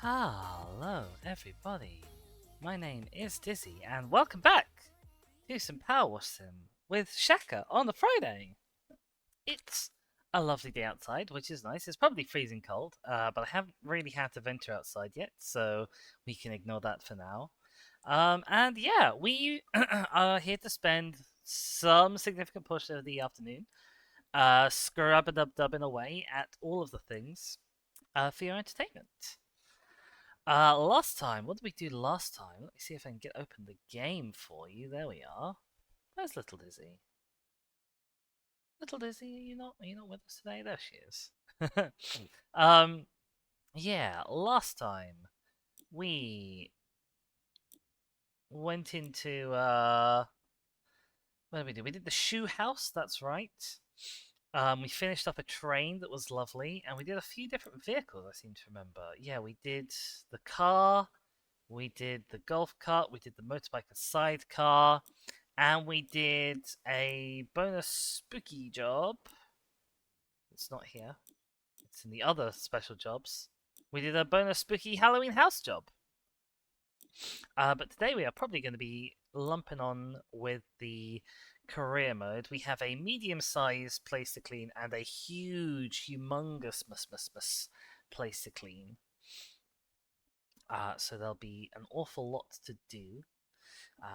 Hello, everybody. My name is Dizzy, and welcome back to some Powerwash Sim with Shaka on a Friday. It's a lovely day outside, which is nice. It's probably freezing cold, but I haven't really had to venture outside yet, so we can ignore that for now. And yeah, we are here to spend some significant portion of the afternoon scrub-a-dub-dubbing away at all of the things for your entertainment. Last time, what did we do last time? Let me see if I can get open the game for you. There we are. Where's Little Dizzy? Little Dizzy, are you not with us today? There she is. um, yeah, last time we went into what did we do? We did the shoe house. That's right. We finished up a train that was lovely, and we did a few different vehicles. I seem to remember. Yeah, we did the car. We did the golf cart, we did the motorbike and sidecar, and we did a bonus spooky job. It's not here, it's in the other special jobs. We did a bonus spooky Halloween house job. But today we are probably going to be lumping on with the career mode. We have a medium sized place to clean and a huge, humongous place to clean. So there'll be an awful lot to do.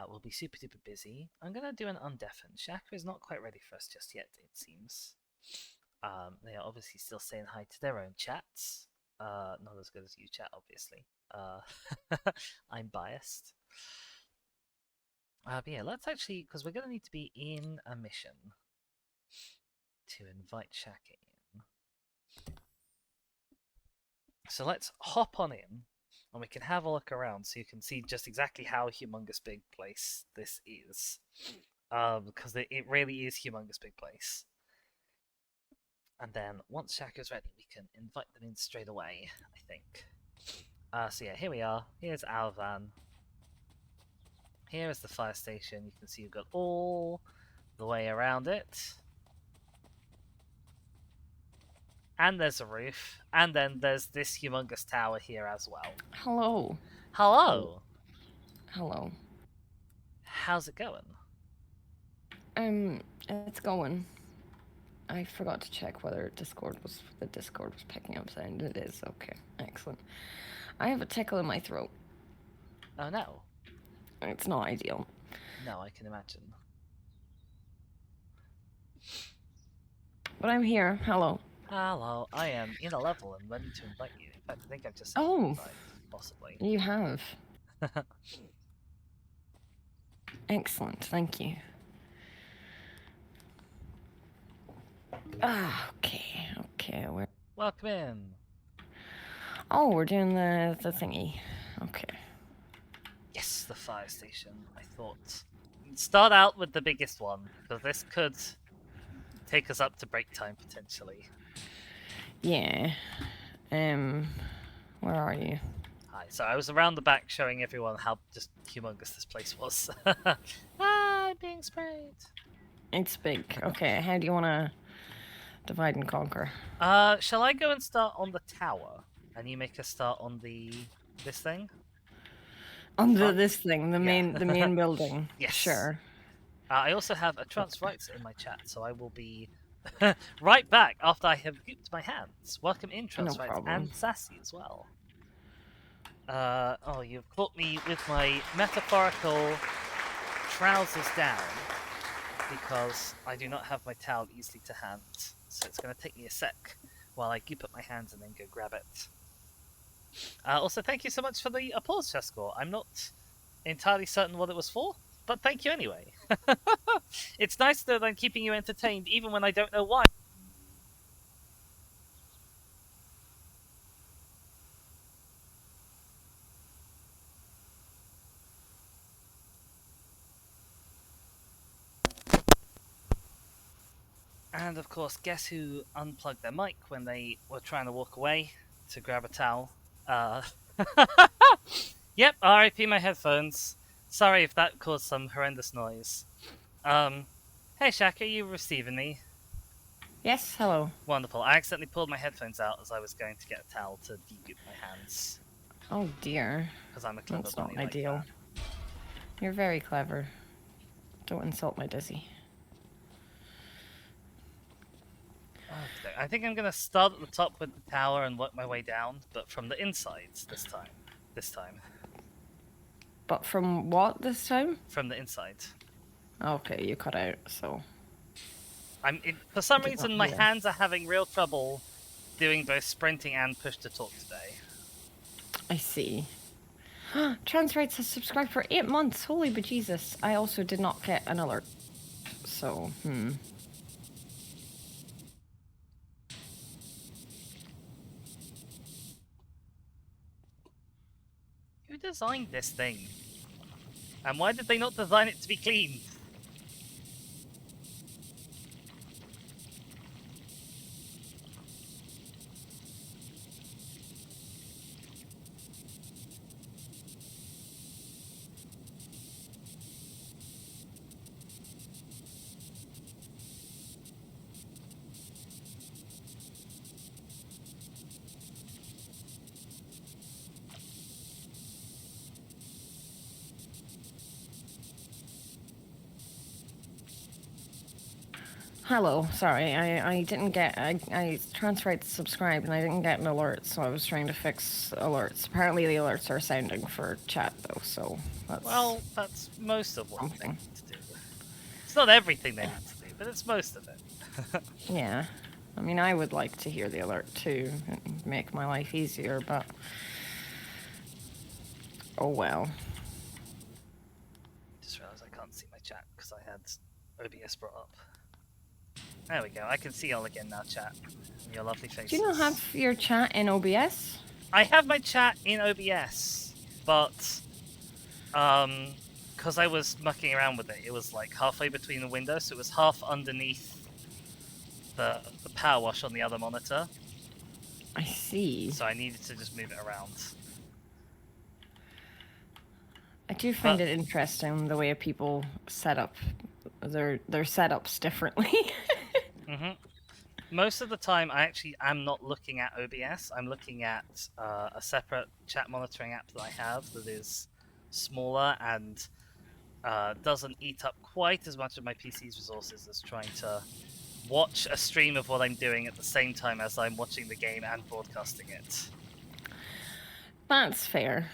We'll be super duper busy. I'm going to do an undeafen. Shaka is not quite ready for us just yet, it seems. They are obviously still saying hi to their own chats. Not as good as you chat, obviously. I'm biased. But yeah, let's actually, because we're going to need to be in a mission to invite Shaka in. So let's hop on in and we can have a look around so you can see just exactly how humongous big place this is. Because it really is humongous big place. And then once Shaka's ready, we can invite them in straight away, I think. So yeah, here we are. Here's our van. Here is the fire station. You can see we've got all the way around it. And there's a roof. And then there's this humongous tower here as well. Hello. Hello! Hello. How's it going? It's going. I forgot to check whether the Discord was picking up sound. It is. Okay. Excellent. I have a tickle in my throat. Oh no. It's not ideal. No, I can imagine. But I'm here. Hello. Hello, I am in a level and ready to invite you. In fact, I think I've just sent you an Oh, invite, possibly. you have. Excellent. Thank you. Okay. Okay. Welcome in. Oh, we're doing the thingy. Okay. Yes, the fire station. I thought start out with the biggest one because this could take us up to break time potentially. Yeah. Where are you? Hi. So I was around the back showing everyone how just humongous this place was. I'm being sprayed. It's big. Okay. How do you want to divide and conquer? Shall I go and start on the tower, and you make a start on this thing? Under this thing, the Yeah. main building. Yes. Sure. I also have a trans rights in my chat, so I will be right back after I have gooped my hands. Welcome in, trans rights, problem. and Sassy as well. Oh, you've caught me with my metaphorical trousers down because I do not have my towel easily to hand, so it's going to take me a sec while I goop up my hands and then go grab it. Also, thank you so much for the applause, Chescore. I'm not entirely certain what it was for, but thank you anyway. It's nice that I'm keeping you entertained even when I don't know why. And of course, guess who unplugged their mic when they were trying to walk away to grab a towel? Yep, RIP my headphones. Sorry if that caused some horrendous noise. Hey Shaka, are you receiving me? Yes, hello. Wonderful. I accidentally pulled my headphones out as I was going to get a towel to de-goop my hands. Oh dear. Because I'm a clever That's bunny not like ideal. that. You're very clever. Don't insult my Dizzy. Okay, I think I'm gonna start at the top with the tower and work my way down, but from the insides this time. This time. But from what this time? From the inside. Okay, you cut out, so. For some Did not reason, my hear. hands are having real trouble doing both sprinting and push to talk today. I see. Transrights has subscribed for 8 months. Holy bejesus. I also did not get an alert. So, Who designed this thing? And why did they not design it to be clean? hello. Sorry, I didn't get. I transrights subscribed and I didn't get an alert, so I was trying to fix alerts. Apparently, the alerts are sounding for chat, though, so that's. Well, that's most of what they something. need to do. It's not everything they need to do, but it's most of it. Yeah. I mean, I would like to hear the alert too and make my life easier, but. Oh well. Just realised I can't see my chat because I had OBS brought up. There we go. I can see y'all again now, chat. And your lovely faces. Do you not have your chat in OBS? I have my chat in OBS, but because I was mucking around with it, it was like halfway between the windows, so it was half underneath the Powerwash on the other monitor. I see. So I needed to just move it around. I do find it interesting the way people set up their setups differently. Most of the time, I actually am not looking at OBS. I'm looking at a separate chat monitoring app that I have that is smaller and doesn't eat up quite as much of my PC's resources as trying to watch a stream of what I'm doing at the same time as I'm watching the game and broadcasting it. That's fair.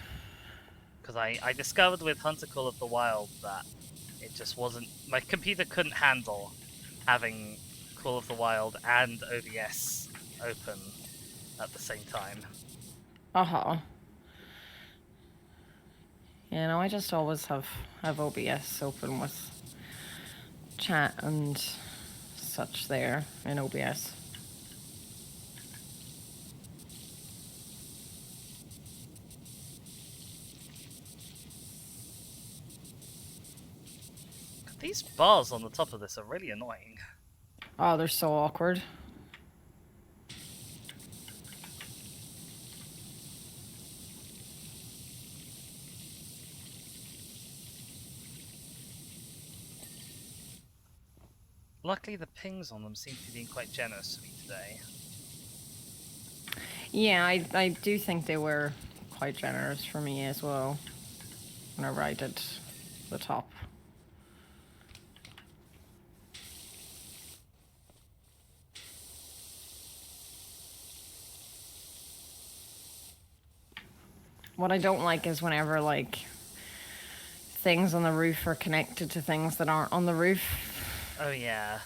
Because I discovered with Hunter Call of the Wild that it just wasn't... My computer couldn't handle having Call of the Wild and OBS open at the same time. Uh-huh. Yeah, no, I just always have OBS open with chat and such there in OBS. These bars on the top of this are really annoying. Oh, they're so awkward. Luckily, the pings on them seem to be being quite generous to me today. Yeah, I do think they were quite generous for me as well whenever I did the top. What I don't like is whenever, like, things on the roof are connected to things that aren't on the roof. Oh, yeah.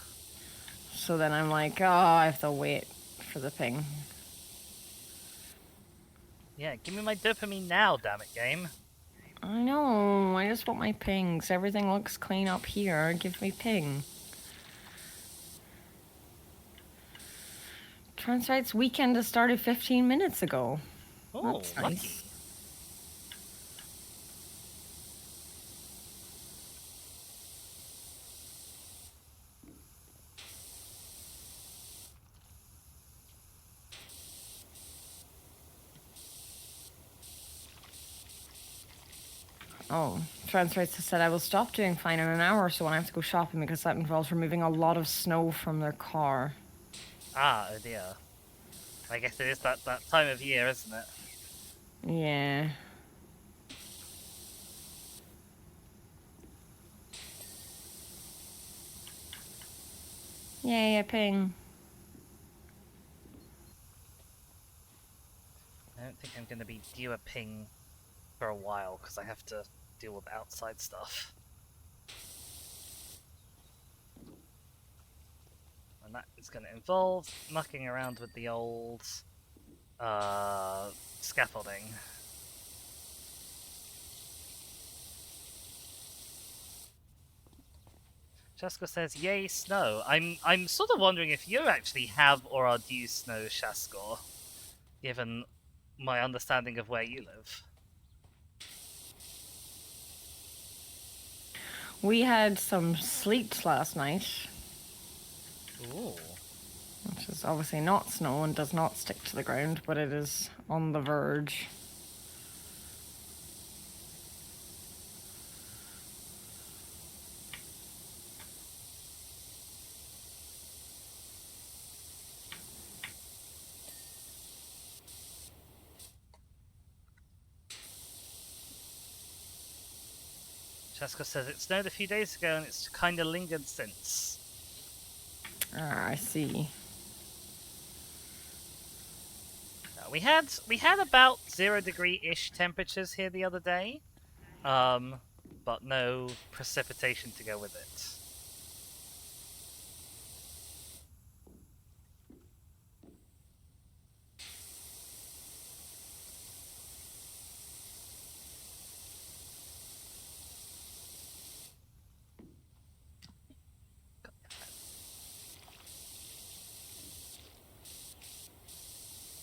So then I'm like, oh, I have to wait for the ping. Yeah, give me my dopamine now, damn it, game. I know, I just want my pings. Everything looks clean up here. Give me ping. Transright's weekend has started 15 minutes ago. Oh, that's lucky. nice. Oh, Transrights has said I will stop doing fine in an hour or so when I have to go shopping because that involves removing a lot of snow from their car. Ah, oh dear. I guess it is that time of year, isn't it? Yeah. Yay, a ping. I don't think I'm going to be due a ping for a while because I have to deal with outside stuff. And that is going to involve mucking around with the old scaffolding. Shasko says, "Yay, snow." I'm sort of wondering if you actually have or are due snow, Shasko, given my understanding of where you live. We had some sleet last night, Ooh. which is obviously not snow and does not stick to the ground, but it is on the verge. Shasko says it snowed a few days ago and it's kind of lingered since. Ah, I see. We had about 0-degree-ish temperatures here the other day, but no precipitation to go with it.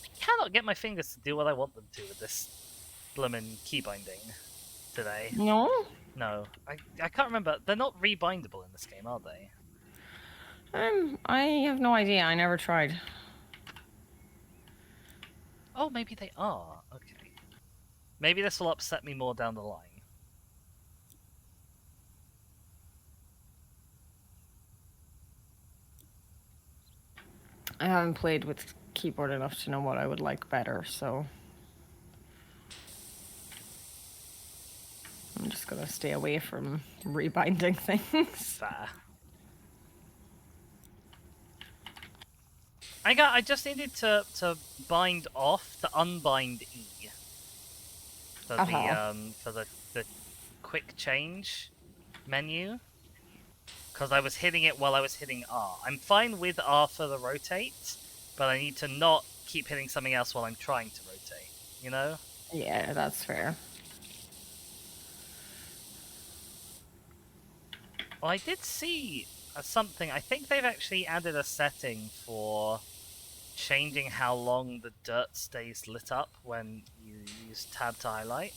I cannot get my fingers to do what I want them to with this bloomin' key binding today. No? No, I can't remember. They're not rebindable in this game, are they? I have no idea. I never tried. Oh, maybe they are. Okay. Maybe this will upset me more down the line. I haven't played with keyboard enough to know what I would like better, so I'm just gonna stay away from rebinding things. Fair. I just needed to bind off, to unbind E for the quick change menu, because I was hitting it while I was hitting R. I'm fine with R for the rotate, but I need to not keep hitting something else while I'm trying to rotate, you know? Yeah, that's fair. Well, I did see something. I think they've actually added a setting for changing how long the dirt stays lit up when you use tab to highlight.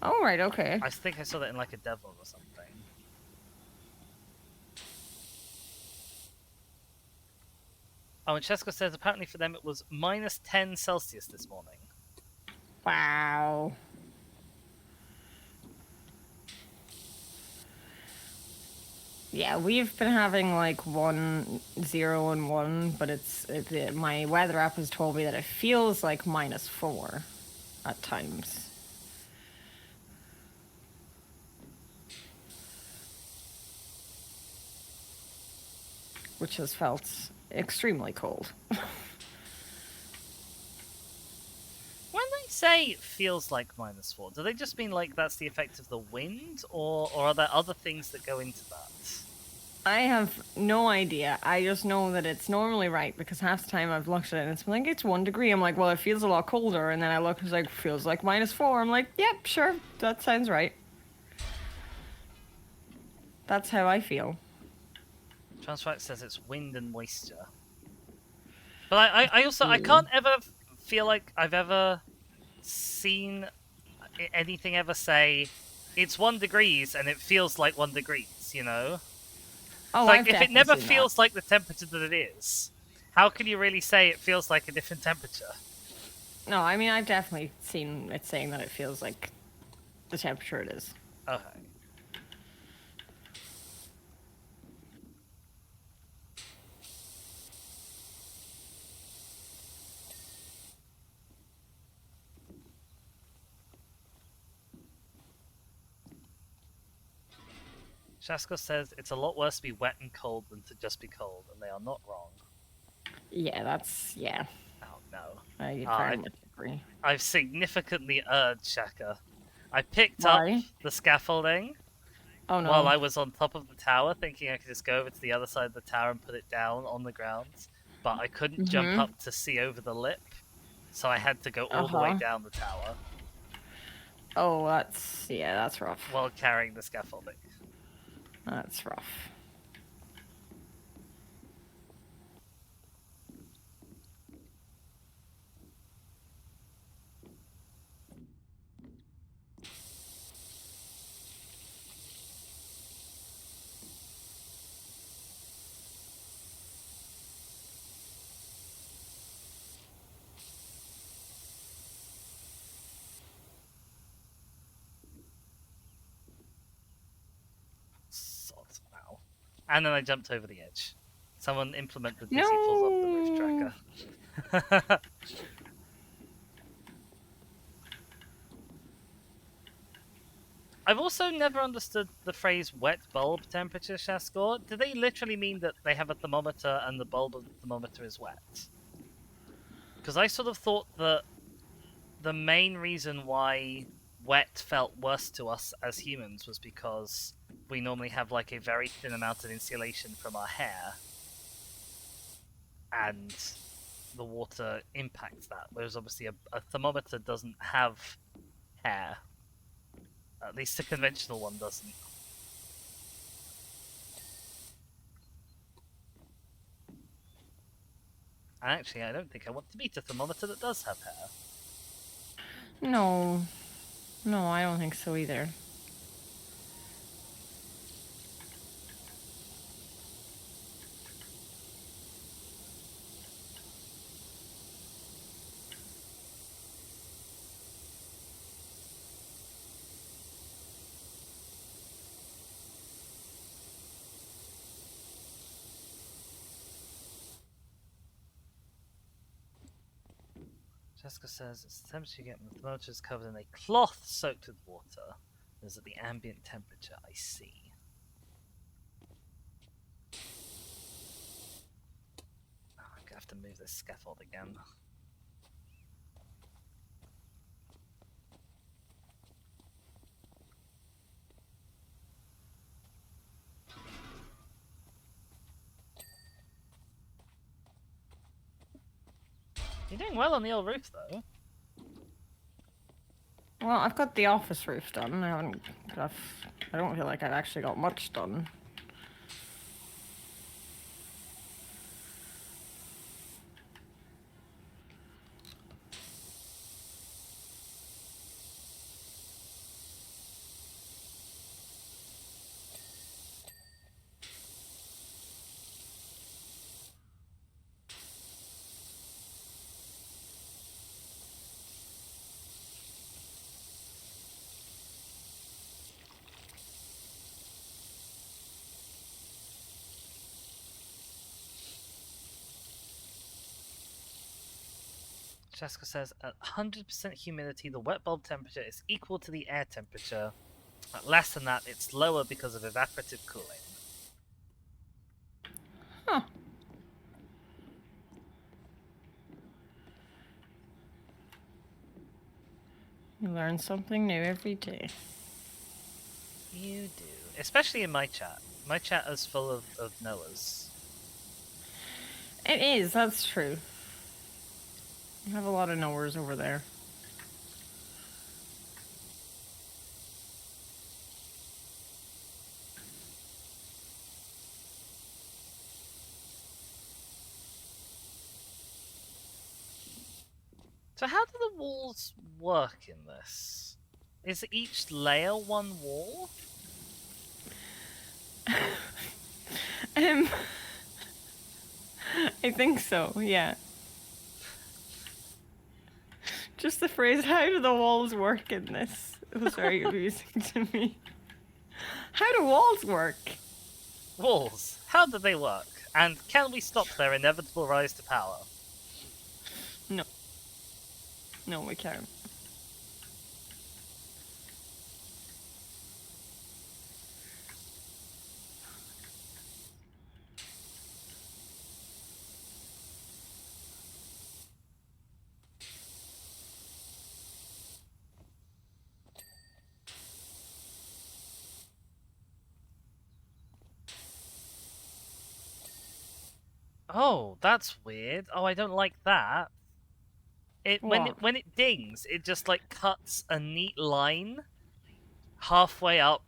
Oh, right, okay. I think I saw that in like a devil or something. Oh, and Cheska says apparently for them it was minus 10 Celsius this morning. Wow. Yeah, we've been having like 1, 0, and 1, but my weather app has told me that it feels like -4 at times. Which has felt extremely cold. When they say it feels like -4, do they just mean like that's the effect of the wind, or are there other things that go into that? I have no idea. I just know that it's normally right because half the time I've looked at it and it's like it's 1 degree. I'm like, well, it feels a lot colder, and then I look, it's like feels like -4. I'm like, yep, sure, that sounds right. That's how I feel. Transfact says it's wind and moisture. But I can't ever feel like I've ever seen anything ever say it's 1 degrees and it feels like 1 degrees, you know? Oh, Like, I've if it definitely never seen feels that. like the temperature that it is, how can you really say it feels like a different temperature? No, I mean I've definitely seen it saying that it feels like the temperature it is. Okay. Shasko says it's a lot worse to be wet and cold than to just be cold, and they are not wrong. Yeah. Oh no. I Ah, very much agree. I've significantly erred, Shaka. I picked up Why? the scaffolding Oh while no. I was on top of the tower, thinking I could just go over to the other side of the tower and put it down on the ground, but I couldn't jump Mhm. up to see over the lip, so I had to go Uh all the way huh. down the tower Oh, that's rough. while carrying the scaffolding. That's rough. Sod, wow. And then I jumped over the edge. Someone implement the Dizzy falls off the roof No. tracker. I've also never understood the phrase wet bulb temperature, Shaskor. Do they literally mean that they have a thermometer and the bulb of the thermometer is wet? Because I sort of thought that the main reason why wet felt worse to us as humans was because we normally have like a very thin amount of insulation from our hair, and the water impacts that. Whereas obviously a thermometer doesn't have hair. At least a conventional one doesn't. And actually, I don't think I want to meet a thermometer that does have hair. No. No, I don't think so either. Jessica says it's the temperature you get when the thermometer is covered in a cloth soaked with water. Is at the ambient temperature. I see. Oh, I'm gonna have to move this scaffold again. You're doing well on the old roof, though. Well, I've got the office roof done. I don't feel like I've actually got much done. Jessica says at 100% humidity, the wet bulb temperature is equal to the air temperature. At less than that, it's lower because of evaporative cooling. Huh. You learn something new every day. You do. Especially in my chat. My chat is full of Noahs. It is, that's true. I have a lot of knowers over there. So how do the walls work in this? Is each layer one wall? Um, I think so, yeah. Just the phrase, how do the walls work in this? It was very confusing to me. How do walls work? Walls. How do they work? And can we stop their inevitable rise to power? No. No, we can't. Oh, that's weird. Oh, I don't like that. What? When it dings, it just like cuts a neat line halfway up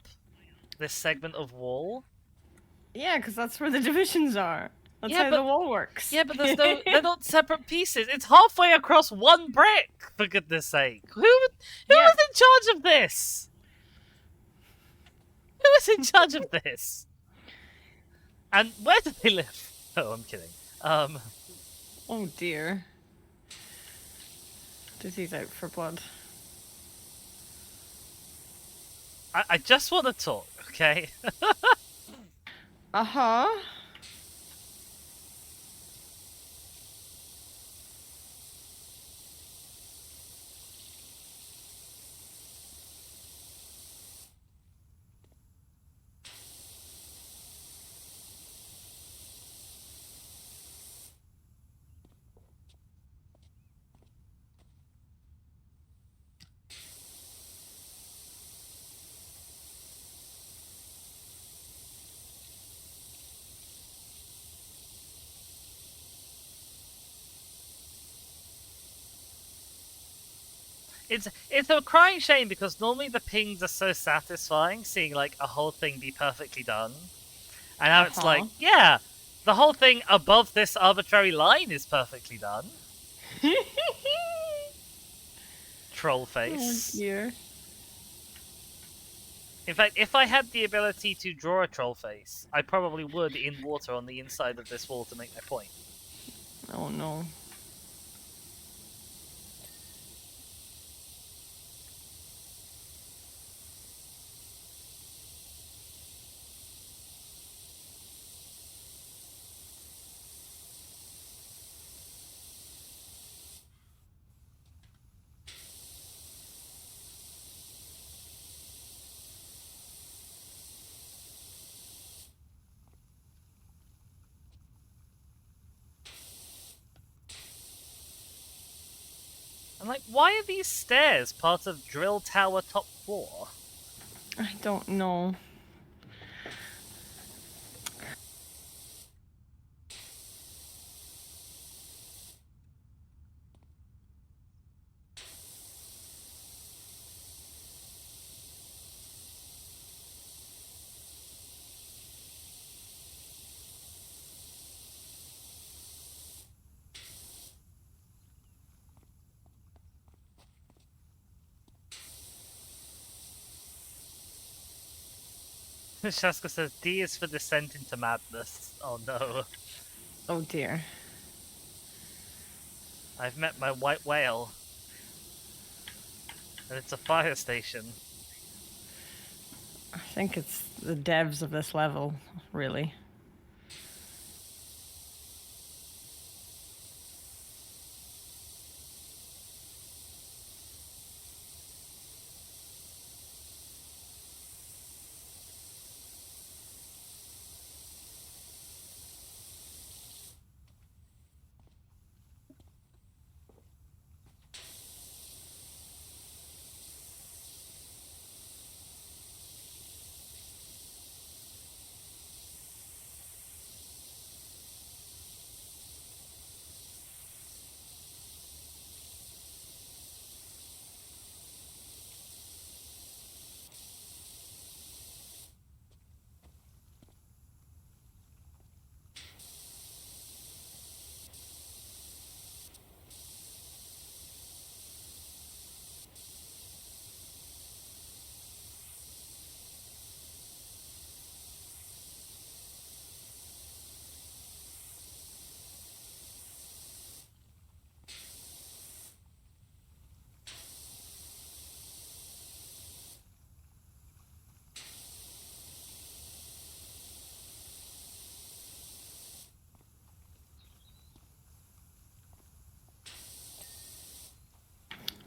this segment of wall. Yeah, because that's where the divisions are. That's Yeah, how the wall works. yeah, but they're not separate pieces. It's halfway across one brick. For goodness sake, who Yeah. was in charge of this? Who was in charge of this? And where do they live? Oh, I'm kidding. Oh dear. Disease out for blood. I just want to talk, okay? Uh-huh. It's a crying shame because normally the pings are so satisfying, seeing like a whole thing be perfectly done, and now it's like, Uh-huh. yeah, the whole thing above this arbitrary line is perfectly done. Troll Oh face. dear. In fact, if I had the ability to draw a troll face, I probably would in water on the inside of this wall to make my point. Oh no. I'm like, why are these stairs part of drill tower top floor? I don't know. Shaska says D is for descent into madness. Oh no. Oh dear. I've met my white whale. And it's a fire station. I think it's the devs of this level, really.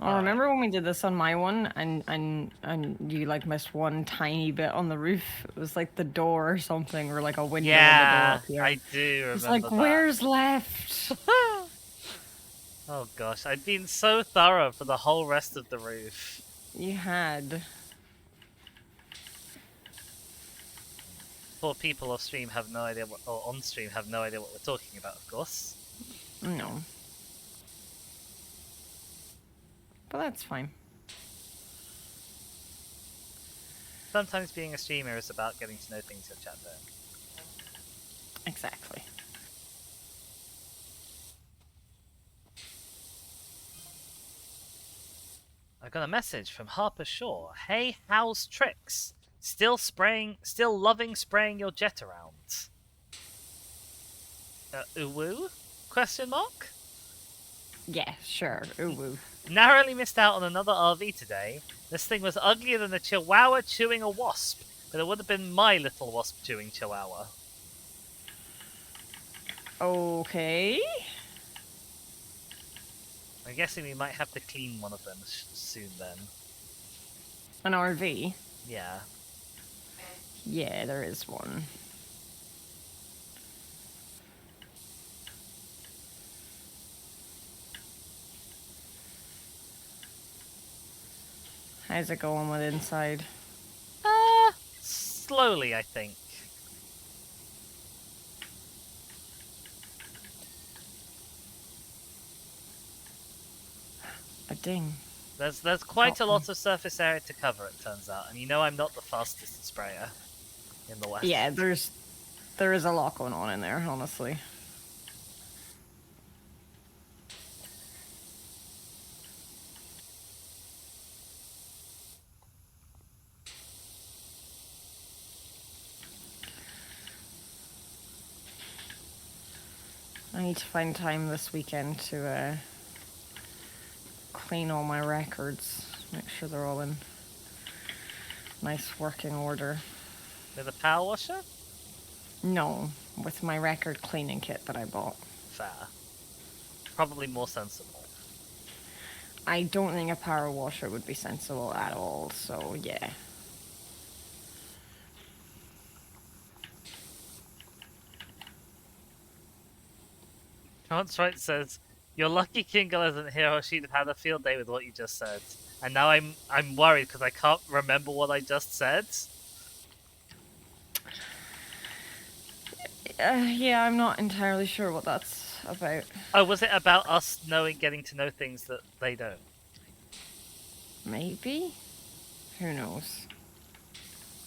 I Alright. remember when we did this on my one, and you like missed one tiny bit on the roof. It was like the door or something, or like a window in the door Yeah, up here. I do It's remember like, that. where's left? Oh gosh, I'd been so thorough for the whole rest of the roof. You had. poor people off stream have no idea what, or on stream have no idea what we're talking about, of course. No. But that's fine. Sometimes being a streamer is about getting to know things your chat don't. Exactly. I got a message from Harper Shaw. Hey, how's tricks? Still loving spraying your jet around. Uwu? Question mark? Yeah, sure. Ooh, woo. Narrowly missed out on another RV today. This thing was uglier than a chihuahua chewing a wasp, but it would have been my little wasp chewing chihuahua. Okay. I'm guessing we might have to clean one of them soon then. An RV? Yeah. Yeah, there is one. How's it going with inside? Slowly, I think. A ding. There's quite a lot of surface area to cover, it turns out, and you know I'm not the fastest sprayer in the West. Yeah, there is a lot going on in there, honestly. I need to find time this weekend to clean all my records, make sure they're all in nice working order. With a power washer? No, with my record cleaning kit that I bought. Fair. Probably more sensible. I don't think a power washer would be sensible at all, so yeah. Right says, "You're lucky Kingle isn't here, or she'd have had a field day with what you just said." And now I'm worried because I can't remember what I just said. Yeah, I'm not entirely sure what that's about. Oh, was it about us getting to know things that they don't? Maybe? Who knows?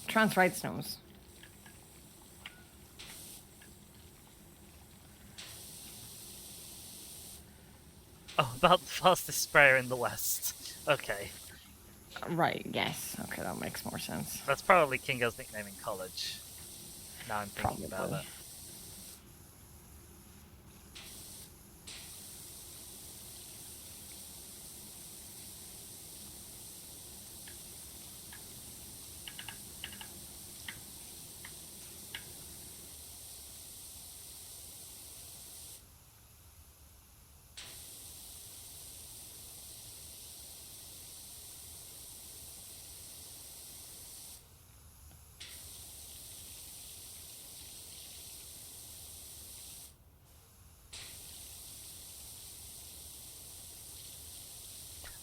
Transrights knows. Oh, about the fastest sprayer in the West. Okay. Right, yes. Okay, that makes more sense. That's probably Kingo's nickname in college. Now I'm thinking about it.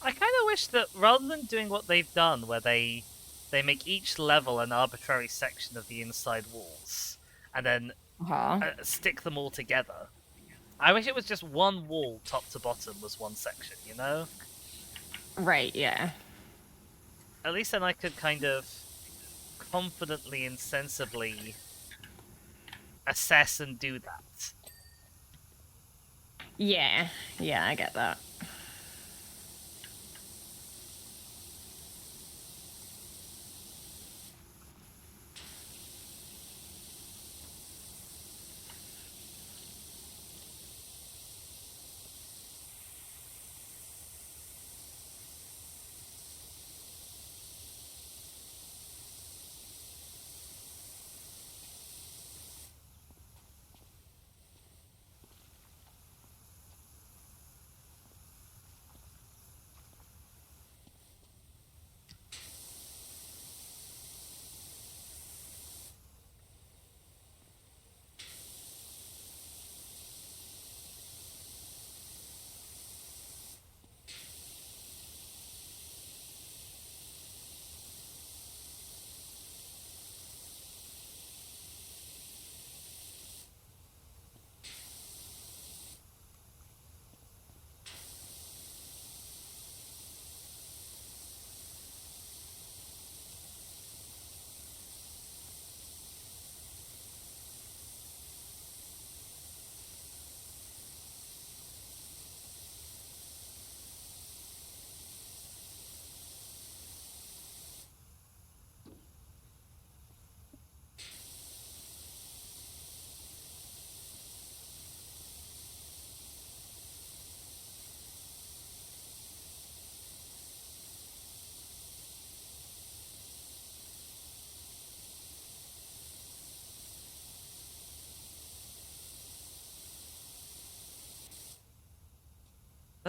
I kind of wish that rather than doing what they've done, where they make each level an arbitrary section of the inside walls, and then stick them all together. I wish it was just one wall, top to bottom, was one section, you know? Right, yeah. At least then I could kind of confidently and sensibly assess and do that. Yeah, I get that.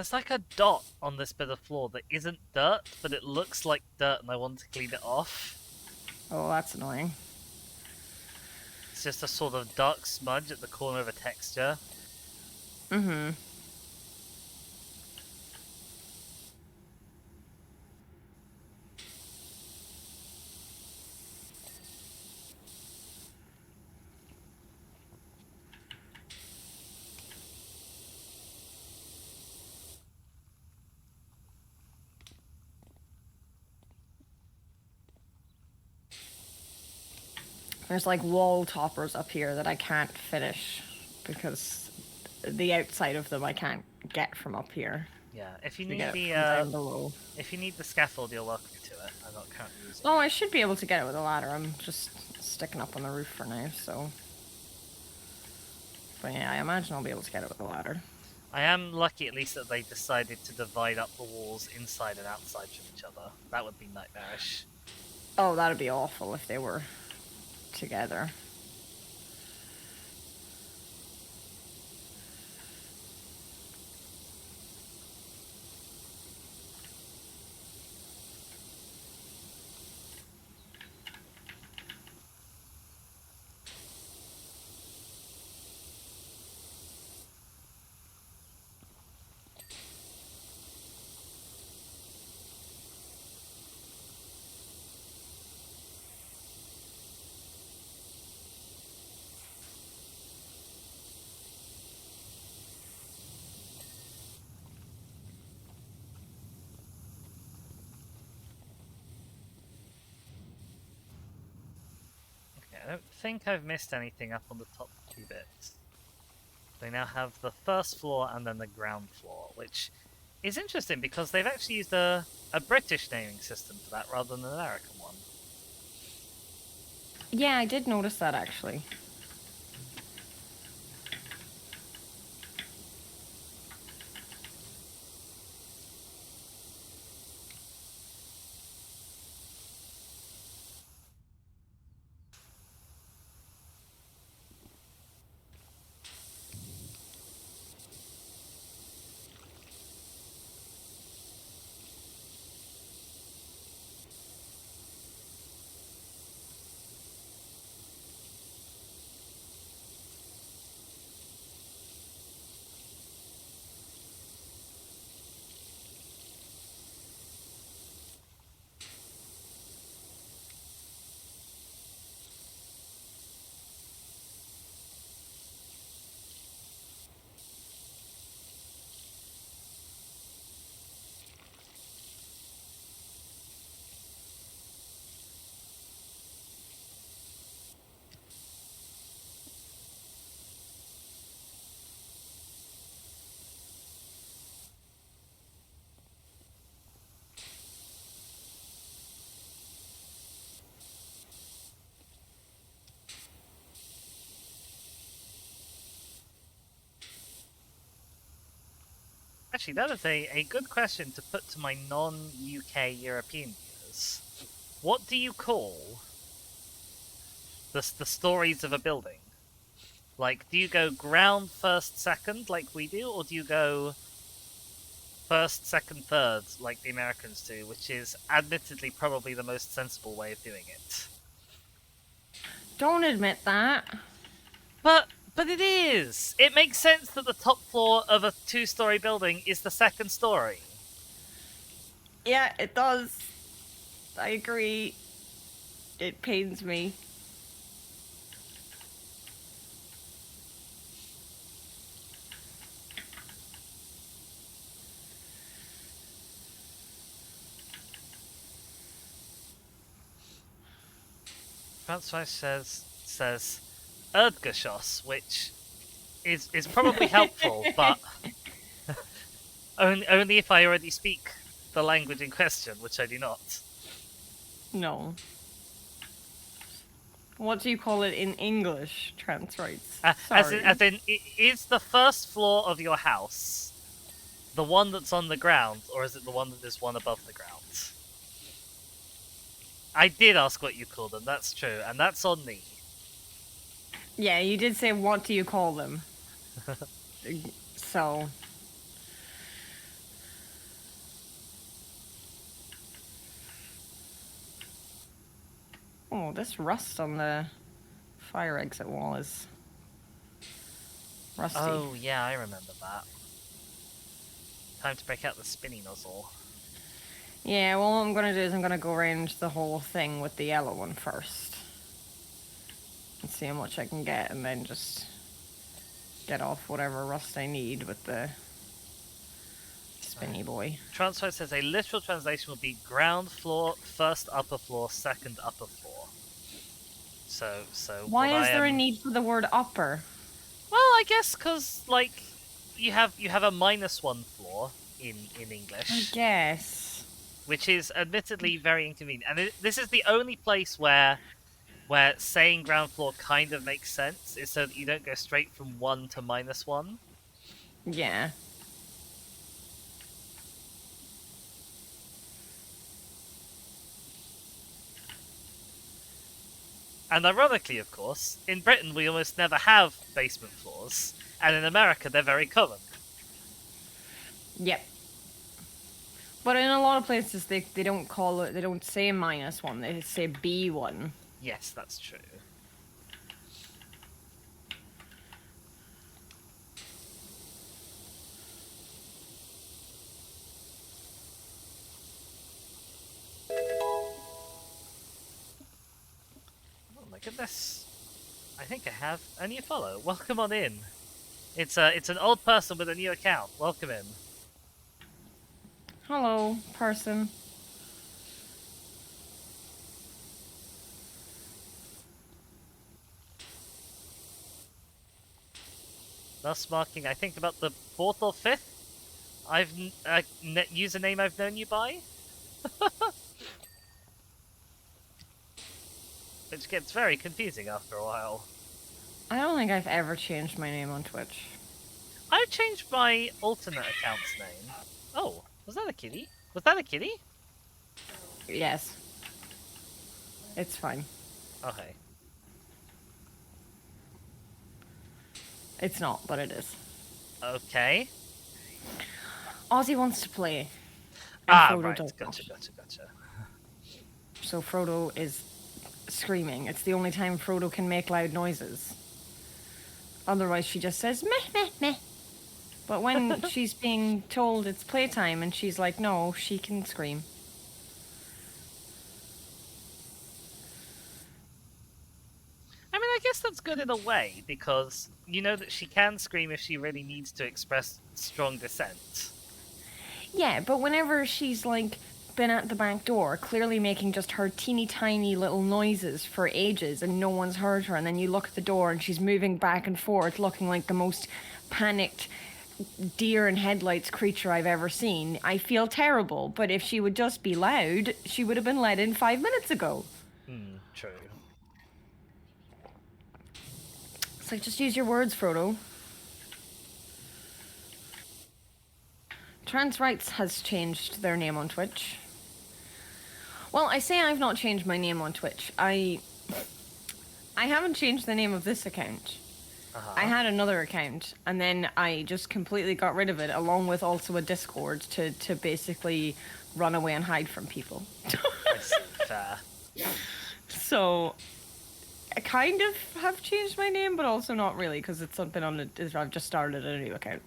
There's like a dot on this bit of floor that isn't dirt, but it looks like dirt and I want to clean it off. Oh, that's annoying. It's just a sort of dark smudge at the corner of a texture. Mm-hmm. There's like wall toppers up here that I can't finish because the outside of them I can't get from up here. Yeah, if you You need get it the from down below. if you need the scaffold, you're welcome to it. I'm not currently using Oh, it. I should be able to get it with a ladder. I'm just sticking up on the roof for now, so. But yeah, I imagine I'll be able to get it with a ladder. I am lucky at least that they decided to divide up the walls inside and outside from each other. That would be nightmarish. Oh, that'd be awful if they were together. Okay, I don't think I've missed anything up on the top two bits. They now have the first floor and then the ground floor, which is interesting because they've actually used a British naming system for that rather than an American one. Yeah, I did notice that actually. Actually, that is a good question to put to my non-UK European viewers. What do you call the stories of a building? Like, do you go ground first, second, like we do, or do you go first, second, third, like the Americans do, which is admittedly probably the most sensible way of doing it? Don't admit that. But it is! It makes sense that the top floor of a two-story building is the second story. Yeah, it does. I agree. It pains me. Francois says Erdgeschoss, which is probably helpful, but only if I already speak the language in question, which I do not. No. What do you call it in English? Trans rights. As in, is the first floor of your house the one that's on the ground, or is it the one that is one above the ground? I did ask what you call them, that's true, and that's on me. Yeah, you did say what do you call them. So Oh, this rust on the fire exit wall is rusty. Oh, yeah, I remember that. Time to break out the spinny nozzle. Yeah, well, what I'm gonna do is I'm gonna go around the whole thing with the yellow one first. And see how much I can get, and then just get off whatever rust I need with the spinny boy. Transfer says a literal translation would be ground floor, first upper floor, second upper floor. So Why is there a need for the word upper? Well, I guess because like you have a -1 floor in English. I guess. Which is admittedly very inconvenient, and this is the only place where saying ground floor kind of makes sense, is so that you don't go straight from 1 to -1. Yeah. And ironically, of course, in Britain we almost never have basement floors, and in America they're very common. Yep. But in a lot of places they don't call it, they don't say -1, they say B1. Yes, that's true. Oh my goodness. I think I have a new follow. Welcome on in. It's an old person with a new account. Welcome in. Hello, person. Thus marking, I think, about the 4th or 5th username I've known you by. Which gets very confusing after a while. I don't think I've ever changed my name on Twitch. I've changed my alternate account's name. Oh, was that a kitty? Was that a kitty? Yes. It's fine. Okay. It's not, but it is. Okay. Ozzy wants to play. And Frodo Right. does Gotcha. not. Gotcha. So Frodo is screaming. It's the only time Frodo can make loud noises. Otherwise, she just says meh, meh, meh. But when she's being told it's playtime and she's like, no, she can scream. I mean, I guess that's good in a way, because you know that she can scream if she really needs to express strong dissent. Yeah, but whenever she's like been at the back door, clearly making just her teeny tiny little noises for ages and no one's heard her, and then you look at the door and she's moving back and forth looking like the most panicked deer in headlights creature I've ever seen, I feel terrible. But if she would just be loud, she would have been let in 5 minutes ago. True. It's like, just use your words, Frodo. Trans Rights has changed their name on Twitch. Well, I say I've not changed my name on Twitch. I haven't changed the name of this account. I had another account, and then I just completely got rid of it, along with also a Discord to basically run away and hide from people. I see. Fair. So I kind of have changed my name, but also not really, because it's something on the. I've just started a new account.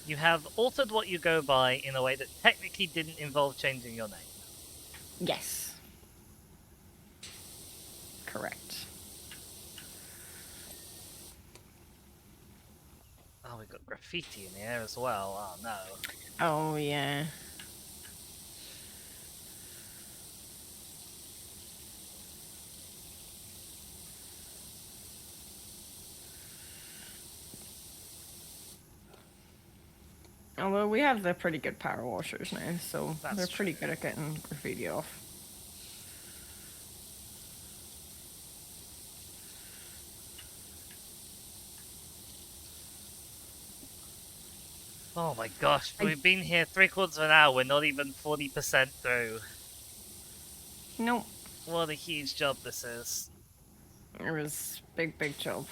You have altered what you go by in a way that technically didn't involve changing your name. Yes. Correct. Oh, we've got graffiti in here as well. Oh, no. Oh, yeah. Although we have the pretty good power washers now, so they're pretty good at getting graffiti off. Oh my gosh, we've been here 3/4 of an hour, we're not even 40% through. Nope. What a huge job this is. It was big job.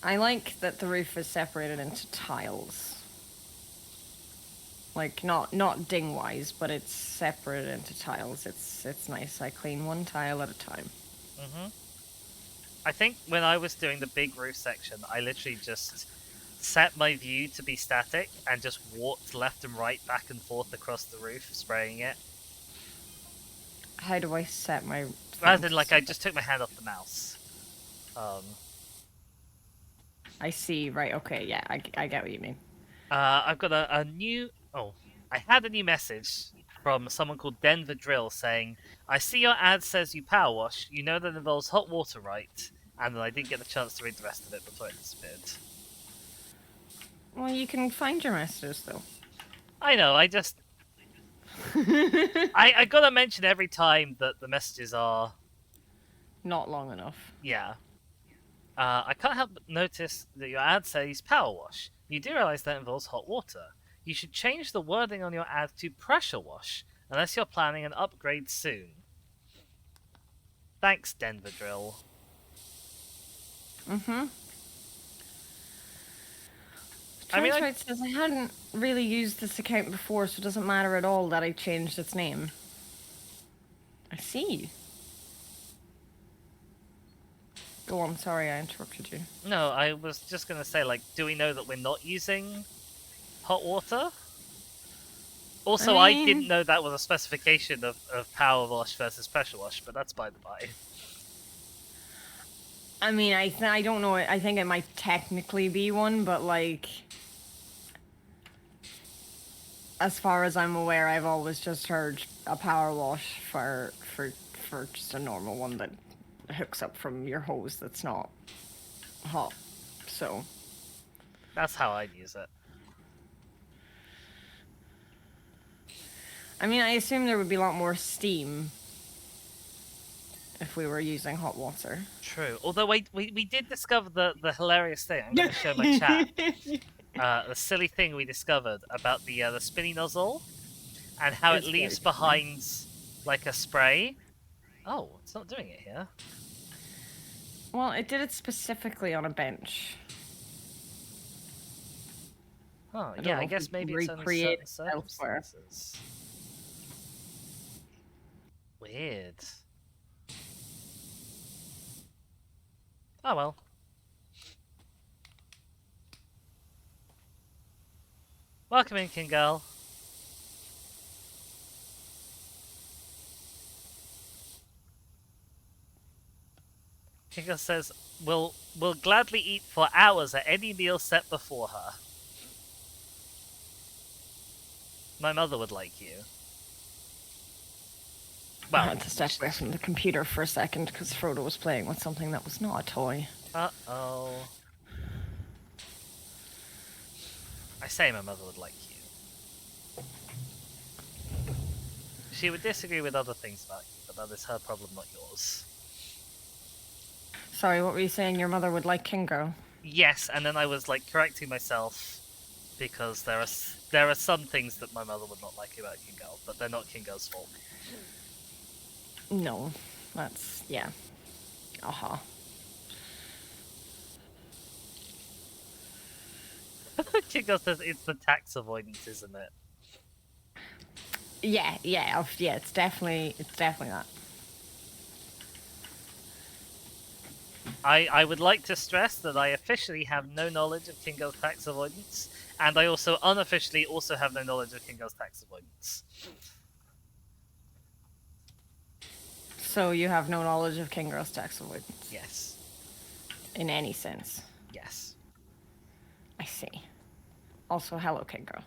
I like that the roof is separated into tiles. Like not ding wise, but it's separate into tiles. It's nice. I clean one tile at a time. I think when I was doing the big roof section, I literally just set my view to be static and just walked left and right, back and forth across the roof, spraying it. How do I set my? Rather than like I just took my hand off the mouse. I see. Right. Okay. Yeah. I get what you mean. I've got a new. Oh, I had a new message from someone called Denver Drill saying, "I see your ad says you power wash. You know that involves hot water, right?" And then I didn't get the chance to read the rest of it before it disappeared. Well, you can find your messages though. I know. I just. I gotta mention every time that the messages are Not long enough. yeah. I can't help but notice that your ad says power wash. You do realize that involves hot water. You should change the wording on your ad to pressure wash, unless you're planning an upgrade soon. Thanks, Denver Drill. I mean, Transrite says I hadn't really used this account before, so it doesn't matter at all that I changed its name. I see. Go on, sorry I interrupted you. No, I was just gonna say, like, do we know that we're not using hot water? Also, I didn't know that was a specification of power wash versus pressure wash, but that's by the by. I mean, I don't know. I think it might technically be one, but like, as far as I'm aware, I've always just heard a power wash for just a normal one that hooks up from your hose that's not hot. So that's how I'd use it. I mean, I assume there would be a lot more steam if we were using hot water. True. Although we did discover the hilarious thing. I'm going to show my chat. The silly thing we discovered about the spinny nozzle and how it leaves behind like a spray. Oh, it's not doing it here. Well, it did it specifically on a bench. Oh, yeah, I guess maybe it's only certain circumstances. Weird. Oh well. Welcome in, King Girl. King Girl says, "Will gladly eat for hours at any meal set before her. My mother would like you." Well, I had to step away from the computer for a second because Frodo was playing with something that was not a toy. Uh-oh. I say my mother would like you. She would disagree with other things about you, but that is her problem, not yours. Sorry, what were you saying? Your mother would like Kingo? Yes, and then I was like correcting myself because there are some things that my mother would not like about Kingo, but they're not Kingo's fault. No, that's yeah. Aha. Kingo says it's the tax avoidance, isn't it? Yeah. It's definitely that. I would like to stress that I officially have no knowledge of Kingo's tax avoidance, and I also unofficially also have no knowledge of Kingo's tax avoidance. So you have no knowledge of Kingo's tax avoidance? Yes. In any sense? Yes. I see. Also, hello, Kingo.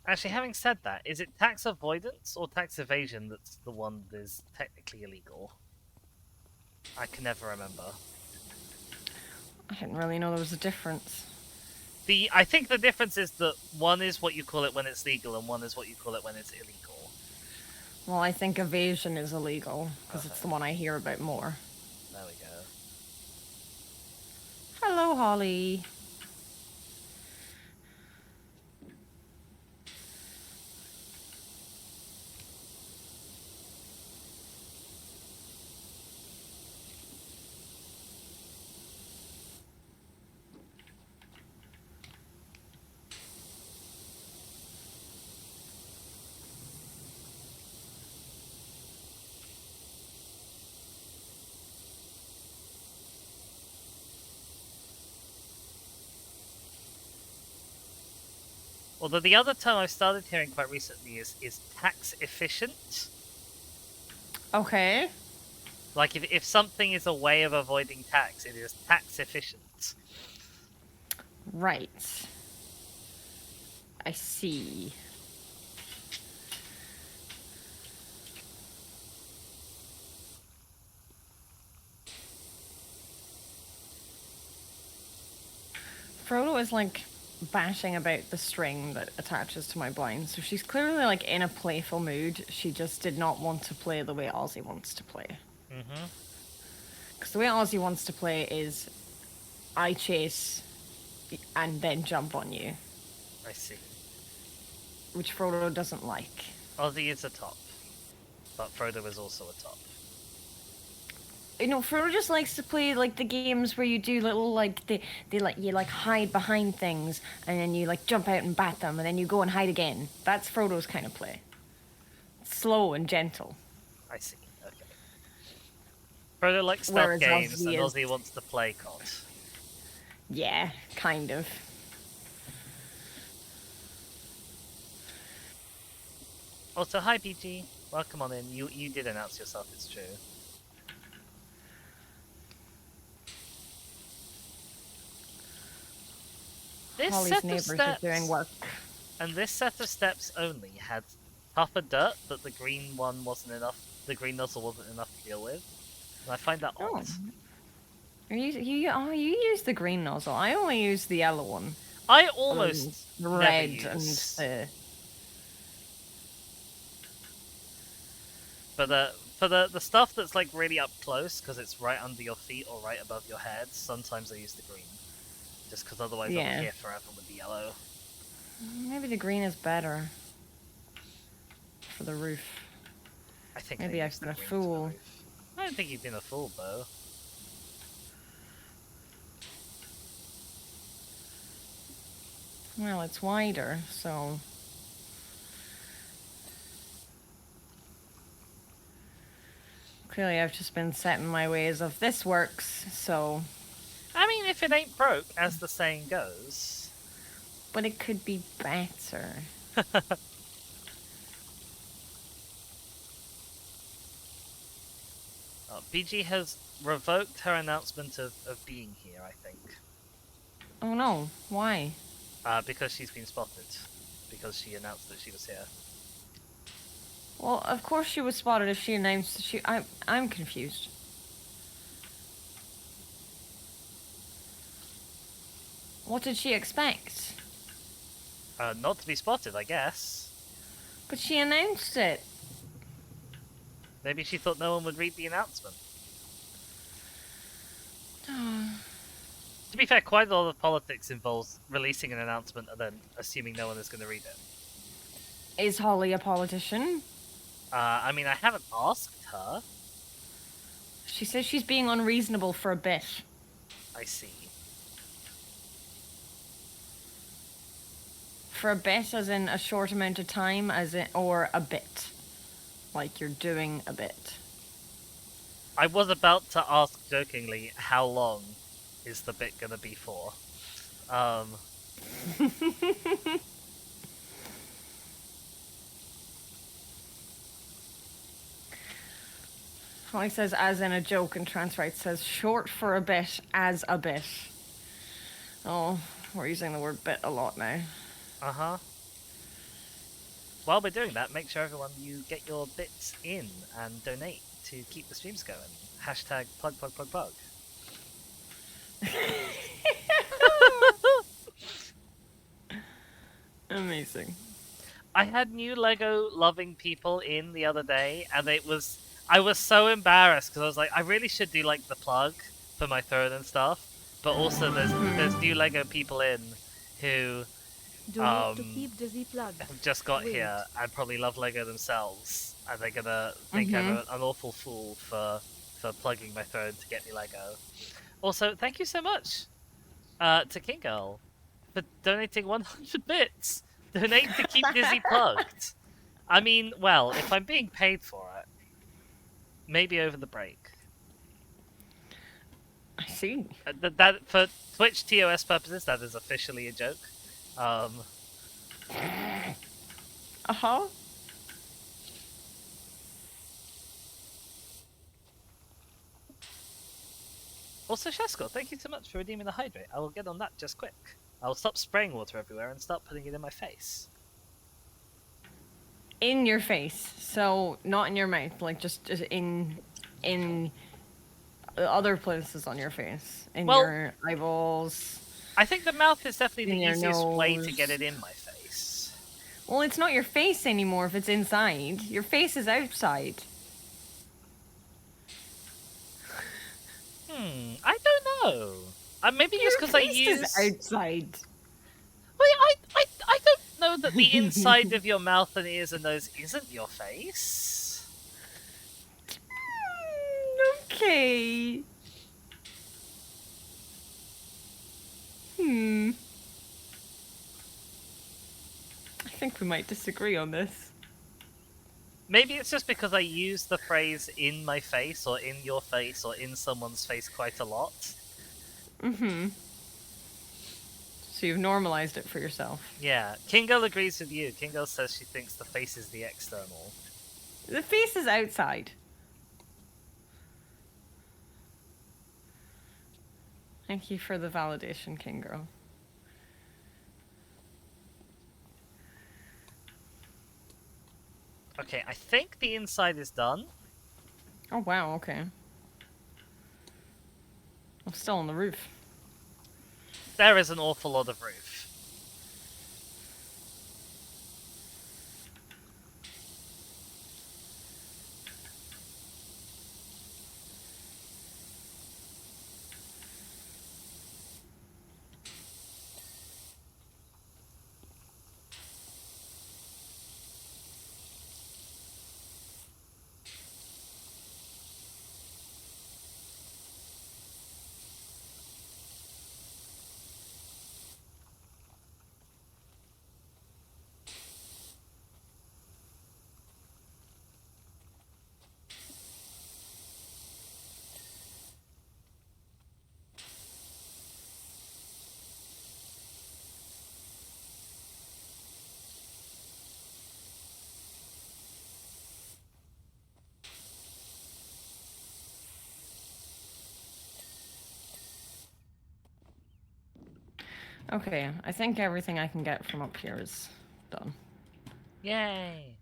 Actually, having said that, is it tax avoidance or tax evasion that's the one that is technically illegal? I can never remember. I didn't really know there was a difference. I think the difference is that one is what you call it when it's legal, and one is what you call it when it's illegal. Well, I think evasion is illegal because it's the one I hear about more. There we go. Hello, Holly. Although the other term I've started hearing quite recently is tax efficient. Okay. Like if something is a way of avoiding tax, it is tax efficient. Right. I see. Frodo is like bashing about the string that attaches to my blind, so she's clearly like in a playful mood. She just did not want to play the way Ozzy wants to play. Mm-hmm. Because the way Ozzy wants to play is I chase and then jump on you, I see. which Frodo doesn't like. Ozzy is a top, but Frodo is also a top. You know, Frodo just likes to play like the games where you do little like they like you like hide behind things and then you like jump out and bat them and then you go and hide again. That's Frodo's kind of play. Slow and gentle. I see. Okay. Frodo likes stealth Whereas games, and Ozzy is- Ozzy wants to play COD. Yeah, kind of. Also, hi PG. Welcome on in. You did announce yourself. It's true. This Holly's set of neighbors are steps doing work. and this set of steps only had tougher dirt that the green one wasn't enough. The green nozzle wasn't enough to deal with, and I find that Oh. odd. You use the green nozzle. I only use the yellow one. I almost The never red use. and the But for the stuff that's like really up close, because it's right under your feet or right above your head, sometimes I use the green. Just because otherwise I'll be here forever with the yellow. maybe the green is better for the roof. I think Maybe I I've use been the a green for the fool. roof. I don't think you've been a fool, Bo. Well, it's wider, so clearly I've just been set in my ways of this works, so I mean, if it ain't broke, as the saying goes. but it could be better. BG has revoked her announcement of being here, I think. Oh no, why? Because she's been spotted. Because she announced that she was here. Well, of course she was spotted if she announced that she I'm confused. What did she expect? Not to be spotted, I guess. But she announced it. Maybe she thought no one would read the announcement. To be fair, quite a lot of politics involves releasing an announcement and then assuming no one is going to read it. Is Holly a politician? I mean, I haven't asked her. She says she's being unreasonable for a bit. I see. For a bit, as in a short amount of time, as in, or a bit. Like you're doing a bit. I was about to ask jokingly, how long is the bit going to be for? Holly says as in a joke and Transwrite says short for a bit as a bit. Oh, we're using the word bit a lot now. Uh-huh. While we're doing that, make sure everyone you get your bits in and donate to keep the streams going. Hashtag plug plug plug plug. Amazing. I had new Lego loving people in the other day, and I was so embarrassed because I was like, I really should do like the plug for my throne and stuff, but also there's new Lego people in who Donate to keep Dizzy plugged. have just got Wait. here and probably love Lego themselves, and they're gonna think I'm Mm-hmm. an awful fool for plugging my phone to get me Lego. Also, thank you so much to King Girl for donating 100 bits. Donate to keep Dizzy plugged. I mean, well, if I'm being paid for it, maybe over the break. I see. That for Twitch TOS purposes, that is officially a joke. Uh-huh. Also, Shesko, thank you so much for redeeming the hydrate. I will get on that just quick. I will stop spraying water everywhere and start putting it in my face. In your face. So not in your mouth, like just in other places on your face. In Well, your eyeballs. I think the mouth is definitely In the your easiest way to nose. get it in my face. Well, it's not your face anymore if it's inside. Your face is outside. I don't know. Maybe Your just because I face use. is outside. Wait, I don't know that the inside of your mouth and ears and nose isn't your face. Okay. I think we might disagree on this. Maybe it's just because I use the phrase in my face or in your face or in someone's face quite a lot. So you've normalized it for yourself. Yeah, Kingo agrees with you. Kingo says she thinks the face is the external. The face is outside. Thank you for the validation, King Girl. Okay, I think the inside is done. Oh wow, okay. I'm still on the roof. There is an awful lot of roof. Okay, I think everything I can get from up here is done. Yay!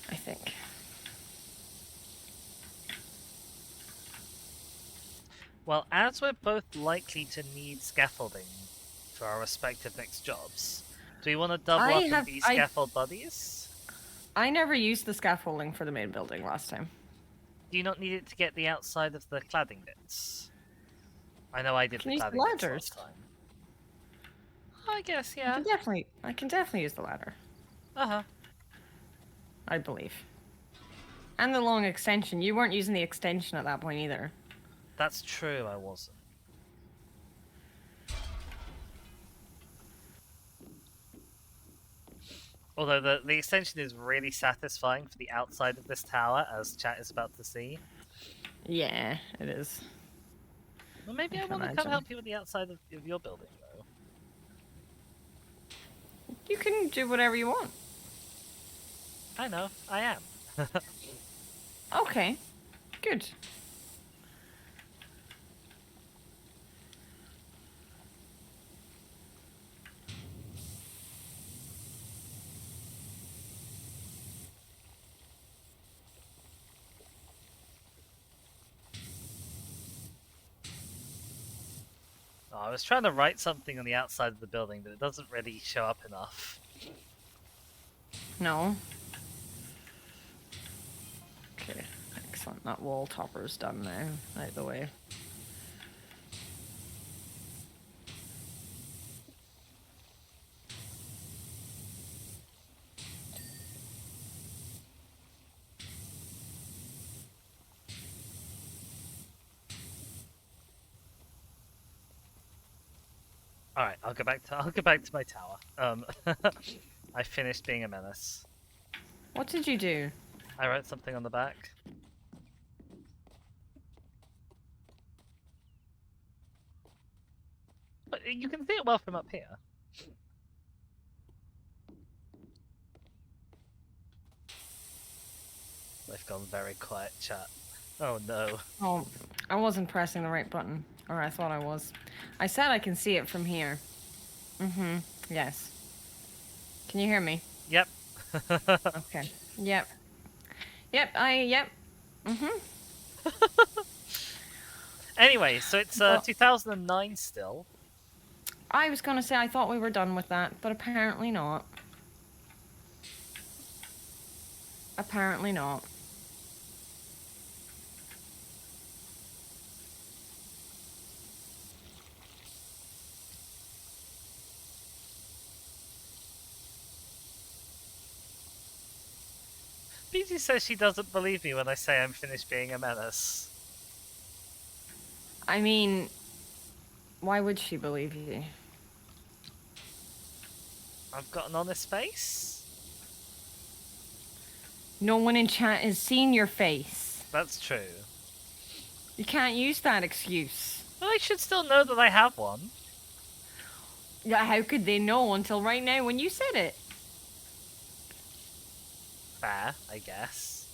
I think. Well, as we're both likely to need scaffolding for our respective next jobs, do we want to double up and be scaffold buddies? I never used the scaffolding for the main building last time. Do you not need it to get the outside of the cladding bits? I know I did Can the use the cladding bits ladders. last time. I guess, yeah. I can definitely use the ladder. Uh-huh. I believe. And the long extension. You weren't using the extension at that point either. That's true, I wasn't. Although the extension is really satisfying for the outside of this tower, as chat is about to see. Yeah, it is. Well, maybe I can want to come imagine. help you with the outside of your building, though. You can do whatever you want. I know, I am. Okay, good. Oh, I was trying to write something on the outside of the building, but it doesn't really show up enough. No. Okay, excellent. That wall topper is done now. Out the way. All right, I'll go back to my tower. I finished being a menace. What did you do? I wrote something on the back. But you can see it well from up here. They've gone very quiet, chat. Oh no. Oh, I wasn't pressing the right button. Or I thought I was. I said I can see it from here. Mm-hmm. Yes. Can you hear me? Yep. Okay. Yep. Yep. Mm-hmm. Anyway, so it's Well- 2009 still. I was gonna say I thought we were done with that, but apparently not. Apparently not. BG says she doesn't believe me when I say I'm finished being a menace. I mean, why would she believe you? I've got an honest face. No one in chat has seen your face. That's true. You can't use that excuse. But I should still know that I have one. Yeah, how could they know until right now when you said it? Fair, I guess.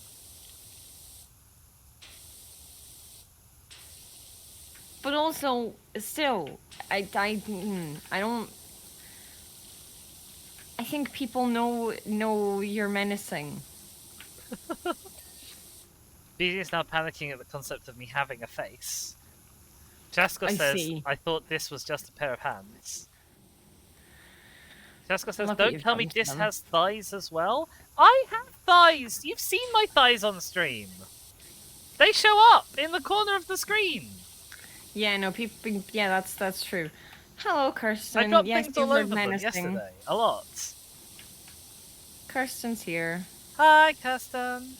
But also, still, I don't. I think people know you're menacing. BG is now panicking at the concept of me having a face. Jasko I says, see. I thought this was just a pair of hands. Jasko says, Look what don't you've tell me done to this them. has thighs as well. I have thighs! You've seen my thighs on stream. They show up in the corner of the screen. Yeah, no, people. Yeah, that's true. Hello, Kirsten. I dropped yes, things you all heard over them menacing. yesterday. A lot. Kirsten's here. Hi, Kirsten.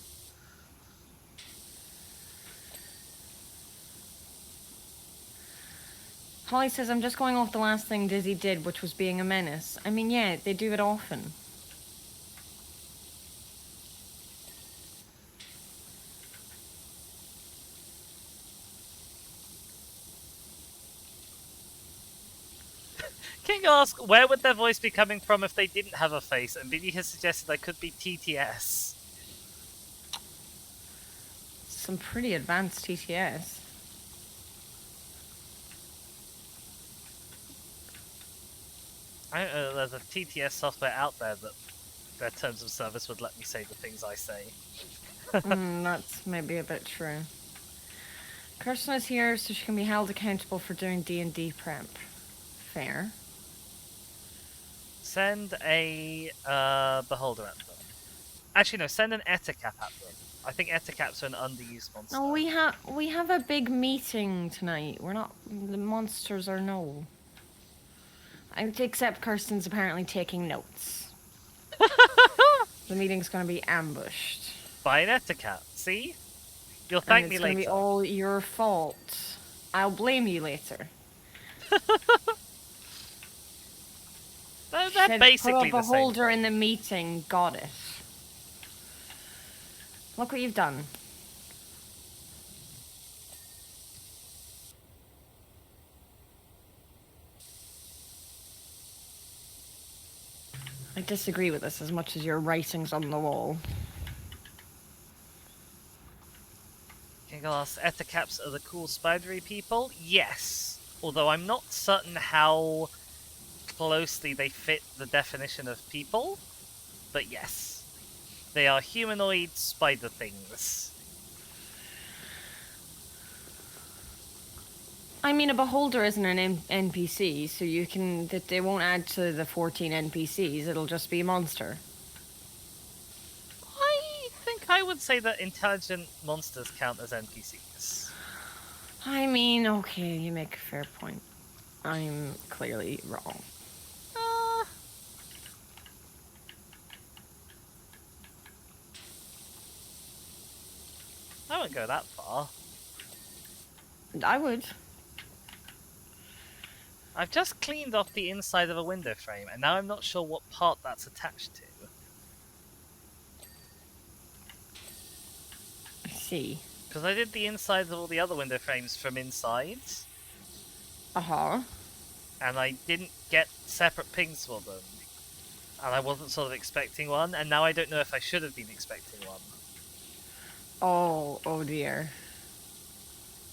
Holly says, I'm just going off the last thing Dizzy did, which was being a menace. I mean, yeah, they do it often. King asks, where would their voice be coming from if they didn't have a face? And Bibi has suggested I could be TTS. Some pretty advanced TTS. There's a TTS software out there that their terms of service would let me say the things I say. That's maybe a bit true. Kirsten is here so she can be held accountable for doing D&D prep. Fair. Send a beholder at them. Actually, no, send an Ettercap at them. I think Ettercaps are an underused monster. No, we have a big meeting tonight. We're not. The monsters are no. Except Kirsten's apparently taking notes. The meeting's gonna be ambushed. By an Ettercap, see? You'll And thank me it's gonna later. be all your fault. I'll blame you later. They're Said, basically put a the same. beholder in the meeting. Got it. Look what you've done. I disagree with this as much as your writings on the wall. King asks, Ettercaps are the cool spidery people? Yes. Although I'm not certain how closely they fit the definition of people. But yes. They are humanoid spider things. I mean, a beholder isn't an NPC, so you can. That they won't add to the 14 NPCs. It'll just be a monster. I think I would say that intelligent monsters count as NPCs. I mean, okay, you make a fair point. I'm clearly wrong. I wouldn't go that far. I would. I've just cleaned off the inside of a window frame, and now I'm not sure what part that's attached to. I see. Because I did the insides of all the other window frames from inside, Uh-huh. and I didn't get separate pings for them. And I wasn't sort of expecting one, and now I don't know if I should have been expecting one. Oh dear.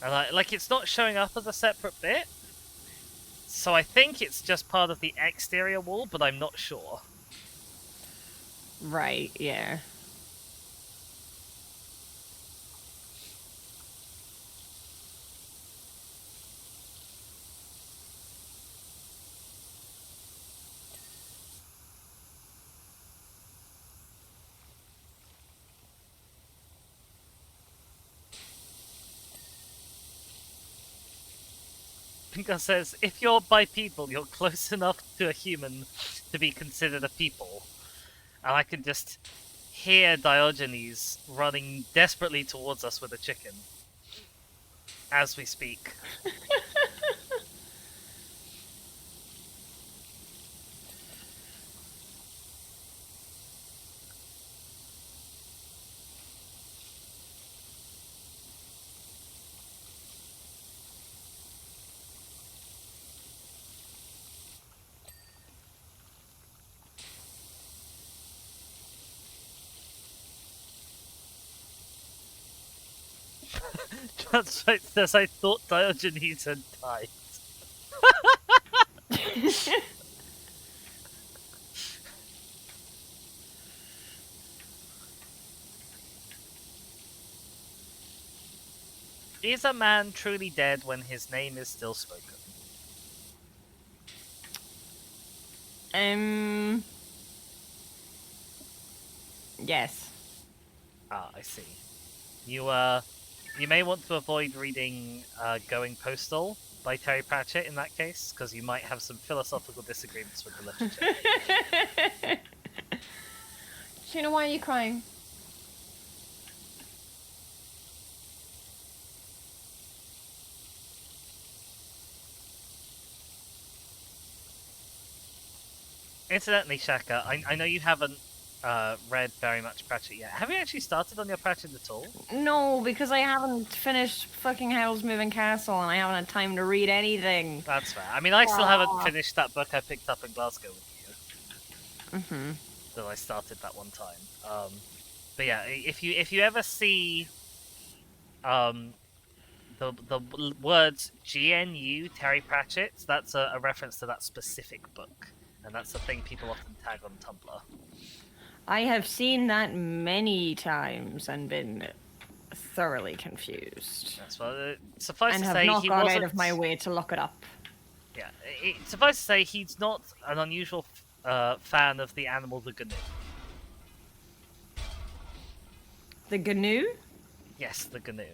And it's not showing up as a separate bit, so I think it's just part of the exterior wall, but I'm not sure. Right, yeah. Pinka says, if you're bipedal, you're close enough to a human to be considered a people. And I can just hear Diogenes running desperately towards us with a chicken. As we speak. Translate says, I thought Diogenes had died. Is a man truly dead when his name is still spoken? Yes. Ah, I see. You may want to avoid reading Going Postal by Terry Pratchett in that case, because you might have some philosophical disagreements with the literature. Sheena, why are you crying? Incidentally, Shaka, I know you haven't read very much Pratchett yet. Have you actually started on your Pratchett at all? No, because I haven't finished fucking Howl's Moving Castle and I haven't had time to read anything. That's fair. I mean, I still haven't finished that book I picked up in Glasgow with you. Mm-hmm. Though I started that one time. But yeah, if you ever see the words GNU Terry Pratchett, that's a reference to that specific book, and that's the thing people often tag on Tumblr. I have seen that many times and been thoroughly confused. That's well. Suffice and to have say, not he gone wasn't out of my way to look it up. Yeah, suffice to say, he's not an unusual fan of the animal the GNU. The GNU? Yes, the GNU.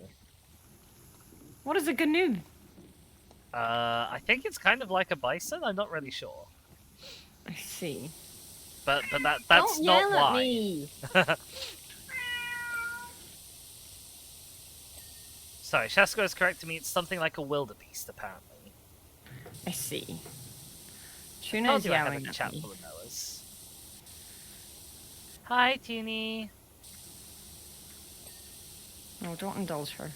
What is a GNU? I think it's kind of like a bison. I'm not really sure, I see. but that's Don't not yell why. at me. Sorry, Shasko is correcting me. It's something like a wildebeest, apparently. I see. I Tuna told is you I have a yelling chat at me. full of Noahs. Hi, Teeny. No, don't indulge her.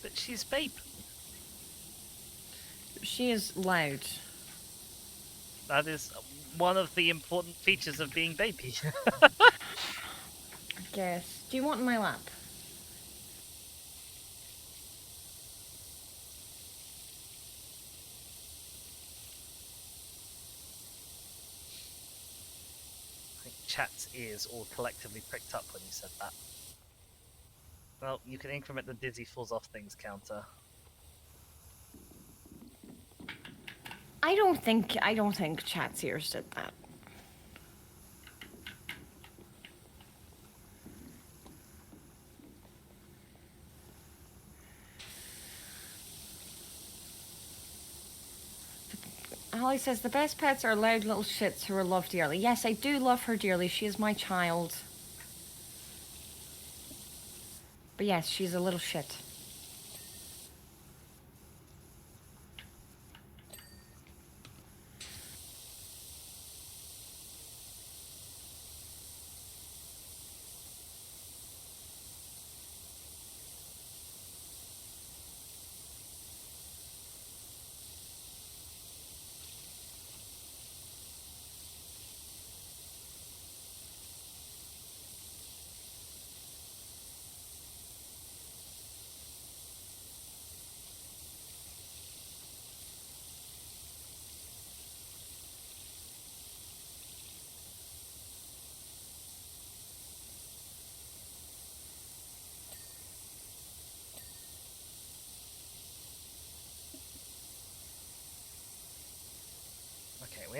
But she's baby. She is loud. That is one of the important features of being baby. I guess. Do you want in my lap? I think chat's ears all collectively pricked up when you said that. Well, you can increment the dizzy falls off things counter. I don't think chat's ears did that. Holly says the best pets are loud little shits who are loved dearly. Yes, I do love her dearly. She is my child. But yes, she's a little shit.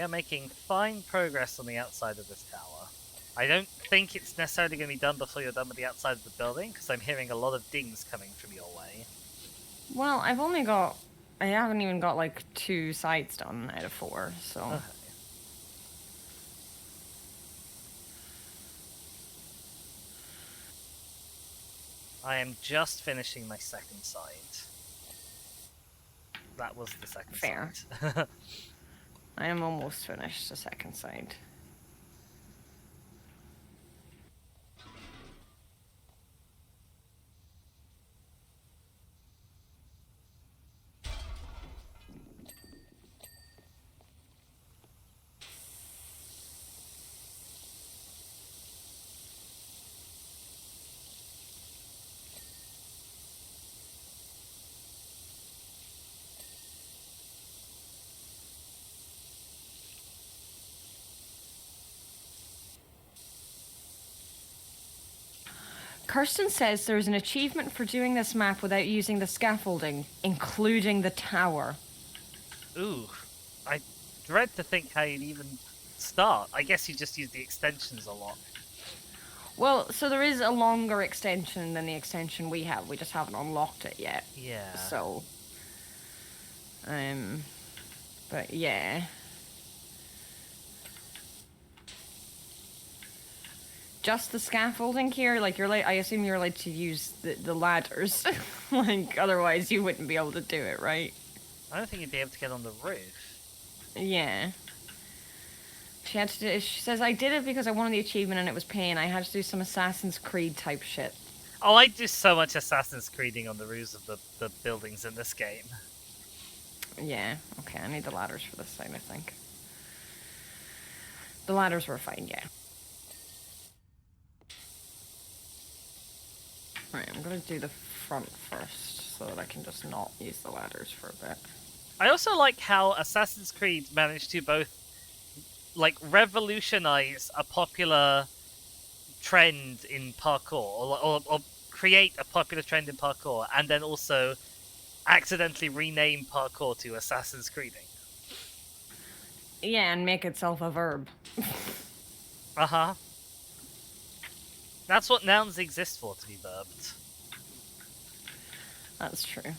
are making fine progress on the outside of this tower. I don't think it's necessarily going to be done before you're done with the outside of the building, because I'm hearing a lot of dings coming from your way. Well, I haven't even got like 2 sides done out of 4, so. Okay. I am just finishing my second side. That was the second Fair. side. I am almost finished the second side. Kirsten says there's an achievement for doing this map without using the scaffolding, including the tower. Ooh, I dread to think how you'd even start. I guess you just use the extensions a lot. Well, so there is a longer extension than the extension we have. We just haven't unlocked it yet. Yeah. So, but yeah. Just the scaffolding here, like I assume you're allowed to use the ladders. Like, otherwise you wouldn't be able to do it, right? I don't think you'd be able to get on the roof. Yeah. She says, I did it because I wanted the achievement and it was pain. I had to do some Assassin's Creed type shit. Oh, I do so much Assassin's Creeding on the roofs of the buildings in this game. Yeah, okay, I need the ladders for this side, I think. The ladders were fine, yeah. Right, I'm gonna do the front first, so that I can just not use the ladders for a bit. I also like how Assassin's Creed managed to both, like, revolutionize a popular trend in parkour, or create a popular trend in parkour, and then also accidentally rename parkour to Assassin's Creeding. Yeah, and make itself a verb. Uh-huh. That's what nouns exist for, to be verbed. That's true.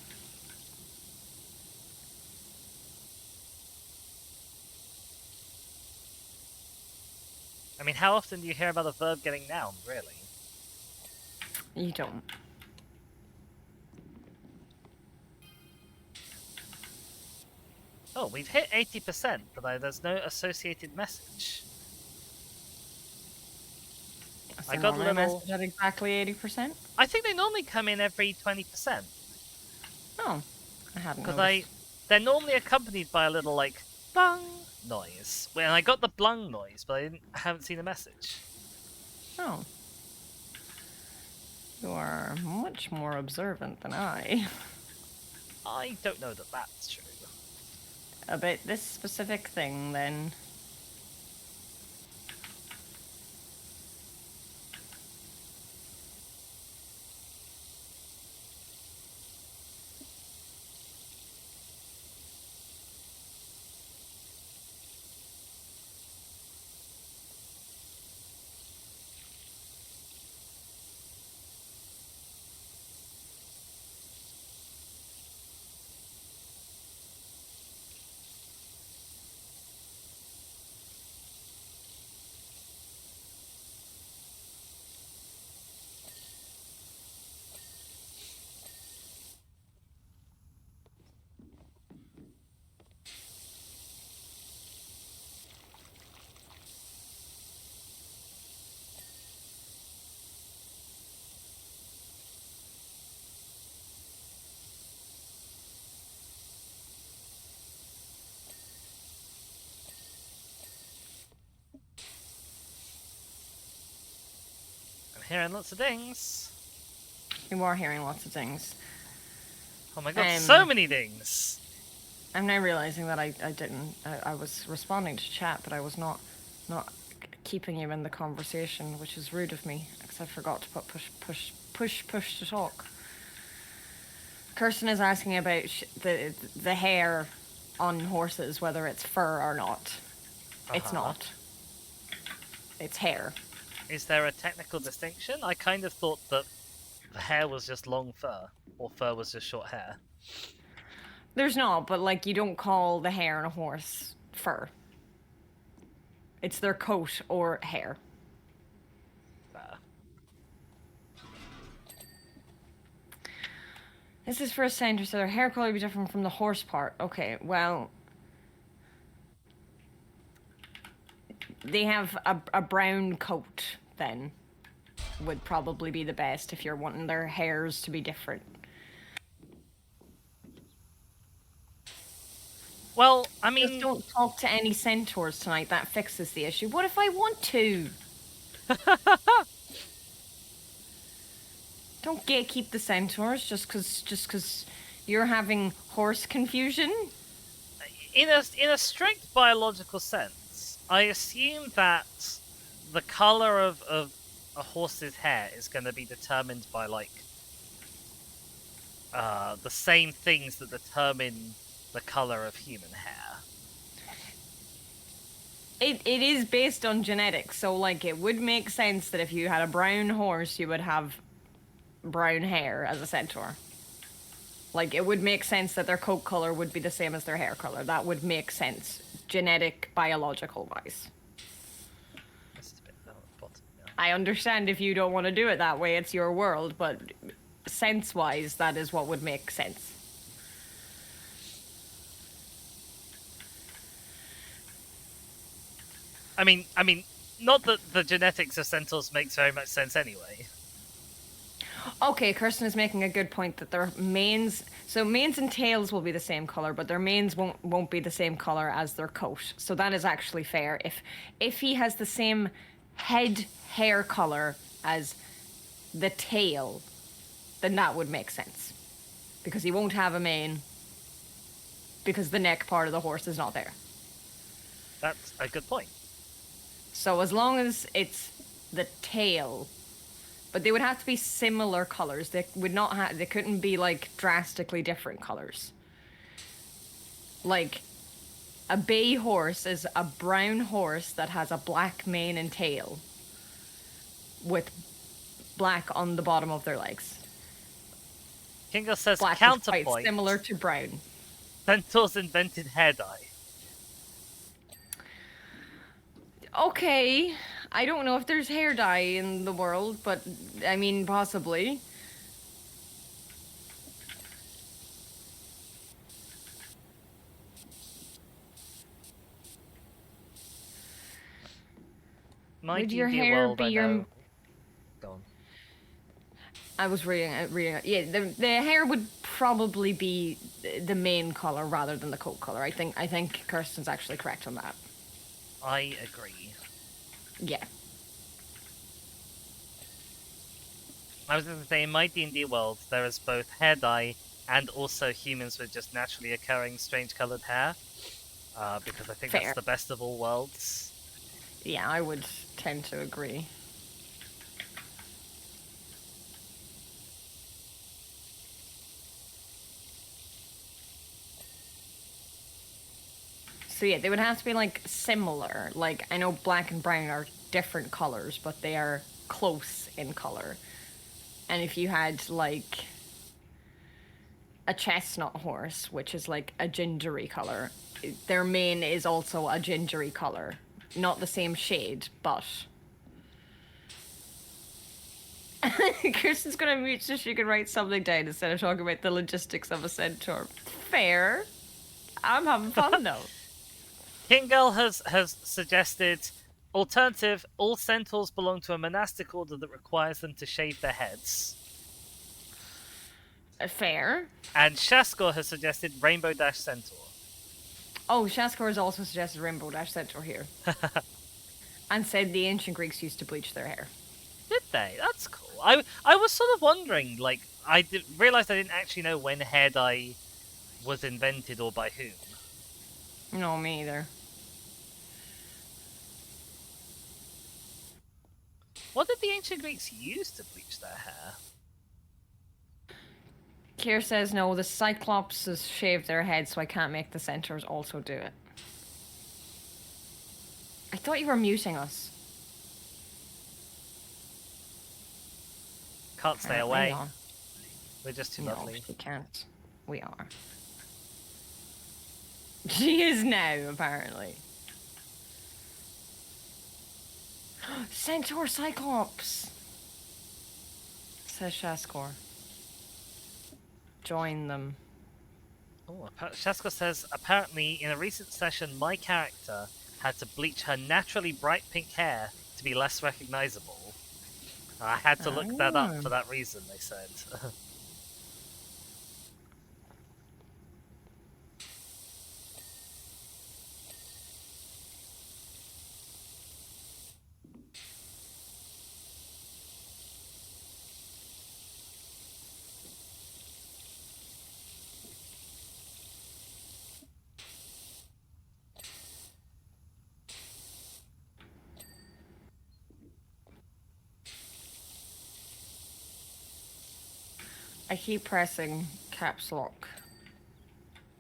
I mean, how often do you hear about a verb getting noun, really? You don't. Oh, we've hit 80%, but there's no associated message. So I got a normally little... message at exactly 80%? I think they normally come in every 20%. Oh, I hadn't Because noticed. they're normally accompanied by a little, like, bung noise. Well, I got the blung noise, but I haven't seen a message. Oh. You are much more observant than I. I don't know that that's true. About this specific thing, then. I'm hearing lots of dings. You are hearing lots of things. Oh my god, so many dings! I'm now realizing that I didn't. I was responding to chat, but I was not keeping you in the conversation, which is rude of me, because I forgot to put push to talk. Kirsten is asking about the hair on horses, whether it's fur or not. It's Uh-huh. not. It's hair. Is there a technical distinction? I kind of thought that the hair was just long fur, or fur was just short hair. There's not, but like you don't call the hair on a horse fur. It's their coat or hair. Fair. This is for a centaur, so their hair color would be different from the horse part. Okay, well, they have a brown coat then. Would probably be the best if you're wanting their hairs to be different. Well, I Just mean, don't talk to any centaurs tonight. That fixes the issue. What if I want to? Don't gatekeep the centaurs just cause you're having horse confusion. in a strict biological sense, I assume that the color of a horse's hair is going to be determined by like the same things that determine the color of human hair. It is based on genetics, so like it would make sense that if you had a brown horse, you would have brown hair as a centaur. Like it would make sense that their coat color would be the same as their hair color. That would make sense, genetic, biological wise. This is a bit down at the bottom, yeah. I understand if you don't want to do it that way, it's your world, but sense wise, that is what would make sense. I mean, not that the genetics of centaurs makes very much sense anyway. Okay, Kirsten is making a good point that their manes, so manes and tails will be the same color, but their manes won't be the same color as their coat. So that is actually fair. If he has the same head hair color as the tail, then that would make sense, because he won't have a mane because the neck part of the horse is not there. That's a good point. So as long as it's the tail, but they would have to be similar colors. They would not have. They couldn't be like drastically different colors. Like a bay horse is a brown horse that has a black mane and tail, with black on the bottom of their legs. Kingo says Black is counterpoint. quite similar to brown. Centaurs invented hair dye. Okay, I don't know if there's hair dye in the world, but I mean, possibly. My Would your D&D hair world, be I your- know. Go on. I was reading it. Yeah, the hair would probably be the main color rather than the coat color. I think Kirsten's actually correct on that. I agree. Yeah. I was going to say, in my D&D world, there is both hair dye and also humans with just naturally occurring strange coloured hair. Because I think Fair. that's the best of all worlds. Yeah, I would tend to agree. So yeah, they would have to be like similar. Like I know black and brown are different colors, but they are close in color. And if you had like a chestnut horse, which is like a gingery color, their mane is also a gingery color. Not the same shade, but Kirsten's gonna mute so she can write something down instead of talking about the logistics of a centaur. Fair. I'm having fun though. Kingal has suggested alternative, all centaurs belong to a monastic order that requires them to shave their heads. Fair. And Shaskor has suggested Rainbow Dash Centaur. Oh, Shaskor has also suggested Rainbow Dash Centaur here. And said the ancient Greeks used to bleach their hair. Did they? That's cool. I was sort of wondering, like, realised I didn't actually know when hair dye was invented or by whom. No, me either. What did the ancient Greeks use to bleach their hair? Kier says no, the Cyclopses shaved their heads, so I can't make the centaurs also do it. I thought you were muting us. Can't stay Apparently away. not. We're just too No, lovely. she can't. We are. She is now, apparently. Centaur Cyclops! Says Shaskor. Join them. Oh, Shasko says, apparently in a recent session, my character had to bleach her naturally bright pink hair to be less recognizable. I had to look that up for that reason, they said. I keep pressing caps lock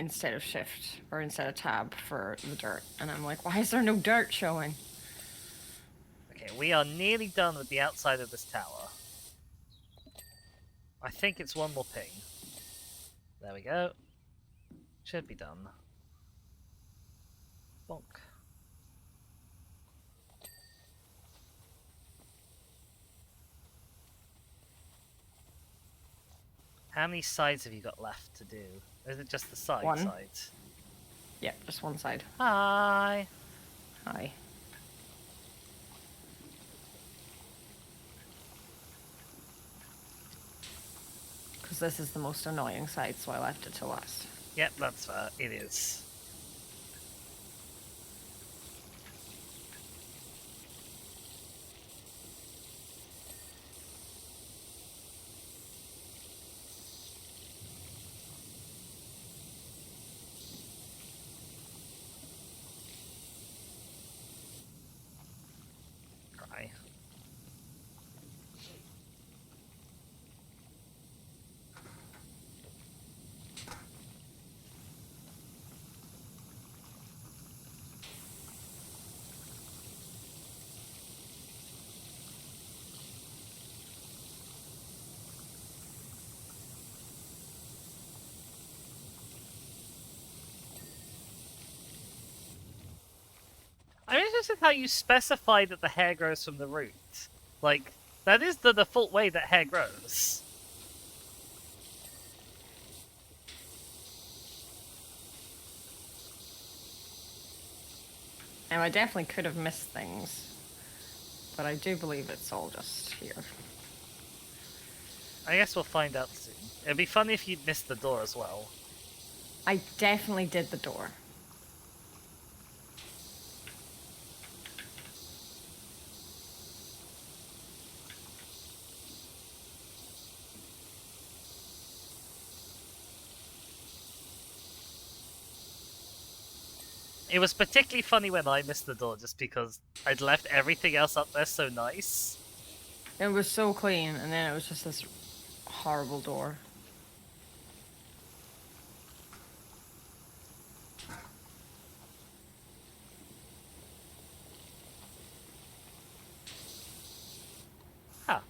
instead of shift or instead of tab for the dirt, and I'm like, why is there no dirt showing? Okay, we are nearly done with the outside of this tower. I think it's one more ping. There we go. Should be done. Bonk. How many sides have you got left to do? Or is it just the side One. sides? Yep, just one side. Hi! Hi. Because this is the most annoying side, so I left it to last. Yep, that's fair. It is. Cry. I'm interested how you specify that the hair grows from the root. Like, that is the default way that hair grows. Now, I definitely could have missed things, but I do believe it's all just here. I guess we'll find out soon. It'd be funny if you'd missed the door as well. I definitely did the door. It was particularly funny when I missed the door, just because I'd left everything else up there so nice. It was so clean, and then it was just this horrible door. Huh.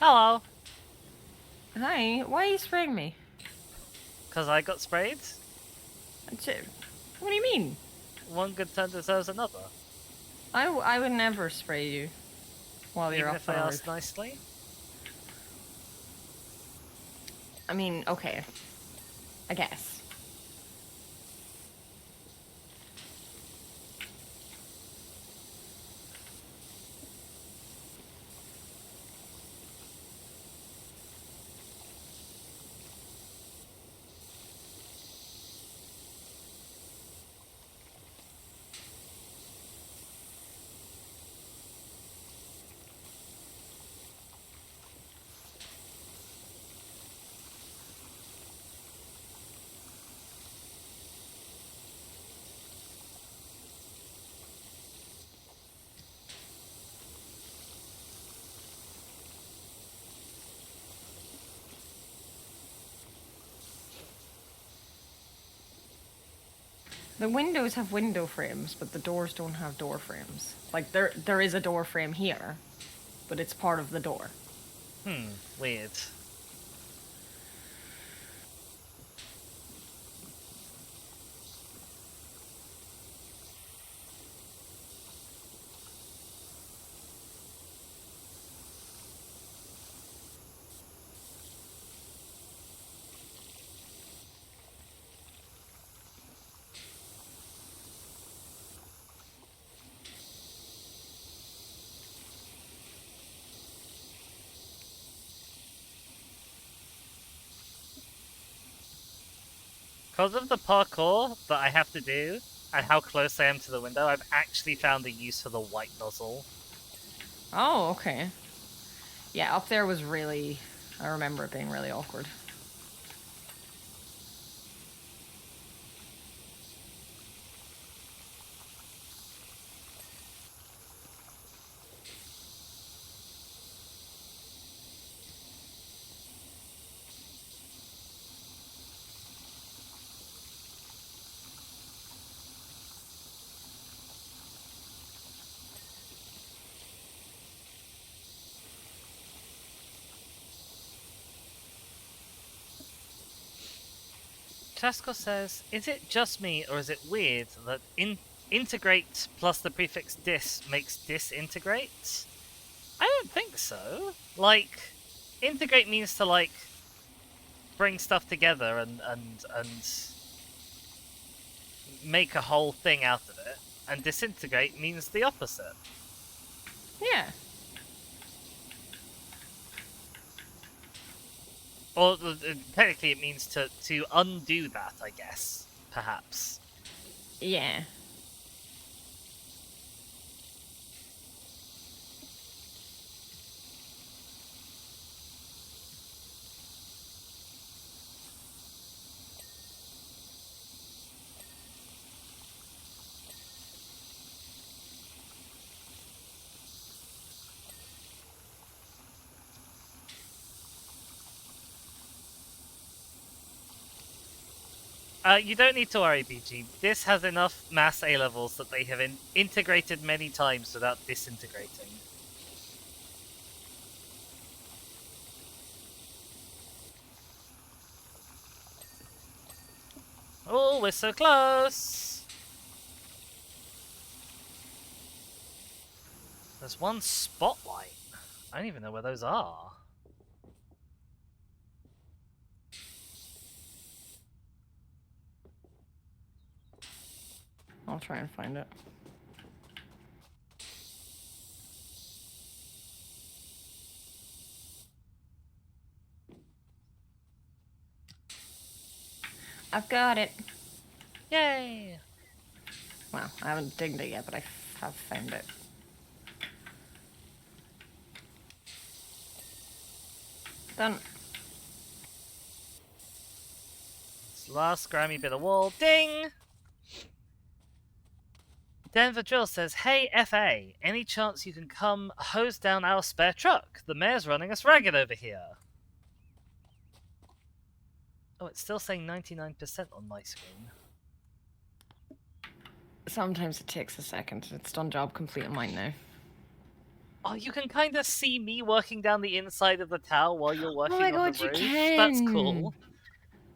Hello. Hi, why are you spraying me? Because I got sprayed? What do you mean? One good turn deserves another. I would never spray you while you're Even up if I on a ask roof. nicely? I mean, okay. I guess. The windows have window frames, but the doors don't have door frames. Like, there is a door frame here, but it's part of the door. Weird. Because of the parkour that I have to do, and how close I am to the window, I've actually found a use for the white nozzle. Oh, okay. Yeah, up there was really... I remember it being really awkward. Chasko says, is it just me, or is it weird that integrate plus the prefix dis makes disintegrate? I don't think so. Like, integrate means to, like, bring stuff together and make a whole thing out of it. And disintegrate means the opposite. Yeah. Or technically it means to undo that, I guess. Perhaps. Yeah. You don't need to worry, BG. This has enough mass A levels that they have integrated many times without disintegrating. Oh, we're so close! There's one spotlight. I don't even know where those are. I'll try and find it. I've got it. Yay! Well, I haven't digged it yet, but I have found it. Done. It's the last grimy bit of wall. Ding! Denver Drill says, hey FA, any chance you can come hose down our spare truck? The mayor's running us ragged over here. Oh, it's still saying 99% on my screen. Sometimes it takes a second. It's done job complete on mine now. Oh, you can kind of see me working down the inside of the tower while you're working my on God, the you roof. can. That's cool.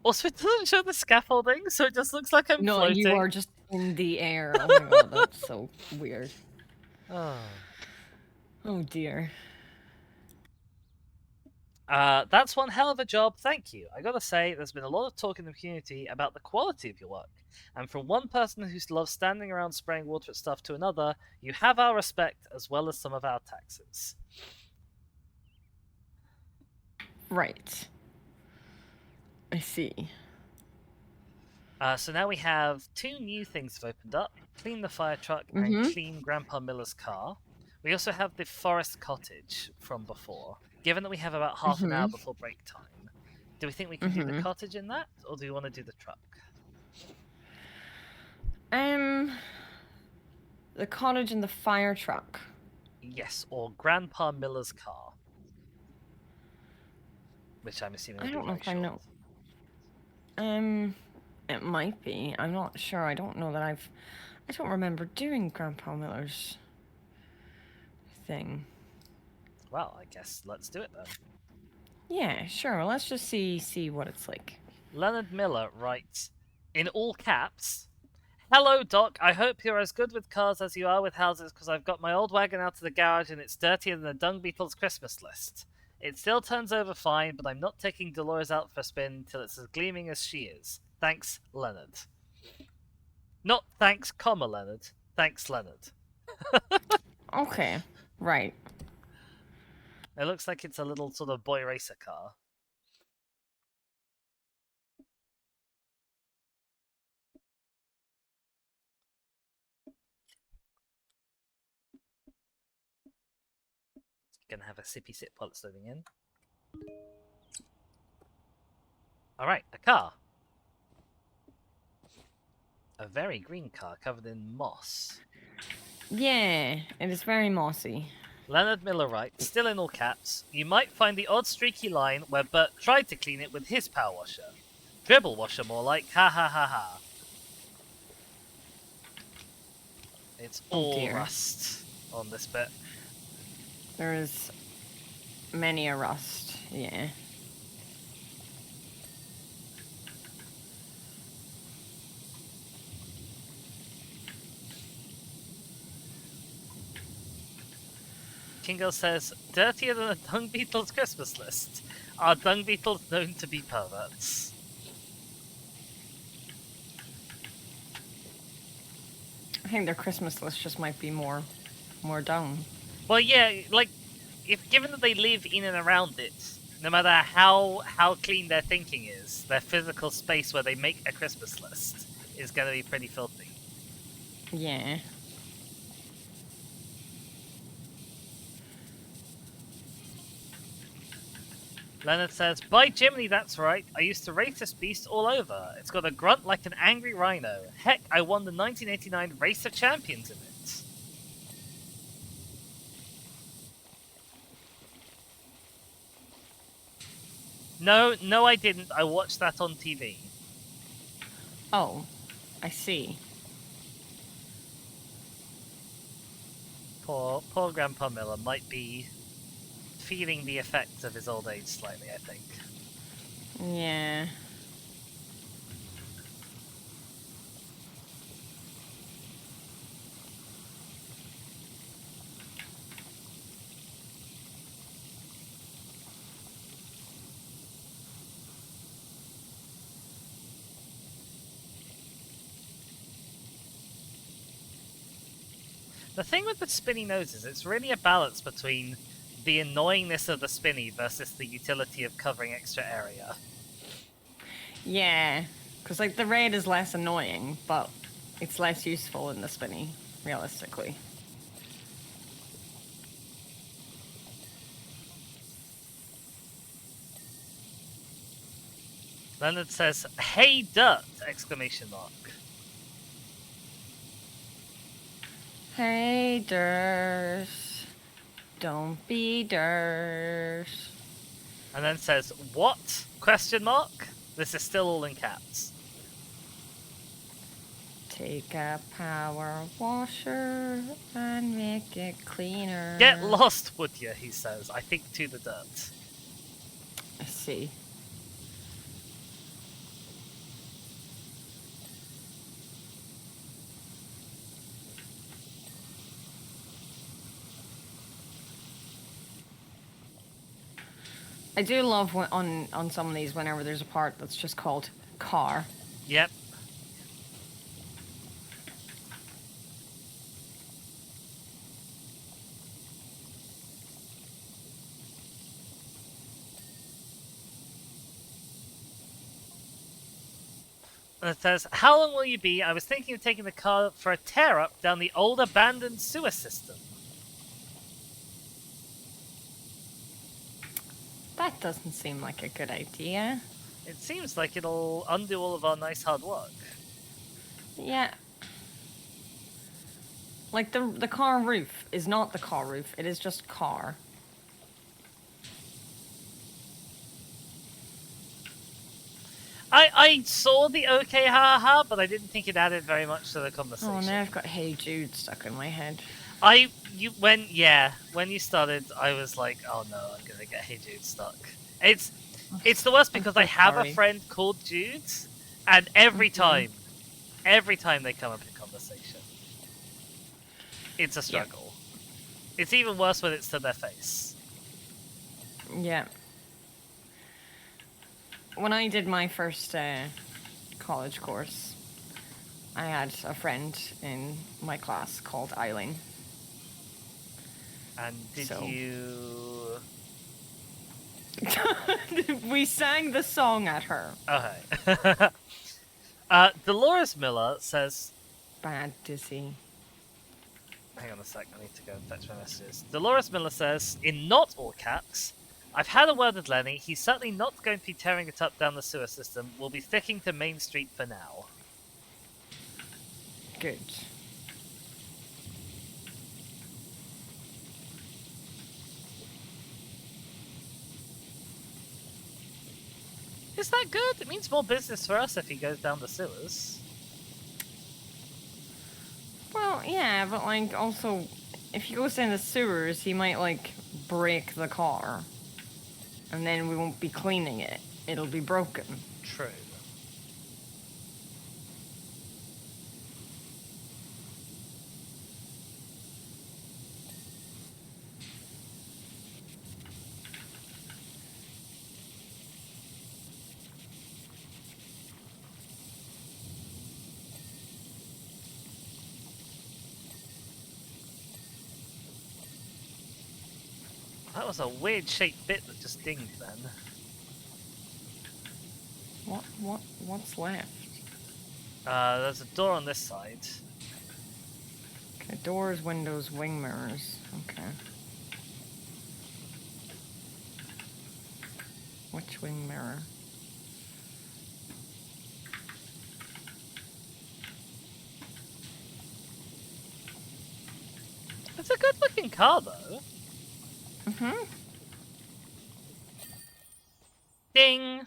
Also, it doesn't show the scaffolding, so it just looks like I'm No, floating. you are just in the air. Oh my God, that's so weird. Oh. Oh dear. That's one hell of a job, thank you. I gotta say, there's been a lot of talk in the community about the quality of your work. And from one person who loves standing around spraying water at stuff to another, you have our respect as well as some of our taxes. Right. I see. So now we have two new things have opened up. Clean the fire truck and clean Grandpa Miller's car. We also have the forest cottage from before. Given that we have about half an hour before break time, do we think we can do the cottage in that, or do we want to do the truck? The cottage and the fire truck. Yes, or Grandpa Miller's car. Which I'm assuming I would don't be know very if I short. know. It might be. I'm not sure. I don't know that I don't remember doing Grandpa Miller's thing. Well, I guess let's do it then. Yeah, sure. Let's just see what it's like. Leonard Miller writes, in all caps, "Hello, Doc. I hope you're as good with cars as you are with houses, because I've got my old wagon out of the garage and it's dirtier than the Dung Beetle's Christmas list. It still turns over fine, but I'm not taking Dolores out for a spin till it's as gleaming as she is. Thanks, Leonard." Not thanks, comma, Leonard. Thanks, Leonard. Okay, right. It looks like it's a little sort of boy racer car. Gonna have a sippy sip while it's loading in. Alright, a car. A very green car covered in moss. Yeah, it is very mossy. Leonard Miller writes, still in all caps, "You might find the odd streaky line where Bert tried to clean it with his power washer. Dribble washer more like, ha ha ha ha. It's all dear. rust on this bit." There is many a rust, yeah. Kingo says, "Dirtier than a dung beetle's Christmas list. Are dung beetles known to be perverts?" I think their Christmas list just might be more down. Well, yeah, like, if given that they live in and around it, no matter how clean their thinking is, their physical space where they make a Christmas list is going to be pretty filthy. Yeah. Leonard says, "By Jiminy, that's right. I used to race this beast all over. It's got a grunt like an angry rhino. Heck, I won the 1989 Racer Champions in it." No, I didn't. I watched that on TV. Oh, I see. Poor Grandpa Miller might be feeling the effects of his old age slightly, I think. Yeah. The thing with the spinny noses, it's really a balance between the annoyingness of the spinny versus the utility of covering extra area. Yeah. Because, like, the red is less annoying, but it's less useful in the spinny, realistically. Leonard says, "Hey, dirt!" Exclamation mark. Hey, Durs. Don't be Durs. And then says, "What?" Question mark. This is still all in caps. Take a power washer and make it cleaner. "Get lost, would ya?" he says. I think to the dirt. I see. I do love when, on some of these whenever there's a part that's just called car. Yep. And it says, "How long will you be? I was thinking of taking the car for a tear-up down the old abandoned sewer system." That doesn't seem like a good idea. It seems like it'll undo all of our nice hard work. Yeah. Like the car roof is not the car roof. It is just car. I saw the okay ha ha, but I didn't think it added very much to the conversation. Oh, now I've got Hey Jude stuck in my head. When you started, I was like, oh no, I'm gonna get Hey Jude stuck. It's the worst because I have a friend called Jude, and every time they come up in conversation, it's a struggle. Yeah. It's even worse when it's to their face. Yeah. When I did my first college course, I had a friend in my class called Eileen. And did you... We sang the song at her. Okay. Dolores Miller says... Bad dizzy. Hang on a sec, I need to go and fetch my messages. Dolores Miller says, in not all caps, I've had a word with Lenny. He's certainly not going to be tearing it up down the sewer system. We'll be sticking to Main Street for now. Good. Is that good? It means more business for us if he goes down the sewers. Well, yeah, but like also, if he goes down the sewers, he might like break the car. And then we won't be cleaning it. It'll be broken. True. That was a weird shaped bit that just dinged then. What's left? There's a door on this side. Okay, doors, windows, wing mirrors. Okay. Which wing mirror? It's a good looking car though. Mm-hmm. Ding!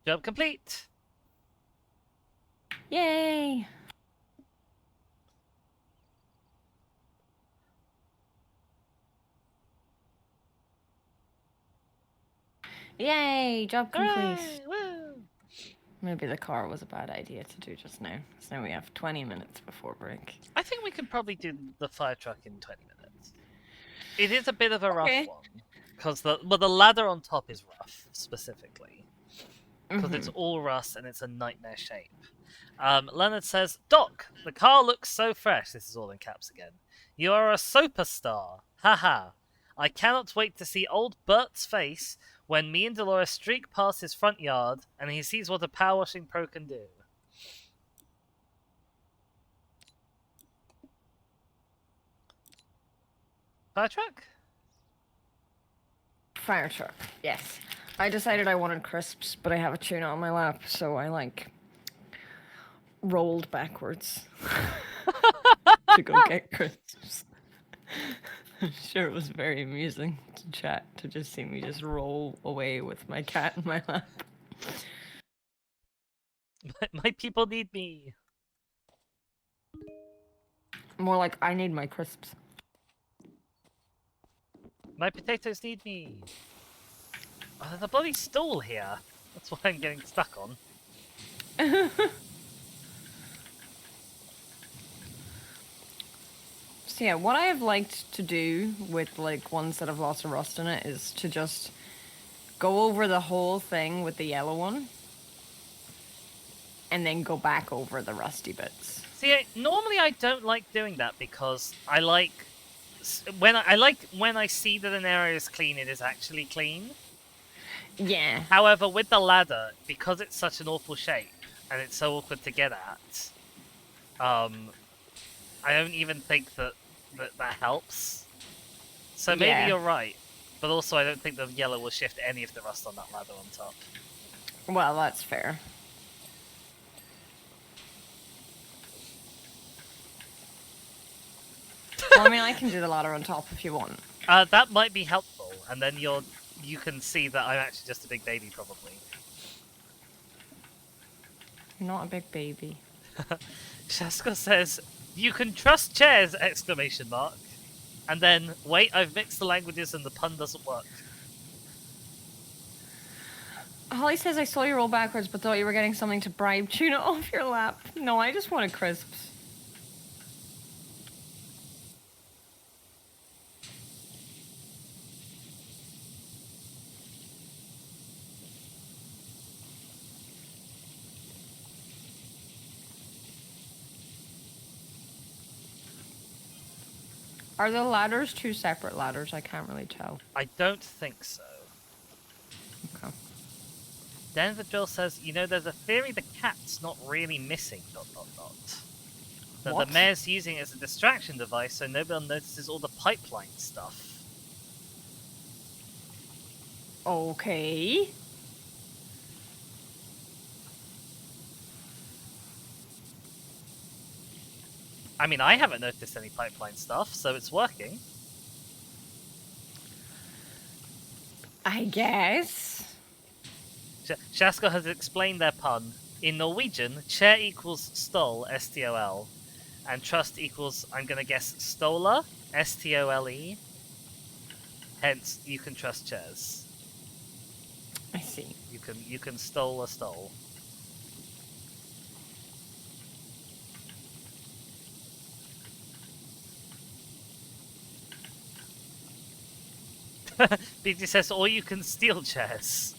Job complete! Yay! Yay! Job complete. Hooray! Woo! Maybe the car was a bad idea to do just now. So now we have 20 minutes before break. I think we can probably do the fire truck in 20 minutes. It is a bit of a rough one. Because the ladder on top is rough, specifically. Because it's all rust and it's a nightmare shape. Leonard says, Doc, the car looks so fresh. This is all in caps again. You are a superstar. Haha. I cannot wait to see old Bert's face when me and Dolores streak past his front yard and he sees what a power washing pro can do. Fire truck? Fire truck, yes. I decided I wanted crisps, but I have a tuna on my lap, so I like rolled backwards to go get crisps. I'm sure it was very amusing to chat, to just see me just roll away with my cat in my lap. My people need me. More like, I need my crisps. My potatoes need me. Oh, there's a bloody stool here. That's what I'm getting stuck on. So yeah, what I have liked to do with like ones that have lots of rust in it is to just go over the whole thing with the yellow one and then go back over the rusty bits. See, normally I don't like doing that because I like when I see that an area is clean, it is actually clean. Yeah. However, with the ladder, because it's such an awful shape and it's so awkward to get at, I don't even think that helps. So maybe you're right, but also I don't think the yellow will shift any of the rust on that ladder on top. Well, that's fair. Well, I mean, I can do the ladder on top if you want. That might be helpful, and then you can see that I'm actually just a big baby, probably. Not a big baby. Shaska says, "You can trust chairs!" Exclamation mark. And then, wait, I've mixed the languages and the pun doesn't work. Holly says, I saw you roll backwards, but thought you were getting something to bribe Tuna off your lap. No, I just wanted crisps. Are the ladders two separate ladders? I can't really tell. I don't think so. Okay. Denver Drill says, there's a theory the cat's not really missing, ... That What? the mayor's using it as a distraction device so nobody notices all the pipeline stuff. Okay. I mean, I haven't noticed any pipeline stuff, so it's working. I guess. Shaska has explained their pun. In Norwegian, chair equals stol, S-T-O-L, and trust equals, I'm gonna guess, stola, S-T-O-L-E. Hence, you can trust chairs. I see. You can stole a stole. BG says, or you can steal chairs.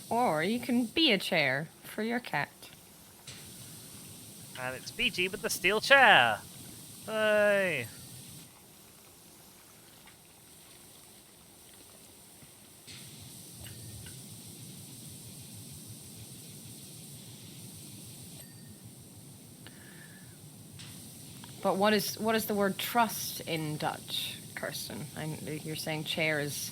Or you can be a chair for your cat. And it's BG with the steel chair. Hey. But what is the word trust in Dutch, Kirsten? You're saying chair is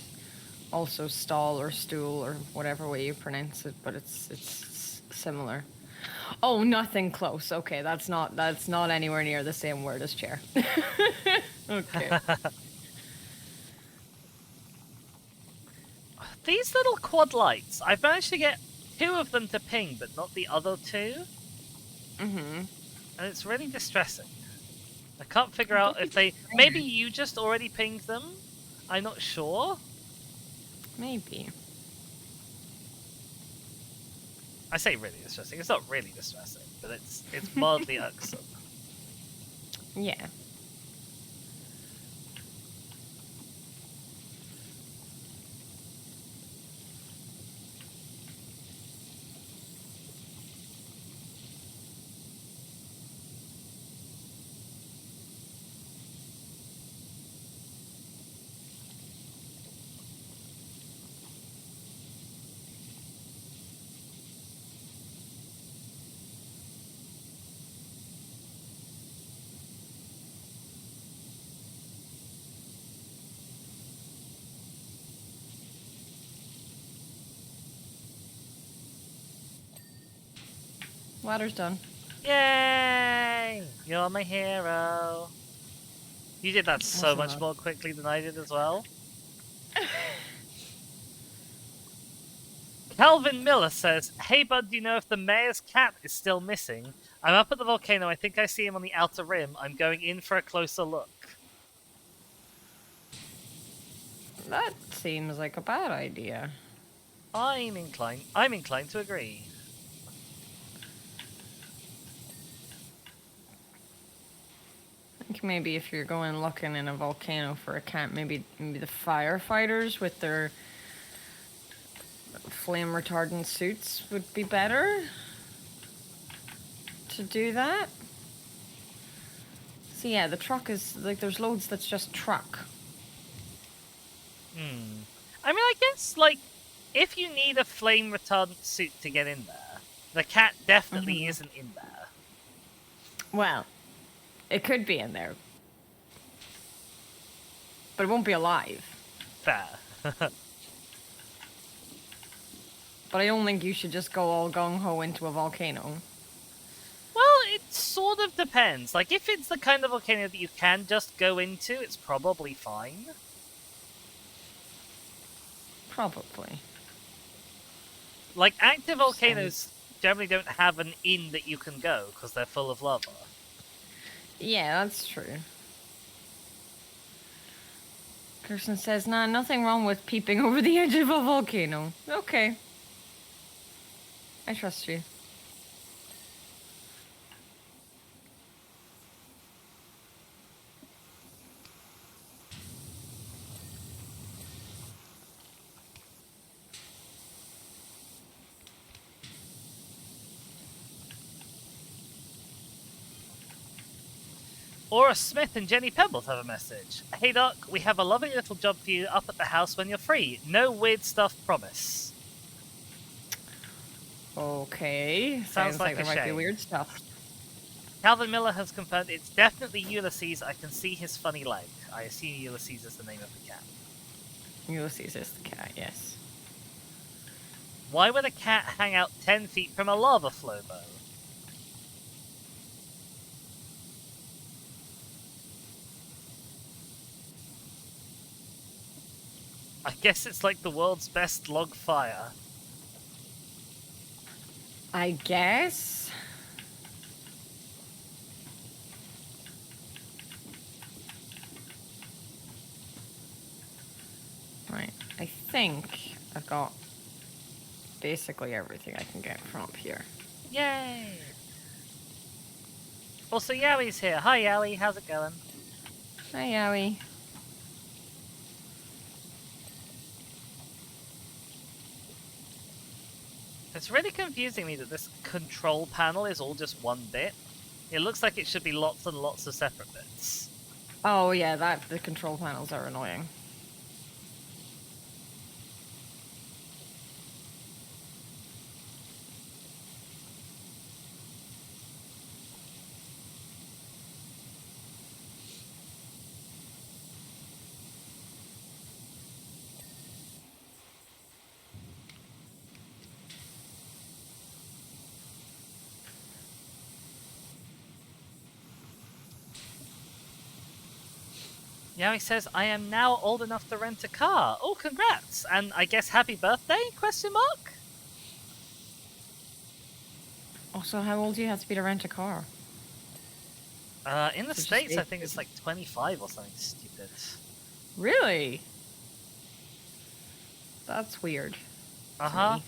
also stall or stool or whatever way you pronounce it, but it's similar. Oh, nothing close. Okay, that's not anywhere near the same word as chair. Okay. These little quad lights, I've managed to get 2 of them to ping, but not the other 2. Mm-hmm. And it's really distressing. I can't figure out if they... Maybe you just already pinged them? I'm not sure. Maybe. I say really distressing. It's not really distressing, but it's mildly irksome. Yeah. Ladder's done. Yay! You're my hero. You did that so Awesome, much lad. more quickly than I did as well. Calvin Miller says, "Hey bud, do you know if the mayor's cat is still missing? I'm up at the volcano. I think I see him on the outer rim. I'm going in for a closer look." That seems like a bad idea. I'm inclined to agree. I think maybe if you're going looking in a volcano for a cat, maybe the firefighters with their flame retardant suits would be better to do that. So yeah, the truck is like there's loads that's just truck. I mean, I guess, like, if you need a flame retardant suit to get in there, the cat definitely isn't in there. Well, it could be in there, but it won't be alive. Fair. But I don't think you should just go all gung-ho into a volcano. Well, it sort of depends. Like, if it's the kind of volcano that you can just go into, it's probably fine. Probably. Like, active volcanoes generally don't have an inn that you can go because they're full of lava. Yeah, that's true. Kirsten says, nah, nothing wrong with peeping over the edge of a volcano. Okay. I trust you. Aura Smith and Jenny Pebbles have a message. Hey Doc, we have a lovely little job for you up at the house when you're free. No weird stuff, promise. Okay. Sounds Sounds like like there a might be shame. weird stuff. Calvin Miller has confirmed it's definitely Ulysses. I can see his funny leg. I assume Ulysses is the name of the cat. Ulysses is the cat, yes. Why would a cat hang out 10 feet from a lava flow, though? I guess it's like the world's best log fire. I guess. Right. I think I've got basically everything I can get from up here. Yay! Also, Yowie's here. Hi, Yowie. How's it going? Hi, Yowie. It's really confusing me that this control panel is all just one bit. It looks like it should be lots and lots of separate bits. Oh, yeah, the control panels are annoying. Yowie says, I am now old enough to rent a car. Oh, congrats! And I guess happy birthday? Question mark? Also, how old do you have to be to rent a car? In the So just States, I 8 think it's like 25 or something stupid. Really? That's weird. Uh-huh.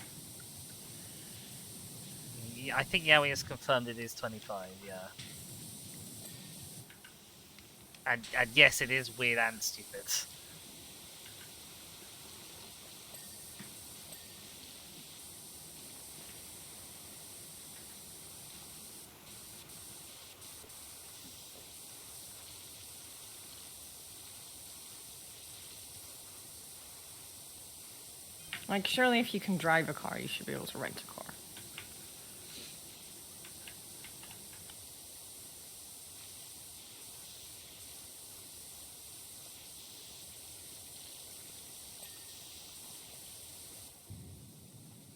Yeah, I think Yowie has confirmed it is 25, yeah. And yes, it is weird and stupid. Like, surely if you can drive a car, you should be able to rent a car.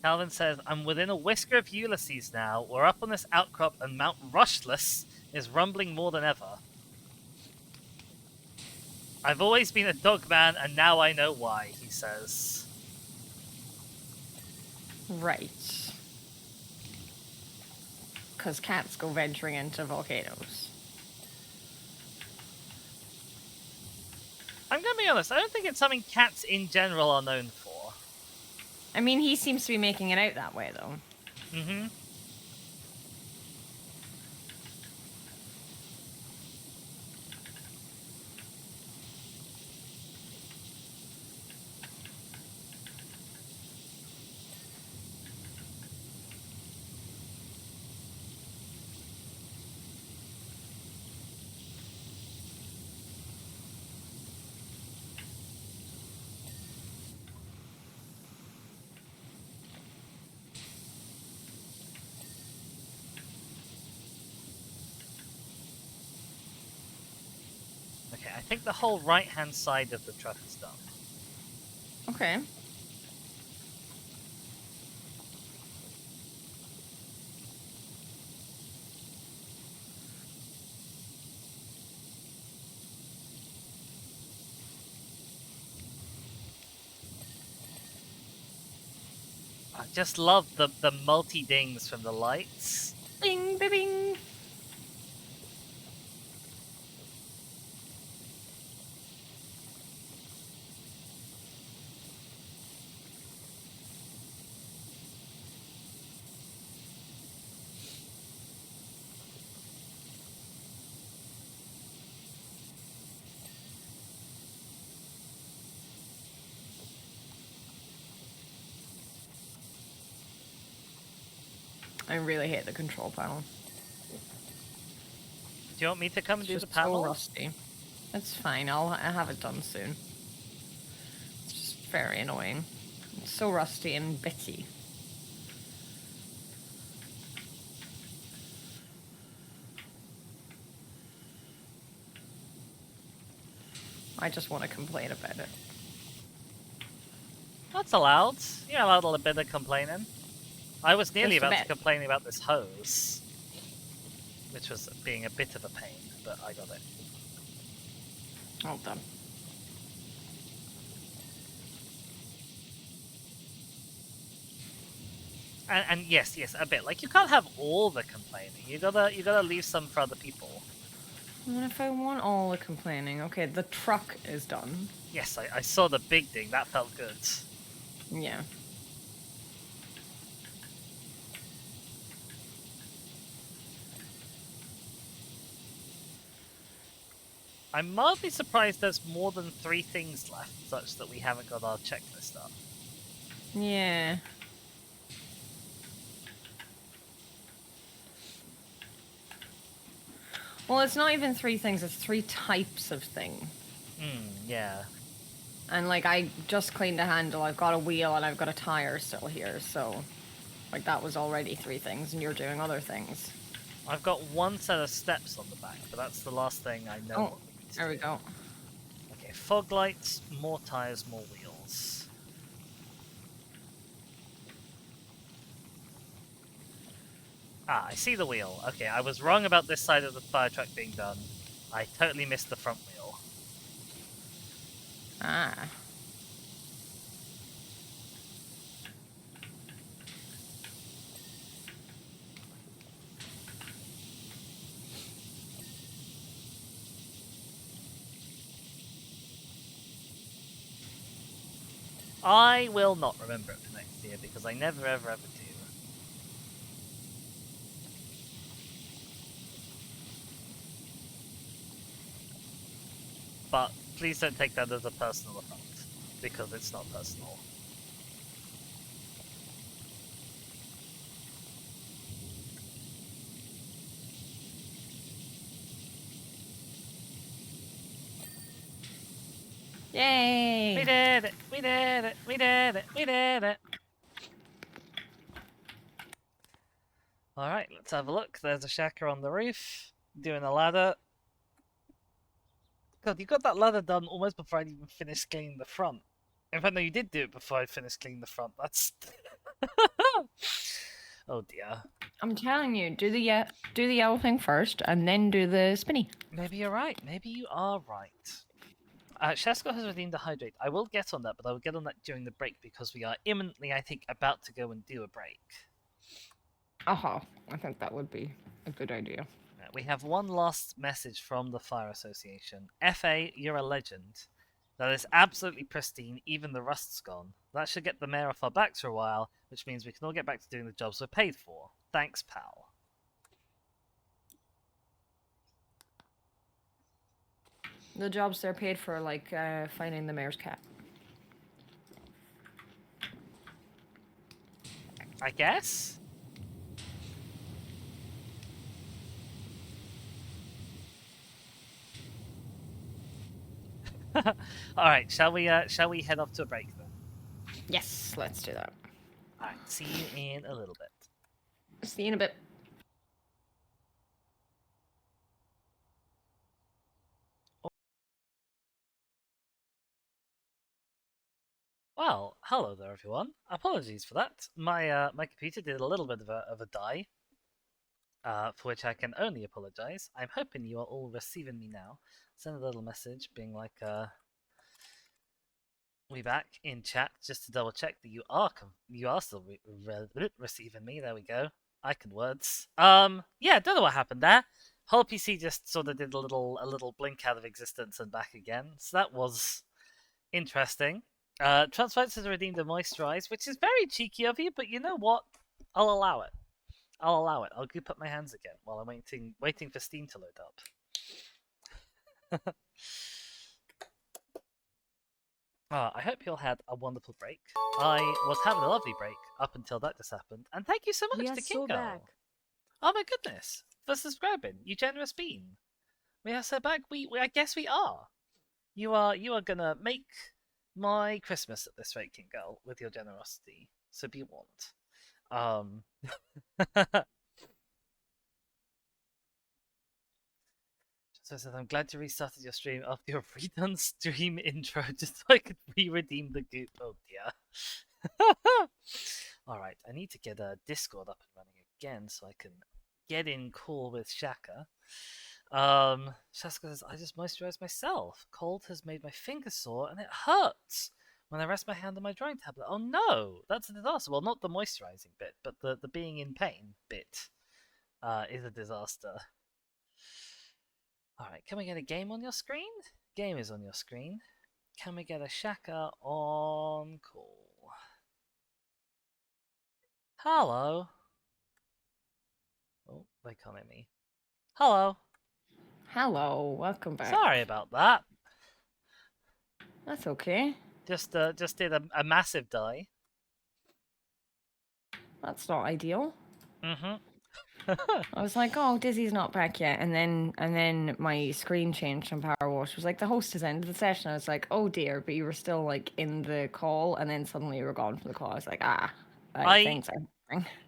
Calvin says, I'm within a whisker of Ulysses now. We're up on this outcrop and Mount Rushless is rumbling more than ever. I've always been a dog man and now I know why, he says. Right. Because cats go venturing into volcanoes. I'm gonna be honest, I don't think it's something cats in general are known for. I mean, he seems to be making it out that way, though. Mm-hmm. Okay, I think the whole right-hand side of the truck is done. Okay. I just love the multi dings from the lights. Bing, bing, bing. I really hate the control panel. Do you want me to come and It's do the just so panel? rusty. It's fine. I'll have it done soon. It's just very annoying. It's so rusty and bitty. I just want to complain about it. That's allowed. You're allowed a little bit of complaining. I was nearly Just a about to bit. complain about this hose, which was being a bit of a pain, but I got it. All done. And yes, a bit. Like you can't have all the complaining. You gotta leave some for other people. And if I want all the complaining, okay, the truck is done. Yes, I saw the big ding. That felt good. Yeah. I'm mildly surprised there's more than 3 things left, such that we haven't got our checklist up. Yeah. Well, it's not even 3 things, it's 3 types of thing. Yeah. And, like, I just cleaned a handle, I've got a wheel, and I've got a tire still here, so... Like, that was already 3 things, and you're doing other things. I've got 1 set of steps on the back, but that's the last thing I know Oh, what we need to there we do. go. Okay, fog lights, more tires, more wheels. Ah, I see the wheel. Okay, I was wrong about this side of the fire truck being done. I totally missed the front wheel. Ah. I will not remember it for next year, because I never ever do. But please don't take that as a personal affront, because it's not personal. Yay! We did it! We did it! We did it! We did it! Alright, let's have a look. There's a shacker on the roof, doing a ladder. God, you got that ladder done almost before I'd even finished cleaning the front. In fact, no, you did do it before I'd finished cleaning the front. That's... oh dear. I'm telling you, do the yellow thing first, and then do the spinny. Maybe you're right. Maybe you are right. Shasko has redeemed the hydrate. I will get on that, but I will get on that during the break because we are imminently, I think, about to go and do a break. Uh-huh. I think that would be a good idea. We have one last message from the Fire Association. FA, you're a legend. That is absolutely pristine, even the rust's gone. That should get the mayor off our backs for a while, which means we can all get back to doing the jobs we're paid for. Thanks, pal. The jobs they're paid for, like finding the mayor's cat. I guess? Alright, shall we head off to a break then? Yes, let's do that. Alright, see you in a little bit. See you in a bit. Well, hello there, everyone. Apologies for that. My computer did a little bit of a die, for which I can only apologize. I'm hoping you are all receiving me now. Send a little message being like, We back in chat just to double check that you are still receiving me. There we go. I can words. Yeah, don't know what happened there. Whole PC just sort of did a little blink out of existence and back again. So that was interesting. Transfights has redeemed a moisturize, which is very cheeky of you, but you know what? I'll allow it. I'll allow it. I'll goop up my hands again while I'm waiting for Steam to load up. I hope you all had a wonderful break. I was having a lovely break up until that just happened, and thank you so much We to are Kingo. so back. Oh my goodness, for subscribing, you generous bean. We are so back. We I guess we are. You are gonna make my Christmas at this rate, King Girl, with your generosity. So be warned. So I said, I'm glad you restarted your stream after your redone stream intro just so I could re-redeem the goop. Oh dear. Alright, I need to get a Discord up and running again so I can get in cool with Shaka. Shaka says, I just moisturized myself. Cold has made my fingers sore and it hurts when I rest my hand on my drawing tablet. Oh no, that's a disaster. Well, not the moisturizing bit, but the being in pain bit is a disaster. Alright, can we get a game on your screen? Game is on your screen. Can we get a Shaka on call? Hello. Oh, they can't hear me. Hello. Hello, welcome back. Sorry about that. That's okay. Just did a massive die. That's not ideal. Mm-hmm. I was like, oh, Dizzy's not back yet, and then my screen changed on Powerwash. It was like the host has ended the session. I was like, oh dear, but you were still like in the call, and then suddenly you were gone from the call. I was like, thanks.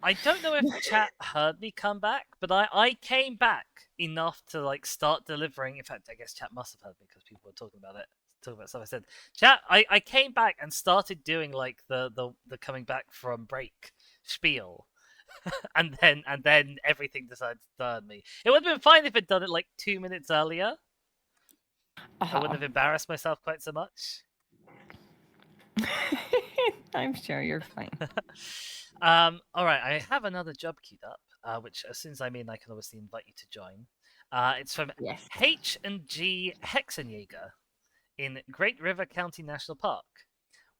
I don't know if chat heard me come back, but I came back enough to like start delivering. In fact, I guess chat must have heard me because people were talking about stuff I said. Chat, I came back and started doing like the coming back from break spiel. and then everything decided to turn me. It would have been fine if it'd done it like 2 minutes earlier. I wouldn't have embarrassed myself quite so much. I'm sure you're fine. Alright, I have another job queued up, which as soon as I'm in, I can obviously invite you to join. It's from Yes. H&G Hexenjäger in Great River County National Park.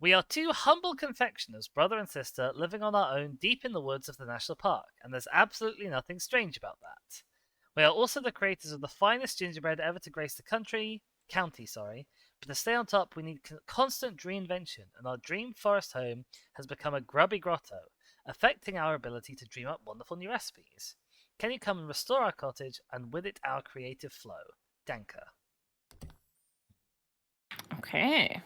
We are two humble confectioners, brother and sister, living on our own deep in the woods of the national park, and there's absolutely nothing strange about that. We are also the creators of the finest gingerbread ever to grace the county, but to stay on top, we need constant reinvention, and our dream forest home has become a grubby grotto, affecting our ability to dream up wonderful new recipes. Can you come and restore our cottage, and with it our creative flow? Danka. Okay.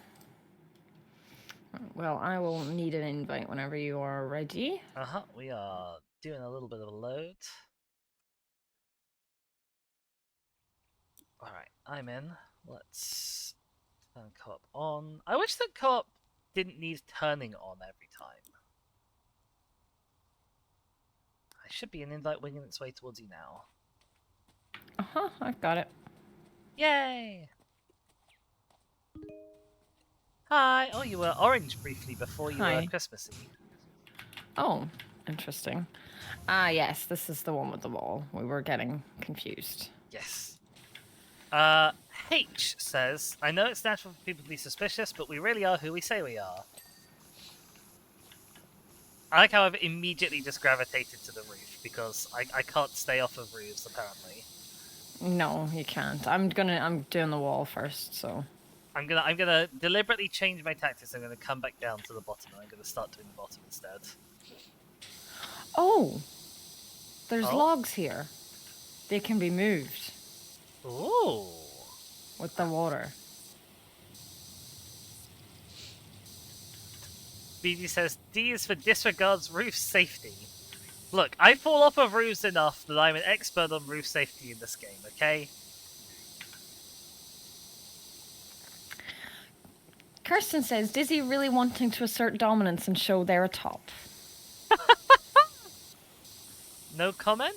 Well, I will need an invite whenever you are ready. We are doing a little bit of a load. Alright, I'm in. Let's turn co-op on. I wish that co-op didn't need turning on every time. I should be an invite winging its way towards you now. I've got it. Yay! Hi! Oh, you were orange briefly before you were Christmassy. Oh, interesting. Yes, this is the one with the wall. We were getting confused. Yes. H says, I know it's natural for people to be suspicious, but we really are who we say we are. I like how I've immediately just gravitated to the roof, because I can't stay off of roofs, apparently. No, you can't. I'm doing the wall first, so... I'm gonna deliberately change my tactics. I'm gonna come back down to the bottom, and I'm gonna start doing the bottom instead. Oh! There's logs here. They can be moved. Ooh! With the water. BD says, D is for disregards roof safety. Look, I fall off of roofs enough that I'm an expert on roof safety in this game, okay? Kirsten says, Dizzy really wanting to assert dominance and show they're atop. No comment?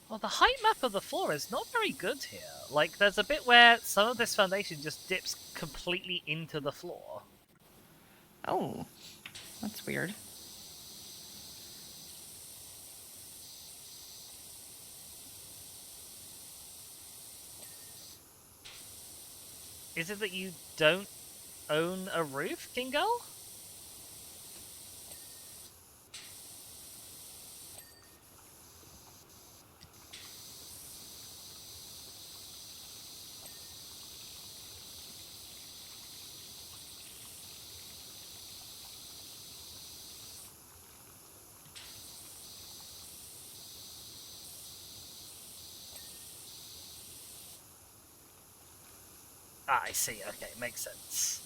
Well, the height map of the floor is not very good here. Like, there's a bit where some of this foundation just dips completely into the floor. Oh, that's weird. Is it that you don't own a roof, Kingo? Ah, I see. Okay, makes sense.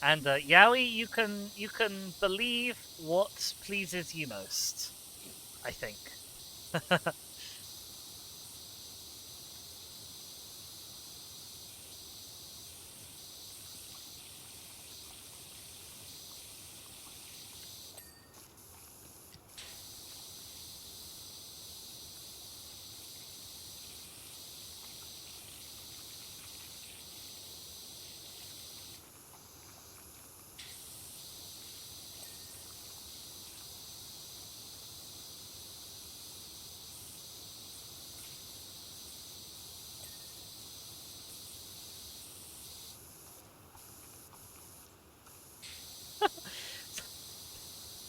And Yaoi, you can believe what pleases you most. I think.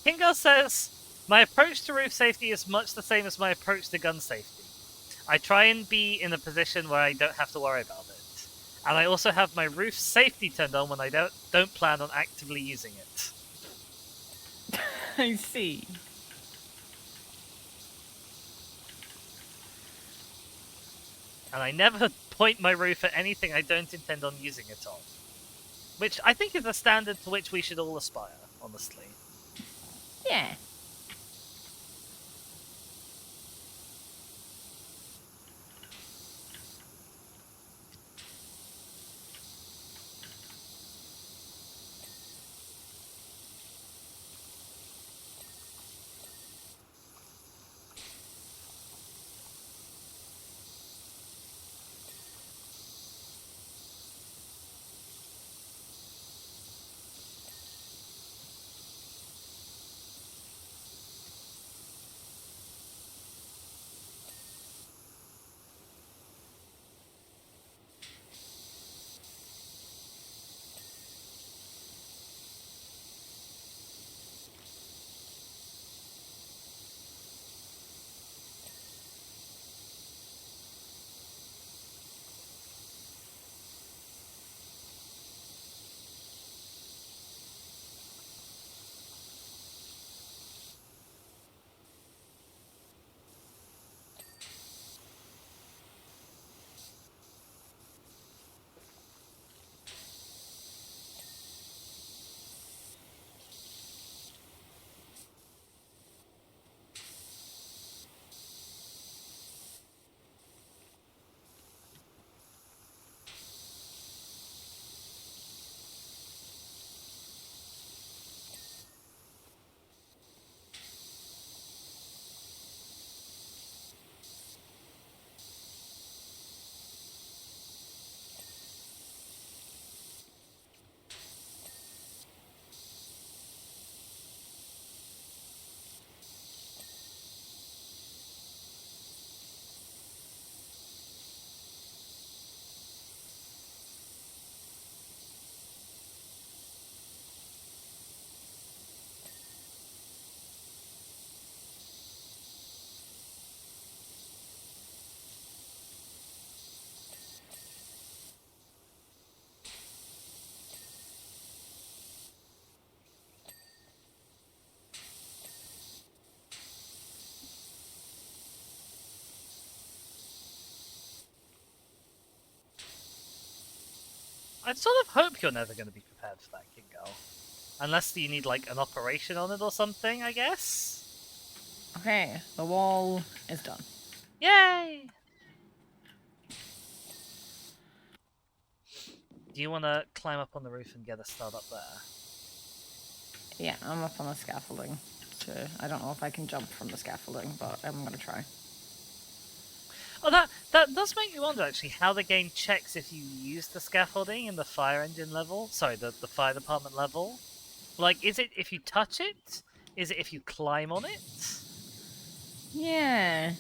Kingo says, my approach to roof safety is much the same as my approach to gun safety. I try and be in a position where I don't have to worry about it. And I also have my roof safety turned on when I don't plan on actively using it. I see. And I never point my roof at anything I don't intend on using it on. Which I think is a standard to which we should all aspire, honestly. Yeah. I sort of hope you're never going to be prepared for that, Kingo. Unless you need, like, an operation on it or something, I guess? Okay, the wall is done. Yay! Do you want to climb up on the roof and get a start up there? Yeah, I'm up on the scaffolding. I don't know if I can jump from the scaffolding, but I'm gonna try. Oh, that does make me wonder actually how the game checks if you use the scaffolding in the fire engine level. Sorry, the fire department level. Like, is it if you touch it? Is it if you climb on it? Yeah.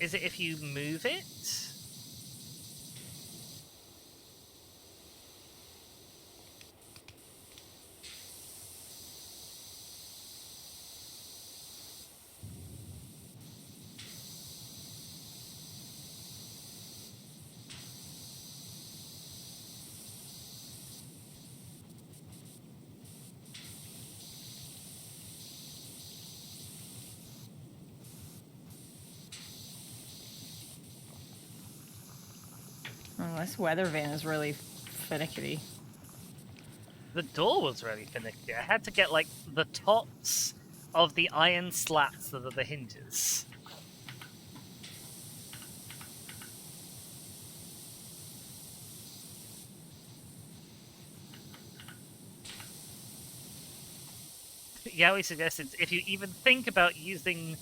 Is it if you move it? Oh, this weather van is really finicky. The door was really finicky. I had to get like the tops of the iron slats that are the hinges. Yowie suggested if you even think about using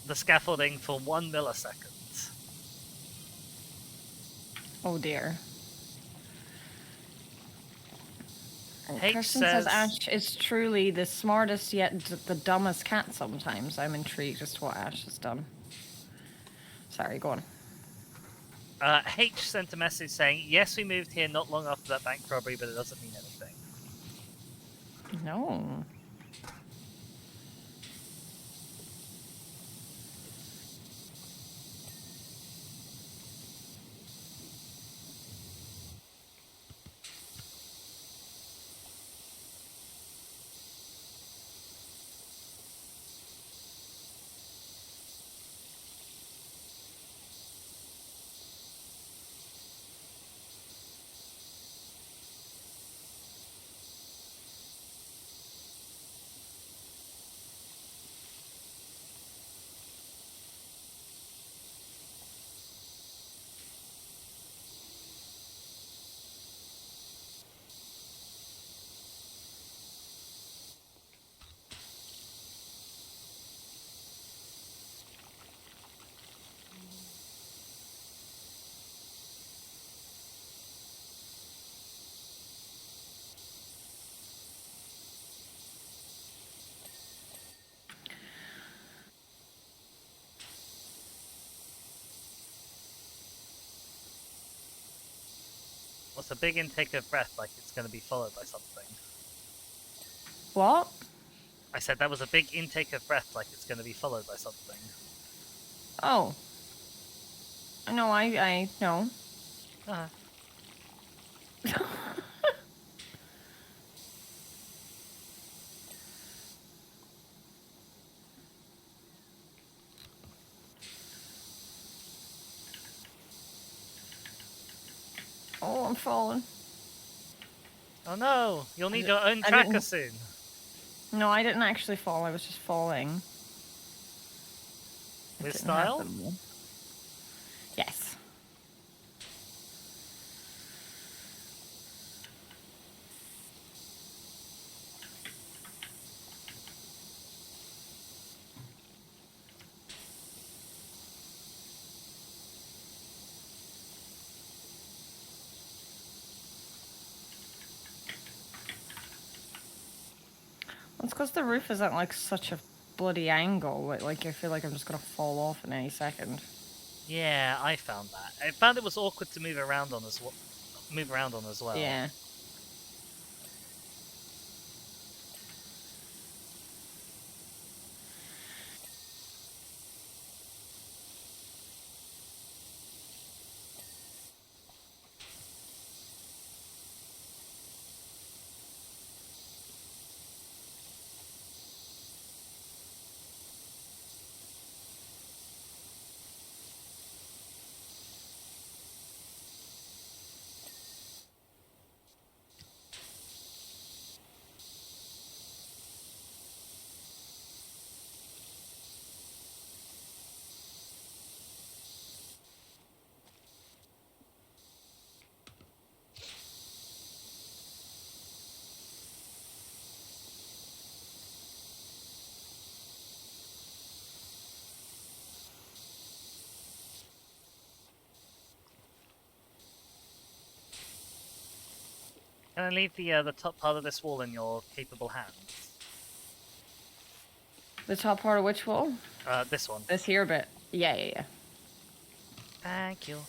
the scaffolding for 1 millisecond. Oh dear. H Kirsten says, says Ash is truly the smartest yet the dumbest cat sometimes. I'm intrigued as to what Ash has done. Sorry, go on. H sent a message saying, yes, we moved here not long after that bank robbery, but it doesn't mean anything. No. What's a big intake of breath like it's going to be followed by something? What? I said that was a big intake of breath like it's going to be followed by something. Oh. No, I no. Uh-huh. Oh, I'm falling. Oh no, you'll need your own I tracker didn't- soon. No, I didn't actually fall. I was just falling. It With didn't style? happen. Yes. It's because the roof is at like such a bloody angle. Like I feel like I'm just gonna fall off in any second. Yeah, I found that. I found it was awkward to move around on as well. Yeah. Can I leave the top part of this wall in your capable hands? The top part of which wall? This one. This here bit. Yeah. Thank you.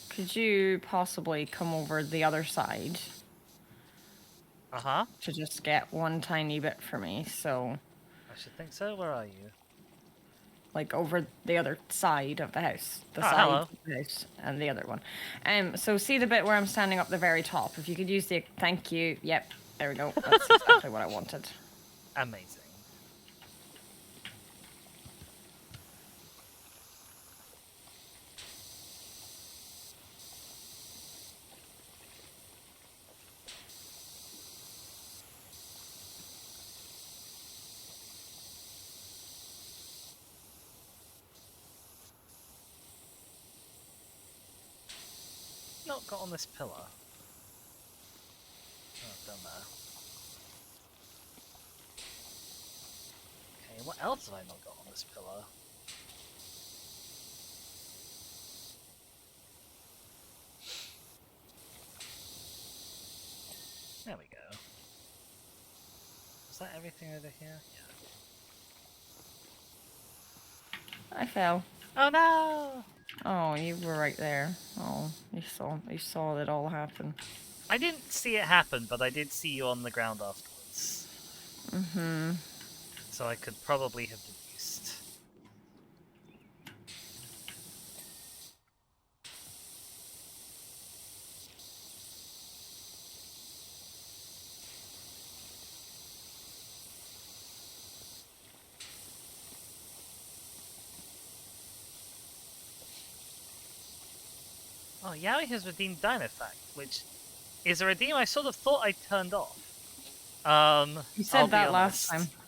Could you possibly come over the other side Uh-huh. to just get one tiny bit for me? So, I should think so. Where are you? like over the other side of the house, the Oh, side hello. of the house, and the other one. So see the bit where I'm standing up the very top. If you could use the thank you. Yep, there we go. That's exactly what I wanted. Amazing. Not got on this pillar. Oh, down there. Okay, what else have I not got on this pillar? There we go. Is that everything over here? Yeah. I fell. Oh no! Oh, you were right there. Oh, you saw it all happen. I didn't see it happen, but I did see you on the ground afterwards. Mm-hmm. So I could probably have deduced. Oh, Yowie has redeemed Dinofact, which is a redeem I sort of thought I turned off. You said I'll be that last honest. time.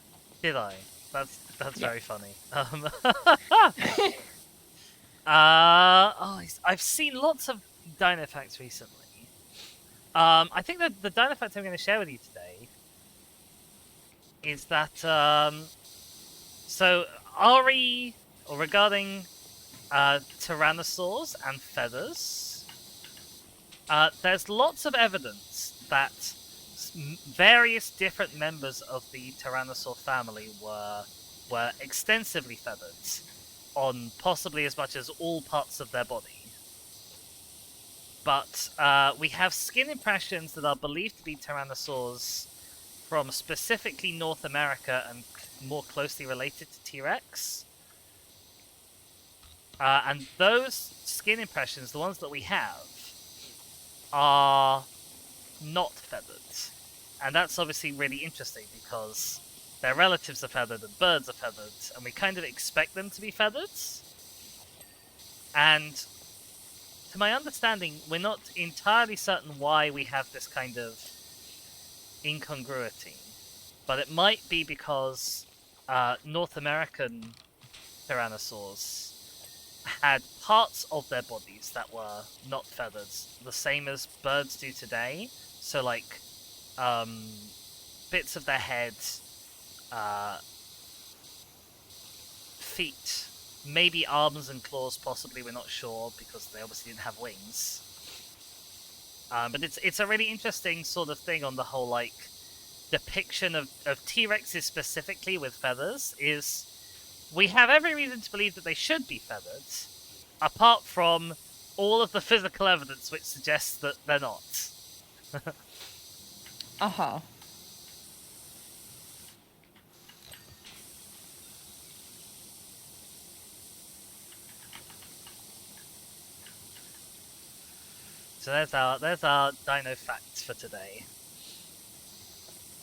Did I? That's Yeah. very funny. I've seen lots of Dinofacts recently. I think that the Dinofact I'm going to share with you today is that so regarding tyrannosaurs and feathers, there's lots of evidence that various different members of the tyrannosaur family were extensively feathered on possibly as much as all parts of their body. But we have skin impressions that are believed to be tyrannosaurs from specifically North America and more closely related to T-Rex. And those skin impressions, the ones that we have, are not feathered. And that's obviously really interesting because their relatives are feathered and birds are feathered, and we kind of expect them to be feathered. And to my understanding, we're not entirely certain why we have this kind of incongruity. But it might be because North American tyrannosaurs had parts of their bodies that were not feathered, the same as birds do today. So, like, bits of their head, feet, maybe arms and claws, possibly, we're not sure, because they obviously didn't have wings. But it's a really interesting sort of thing on the whole, like, depiction of T-Rexes specifically with feathers is we have every reason to believe that they should be feathered, apart from all of the physical evidence which suggests that they're not. Uh-huh. So there's our dino facts for today.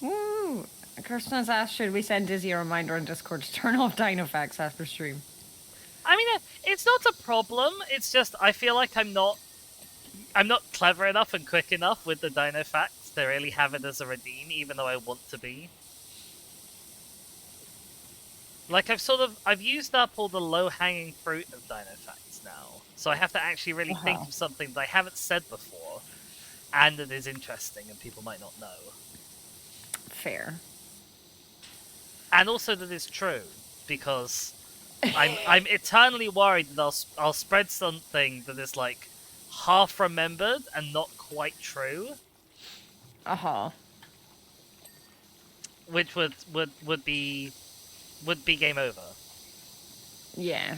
Woo! Kirsten has asked, should we send Dizzy a reminder on Discord to turn off Dinofax after stream? I mean, it's not a problem. It's just I feel like I'm not clever enough and quick enough with the dino facts to really have it as a redeem, even though I want to be. Like I've used up all the low-hanging fruit of dino facts now, so I have to actually really think of something that I haven't said before. and that is interesting and people might not know. Fair. And also that is true, because I'm eternally worried that I'll spread something that is like half remembered and not quite true, which would be game over. Yeah.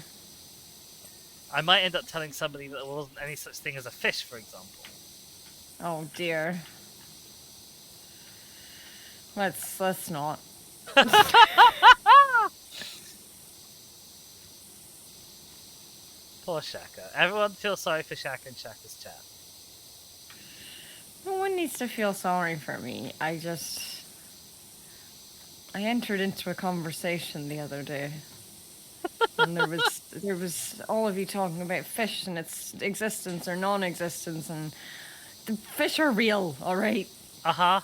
I might end up telling somebody that there wasn't any such thing as a fish, for example. Oh dear. Let's not. Poor Shaka. Everyone feels sorry for Shaka in Shaka's chat. No one needs to feel sorry for me. I entered into a conversation the other day. And there was all of you talking about fish and its existence or non-existence, and the fish are real, all right? Uh-huh.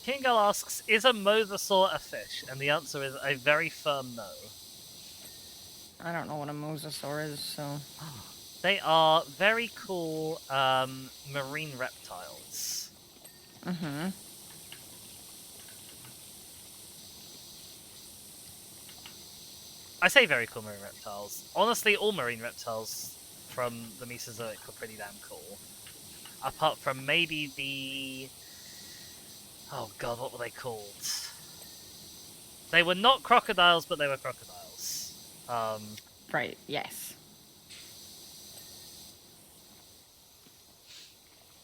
Kingal asks, is a mosasaur a fish? And the answer is a very firm no. I don't know what a mosasaur is, so... They are very cool marine reptiles. Mm-hmm. I say very cool marine reptiles. Honestly, all marine reptiles from the Mesozoic were pretty damn cool. Apart from maybe the... Oh god, what were they called? They were not crocodiles, but they were crocodiles. Right, yes.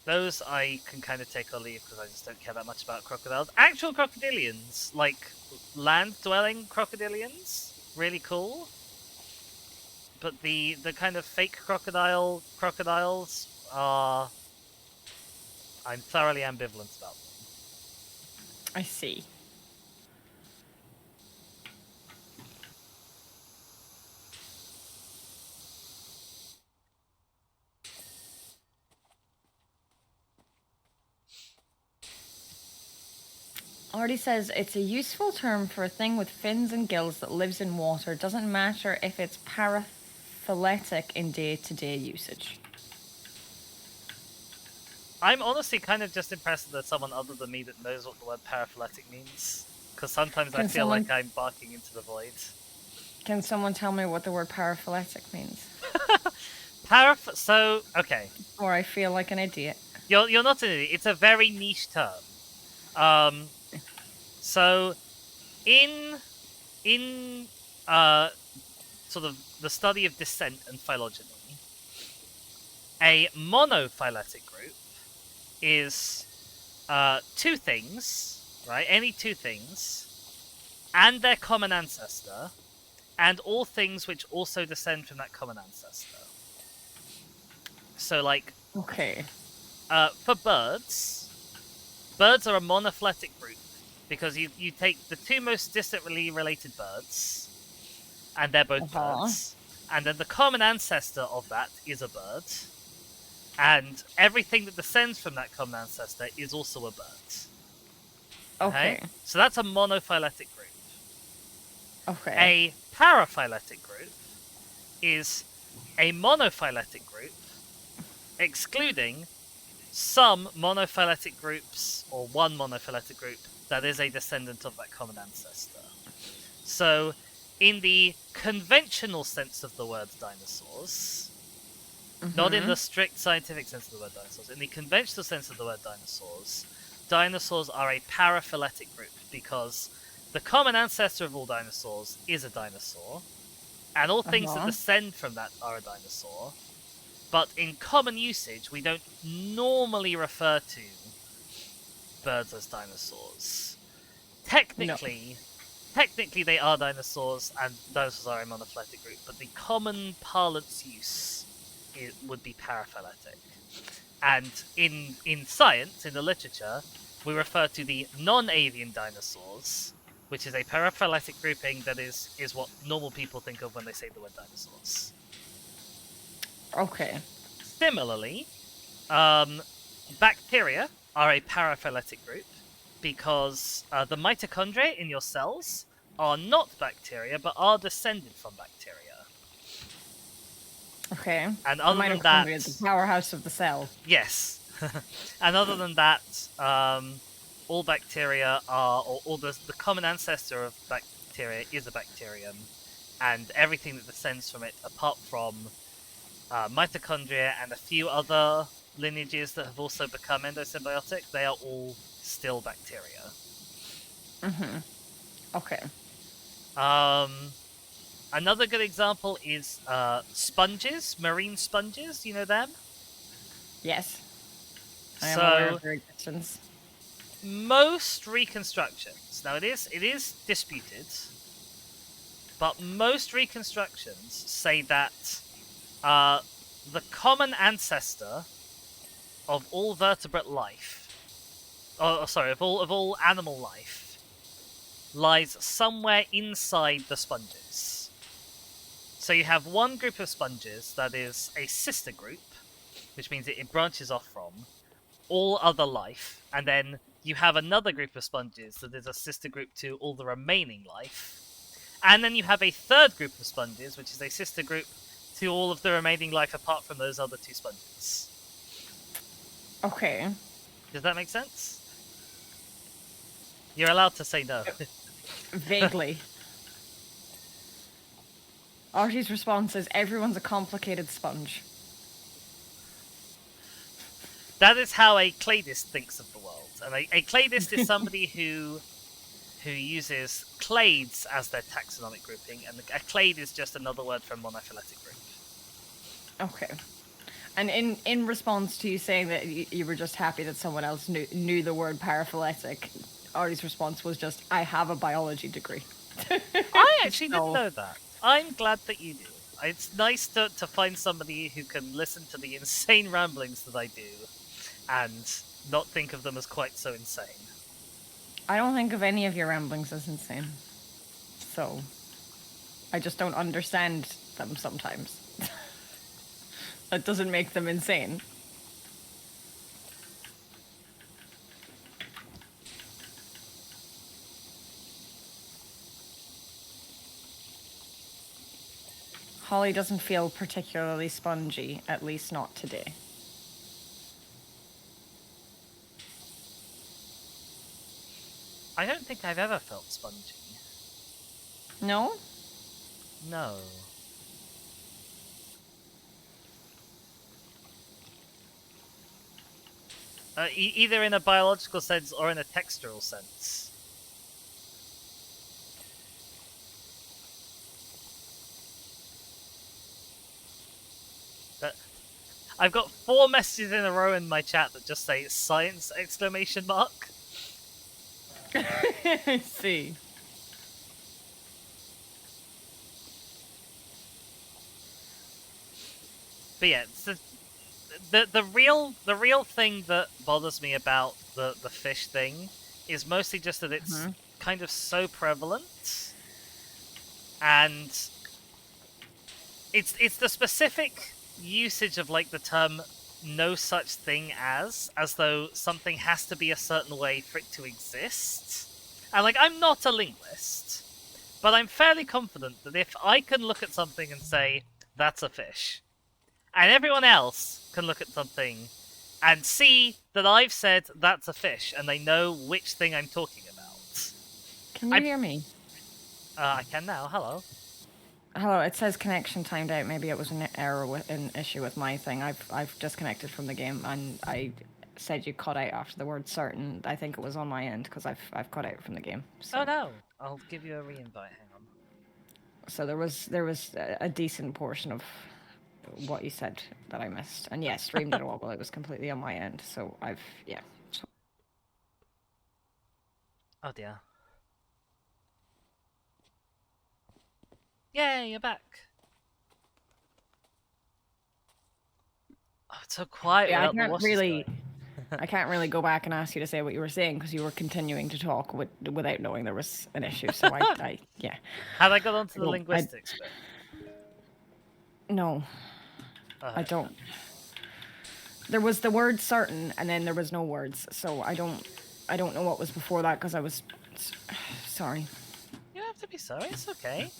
Those I can kind of take or leave because I just don't care that much about crocodiles. Actual crocodilians, like land-dwelling crocodilians, really cool. But the kind of fake crocodiles are... I'm thoroughly ambivalent about them. I see. Artie says it's a useful term for a thing with fins and gills that lives in water. Doesn't matter if it's paraphyletic in day-to-day usage. I'm honestly kind of just impressed that there's someone other than me that knows what the word paraphyletic means. Because sometimes I feel like I'm barking into the void. Can someone tell me what the word paraphyletic means? So, okay. Or I feel like an idiot. You're not an idiot. It's a very niche term. So, in sort of the study of descent and phylogeny, a monophyletic group is two things, right? Any two things, and their common ancestor, and all things which also descend from that common ancestor. So, like... Okay. For birds are a monophyletic group because you take the two most distantly related birds, and they're both birds, and then the common ancestor of that is a bird, and everything that descends from that common ancestor is also a bird. Okay. So that's a monophyletic group. Okay. A paraphyletic group is a monophyletic group excluding some monophyletic groups, or one monophyletic group, that is a descendant of that common ancestor. So, in the conventional sense of the word dinosaurs, not in the strict scientific sense of the word dinosaurs, in the conventional sense of the word dinosaurs are a paraphyletic group, because the common ancestor of all dinosaurs is a dinosaur, and all things that descend from that are a dinosaur. But in common usage, we don't normally refer to birds as dinosaurs. Technically they are dinosaurs, and dinosaurs are a monophyletic group, but the common parlance use would be paraphyletic. And in science, in the literature, we refer to the non-avian dinosaurs, which is a paraphyletic grouping that is what normal people think of when they say the word dinosaurs. Okay. Similarly, bacteria are a paraphyletic group, because the mitochondria in your cells are not bacteria, but are descended from bacteria. Okay. And The other than that, mitochondria is the powerhouse of the cell. yes. And other than that, all bacteria are, or all the common ancestor of bacteria is a bacterium, and everything that descends from it, apart from mitochondria and a few other lineages that have also become endosymbiotic, they are all still bacteria. Okay. Another good example is sponges, marine sponges. You know them? Yes. I am aware So of their existence. most reconstructions, now it is disputed, but most reconstructions say that the common ancestor of all vertebrate life, of all animal life, lies somewhere inside the sponges. So you have one group of sponges that is a sister group, which means it branches off from all other life, and then you have another group of sponges that is a sister group to all the remaining life, and then you have a third group of sponges, which is a sister group to all of the remaining life apart from those other two sponges. Okay. Does that make sense? You're allowed to say no. Vaguely. Archie's response is everyone's a complicated sponge. That is how a cladist thinks of the world. And a cladist is somebody who uses clades as their taxonomic grouping, and a clade is just another word for a monophyletic group. Okay. And in response to you saying that you were just happy that someone else knew the word paraphyletic, Artie's response was just, I have a biology degree. I actually didn't know that. I'm glad that you do. It's nice to find somebody who can listen to the insane ramblings that I do and not think of them as quite so insane. I don't think of any of your ramblings as insane. So, I just don't understand them sometimes. That doesn't make them insane. Holly doesn't feel particularly spongy, at least not today. I don't think I've ever felt spongy. No? No. Either in a biological sense or in a textural sense. But I've got 4 messages in a row in my chat that just say science exclamation mark. I see. But yeah, the real thing that bothers me about the fish thing is mostly just that it's kind of so prevalent, and it's the specific usage of like the term no such thing as though something has to be a certain way for it to exist. And like, I'm not a linguist, but I'm fairly confident that if I can look at something and say that's a fish, and everyone else can look at something and see that I've said that's a fish, and they know which thing I'm talking about. Can you hear me? I can now. Hello. Hello, it says connection timed out. Maybe it was an error with an issue with my thing. I've disconnected from the game, and I said you cut out after the word certain. I think it was on my end because I've cut out from the game. So. Oh no, I'll give you a re-invite. Hang on. So there was a decent portion of what you said that I missed, and yes, streamed it all, but it was completely on my end. So yeah. Oh dear. Yay, you're back. Oh, it's so quiet. Yeah, I I can't really go back and ask you to say what you were saying because you were continuing to talk without knowing there was an issue. So yeah. Have I got onto the linguistics bit? No, I don't. There was the word certain, and then there was no words, so I don't. I don't know what was before that because I was sorry. You don't have to be sorry, it's okay.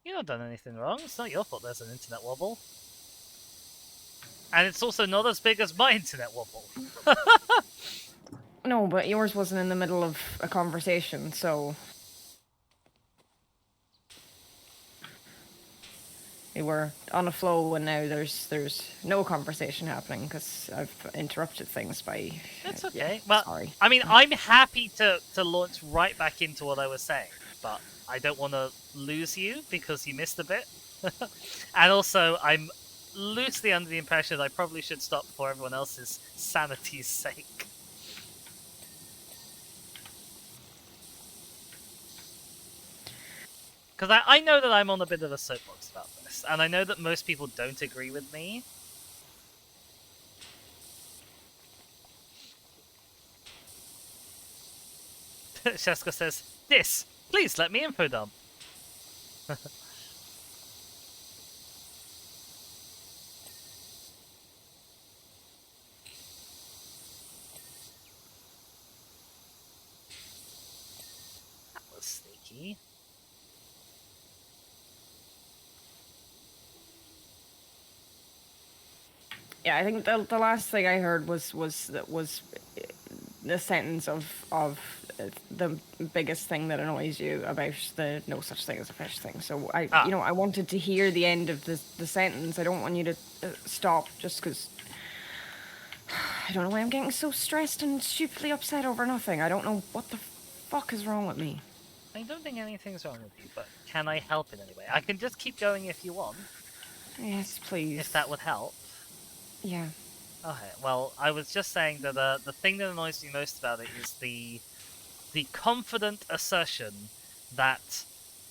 You've not done anything wrong. It's not your fault there's an internet wobble. And it's also not as big as my internet wobble. No, but yours wasn't in the middle of a conversation, so we were on a flow, and now there's no conversation happening because I've interrupted things by. It's okay. Yeah, Well, sorry. I mean, I'm happy to launch right back into what I was saying, but I don't want to lose you because you missed a bit. And also, I'm loosely under the impression that I probably should stop for everyone else's sanity's sake. Because I know that I'm on a bit of a soapbox about this, and I know that most people don't agree with me. Sheska says, "This, please let me info dump." That was sneaky. Yeah, I think the last thing I heard was the sentence of the biggest thing that annoys you about the no such thing as a fish thing. So I wanted to hear the end of the sentence. I don't want you to stop just because. I don't know why I'm getting so stressed and stupidly upset over nothing. I don't know what the fuck is wrong with me. I don't think anything's wrong with you, but can I help in any way? I can just keep going if you want. Yes, please. If that would help. Yeah. Okay, well, I was just saying that the thing that annoys me most about it is the confident assertion that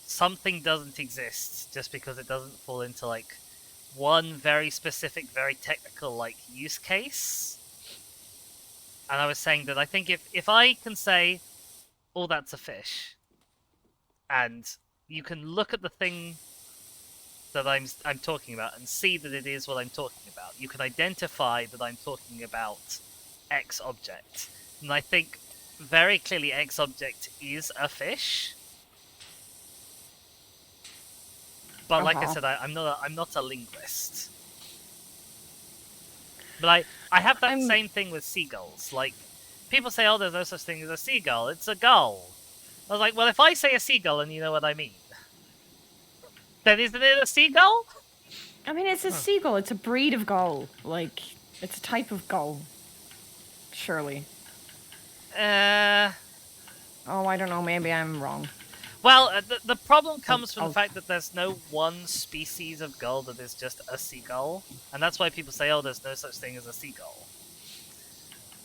something doesn't exist just because it doesn't fall into, like, one very specific, very technical, like, use case. And I was saying that I think if I can say, oh, that's a fish, and you can look at the thing that I'm talking about and see that it is what I'm talking about. You can identify that I'm talking about X object. And I think very clearly X object is a fish. But like I said, I'm not a linguist. But I have that same thing with seagulls. Like, people say, oh, there's no such thing as a seagull. It's a gull. I was like, well, if I say a seagull and you know what I mean, then isn't it a seagull? I mean, it's a seagull. It's a breed of gull. Like, it's a type of gull. Surely. Oh, I don't know. Maybe I'm wrong. Well, the problem comes from the fact that there's no one species of gull that is just a seagull. And that's why people say, oh, there's no such thing as a seagull.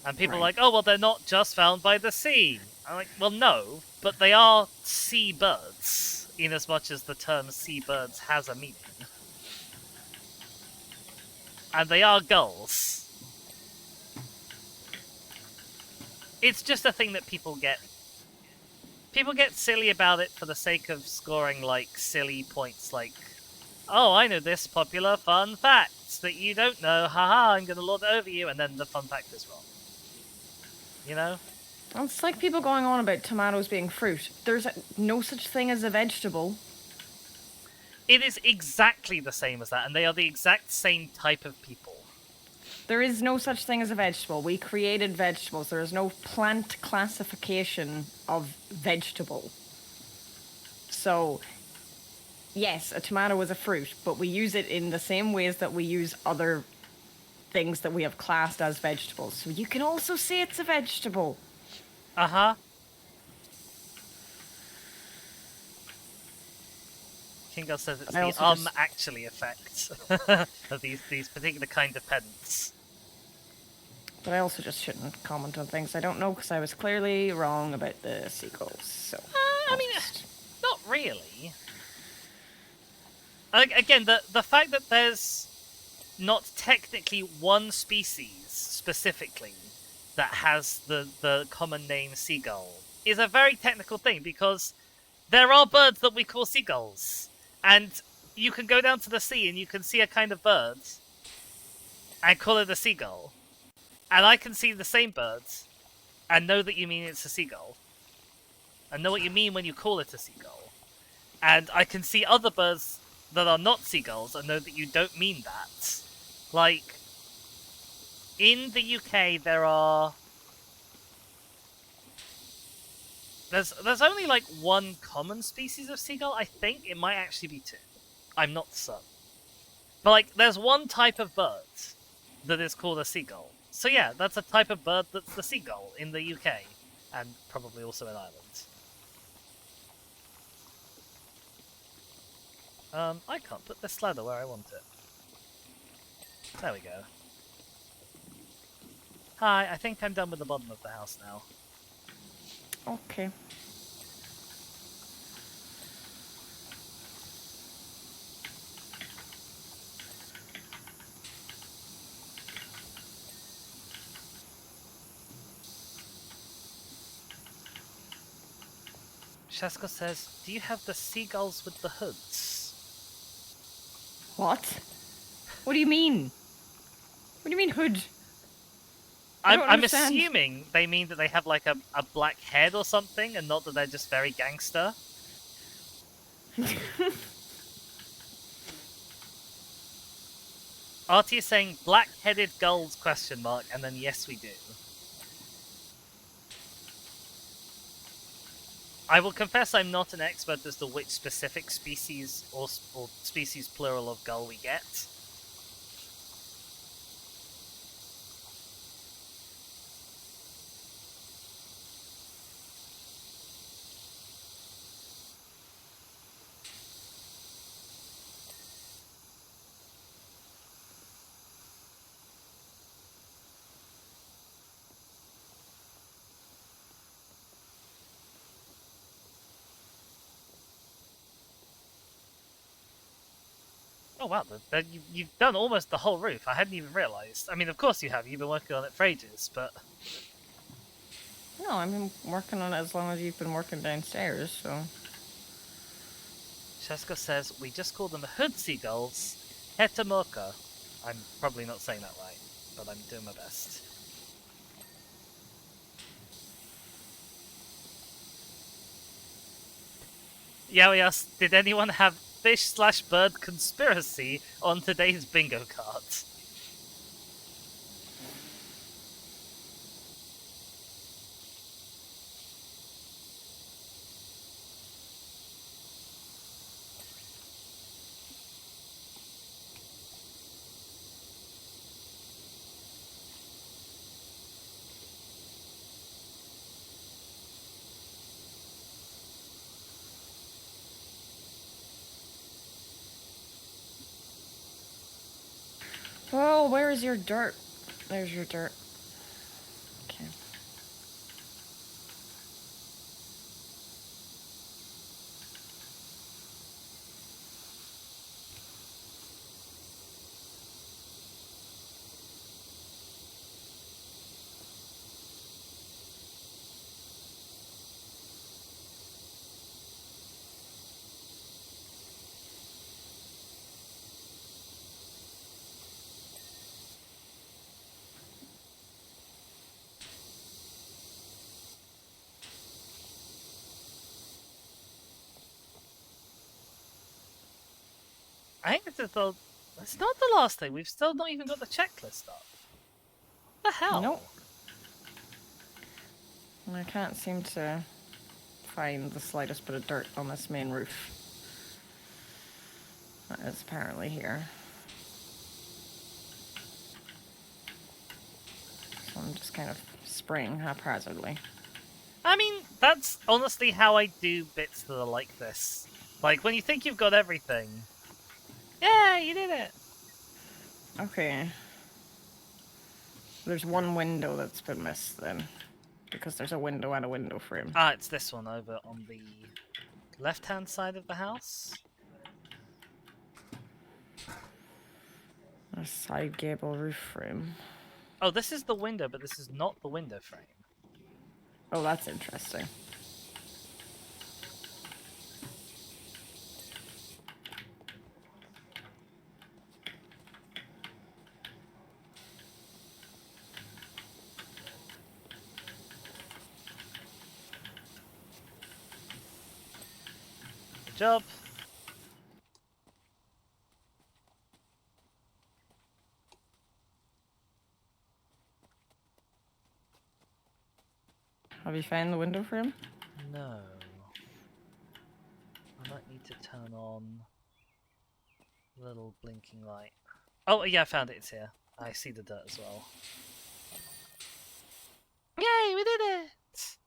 And people are like, oh, well, they're not just found by the sea. I'm like, well, no, but they are seabirds. In as much as the term seabirds has a meaning. And they are gulls. It's just a thing that people get. People get silly about it for the sake of scoring, like, silly points like, oh, I know this popular fun fact that you don't know, haha, I'm gonna lord it over you, and then the fun fact is wrong. You know? Well, it's like people going on about tomatoes being fruit. There's no such thing as a vegetable. It is exactly the same as that, and they are the exact same type of people. There is no such thing as a vegetable. We created vegetables. There is no plant classification of vegetable. So, yes, a tomato is a fruit, but we use it in the same ways that we use other things that we have classed as vegetables. So you can also say it's a vegetable. Uh-huh. Kingo says it's the actually effect of these particular kind of pedants. But I also just shouldn't comment on things I don't know because I was clearly wrong about the seagulls. So I mean, not really. Again, the fact that there's not technically one species specifically that has the common name seagull is a very technical thing because there are birds that we call seagulls. And you can go down to the sea and you can see a kind of bird and call it a seagull. And I can see the same bird and know that you mean it's a seagull. And know what you mean when you call it a seagull. And I can see other birds that are not seagulls and know that you don't mean that. Like, in the UK there are... There's only like one common species of seagull. I think it might actually be two. I'm not certain. But like, there's one type of bird that is called a seagull. So yeah, that's a type of bird that's the seagull in the UK. And probably also in Ireland. I can't put this ladder where I want it. There we go. Hi, I think I'm done with the bottom of the house now. Okay. Shaska says, do you have the seagulls with the hoods? What? What do you mean? What do you mean hood? I don't I'm understand. assuming they mean that they have like a black head or something, and not that they're just very gangster. Artie is saying black-headed gulls ? And then yes we do. I will confess I'm not an expert as to which specific species or species plural of gull we get. Oh wow, you've done almost the whole roof. I hadn't even realised. I mean, of course you have. You've been working on it for ages, but... No, I've been working on it as long as you've been working downstairs, so... Sheska says, we just call them hood seagulls, hetemoka. I'm probably not saying that right, but I'm doing my best. Yaoyas, did anyone have fish/bird conspiracy on today's bingo card? Oh, where is your dirt? There's your dirt. Okay. I think it's not the last thing. We've still not even got the checklist up. What the hell? Nope. I can't seem to find the slightest bit of dirt on this main roof. That is apparently here. So I'm just kind of spraying haphazardly. I mean, that's honestly how I do bits that are like this. Like, when you think you've got everything... Yeah, you did it! Okay. There's one window that's been missed then. Because there's a window and a window frame. Ah, it's this one over on the left-hand side of the house. A side gable roof frame. Oh, this is the window, but this is not the window frame. Oh, that's interesting. job. Have you found the window frame? No. I might need to turn on the little blinking light. Oh, yeah, I found it. It's here. I see the dirt as well. Yay, we did it!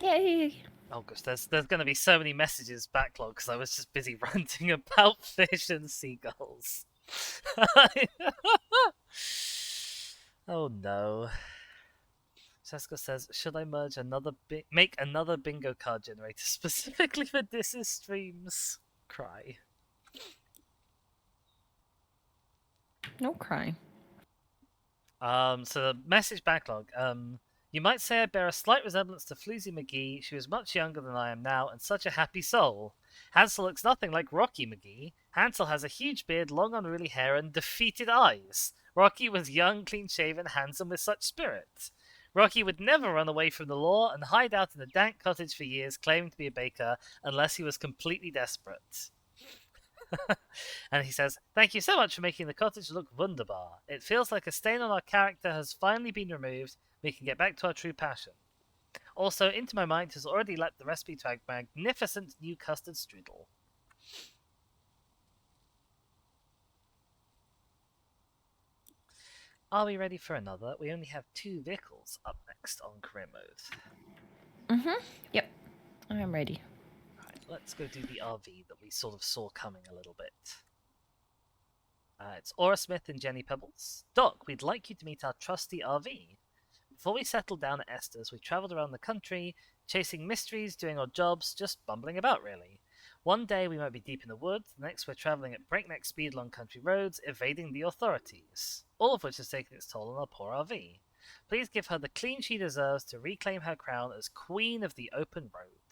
Yay! Oh gosh, there's going to be so many messages backlog because I was just busy ranting about fish and seagulls. Oh no. Seska says, should I make another bingo card generator specifically for Dis's streams? Cry. No cry. So the message backlog. You might say I bear a slight resemblance to Floozy McGee. She was much younger than I am now, and such a happy soul. Hansel looks nothing like Rocky McGee. Hansel has a huge beard, long unruly hair, and defeated eyes. Rocky was young, clean-shaven, handsome with such spirit. Rocky would never run away from the law and hide out in a dank cottage for years, claiming to be a baker, unless he was completely desperate. And he says, thank you so much for making the cottage look wunderbar. It feels like a stain on our character has finally been removed. We can get back to our true passion. Also, into my mind has already leapt the recipe to a magnificent new custard strudel. Are we ready for another? We only have 2 vehicles up next on career mode. Yep. I'm ready. Right, let's go do the RV that we sort of saw coming a little bit. It's Aura Smith and Jenny Pebbles. Doc, we'd like you to meet our trusty RV. Before we settled down at Esther's, we travelled around the country, chasing mysteries, doing odd jobs, just bumbling about, really. One day we might be deep in the woods, the next we're travelling at breakneck speed along country roads, evading the authorities. All of which has taken its toll on our poor RV. Please give her the clean she deserves to reclaim her crown as Queen of the Open Road.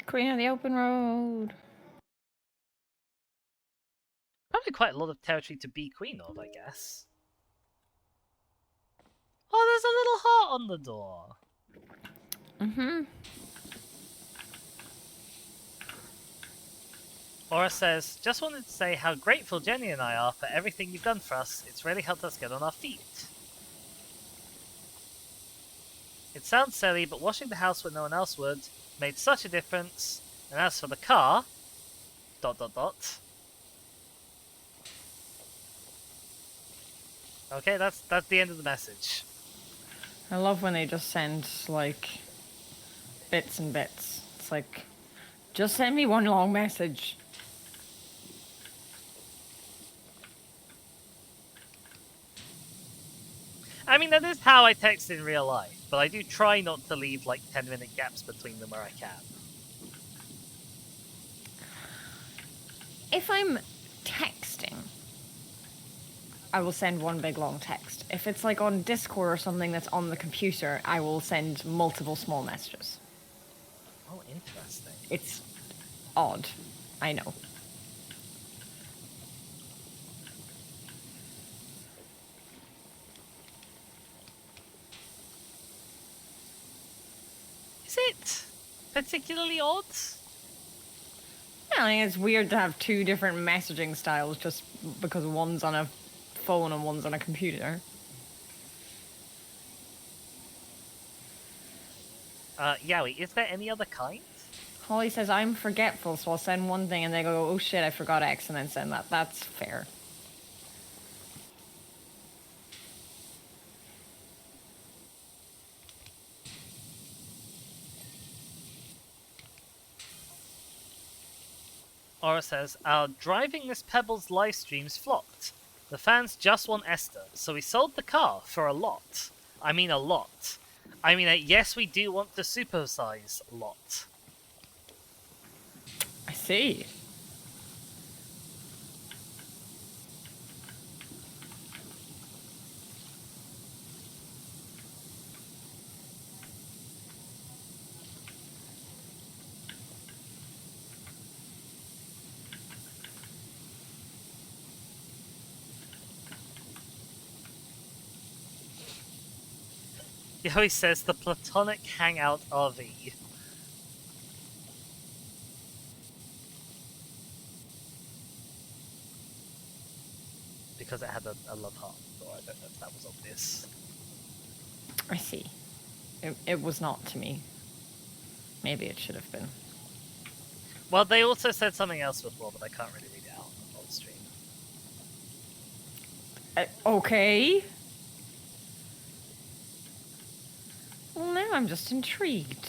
Queen of the open road. Probably quite a lot of territory to be queen of, I guess. Oh, there's a little heart on the door. Aura says, just wanted to say how grateful Jenny and I are for everything you've done for us. It's really helped us get on our feet. It sounds silly, but washing the house when no one else would made such a difference. And as for the car... ... Okay, that's the end of the message. I love when they just send, like, bits and bits. It's like, just send me one long message. I mean, that is how I text in real life, but I do try not to leave, like, 10-minute gaps between them where I can. If I'm texting, I will send one big long text. If it's like on Discord or something that's on the computer, I will send multiple small messages. Oh, interesting. It's odd. I know. Is it particularly odd? Yeah, I think it's weird to have 2 different messaging styles just because one's on a phone and one's on a computer. Yowie, is there any other kind? Holly says, I'm forgetful, so I'll send one thing and they go, oh shit, I forgot X, and then send that. That's fair. Aura says, our driving Miss Pebbles live streams flopped. The fans just want Esther, so we sold the car for a lot. I mean a lot. I mean, yes, we do want the supersize lot. I see. Yoey says the Platonic Hangout RV. Because it had a love heart, or I don't know if that was obvious. I see. It was not to me. Maybe it should have been. Well, they also said something else before, but I can't really read it out on stream. Okay. Well, now I'm just intrigued.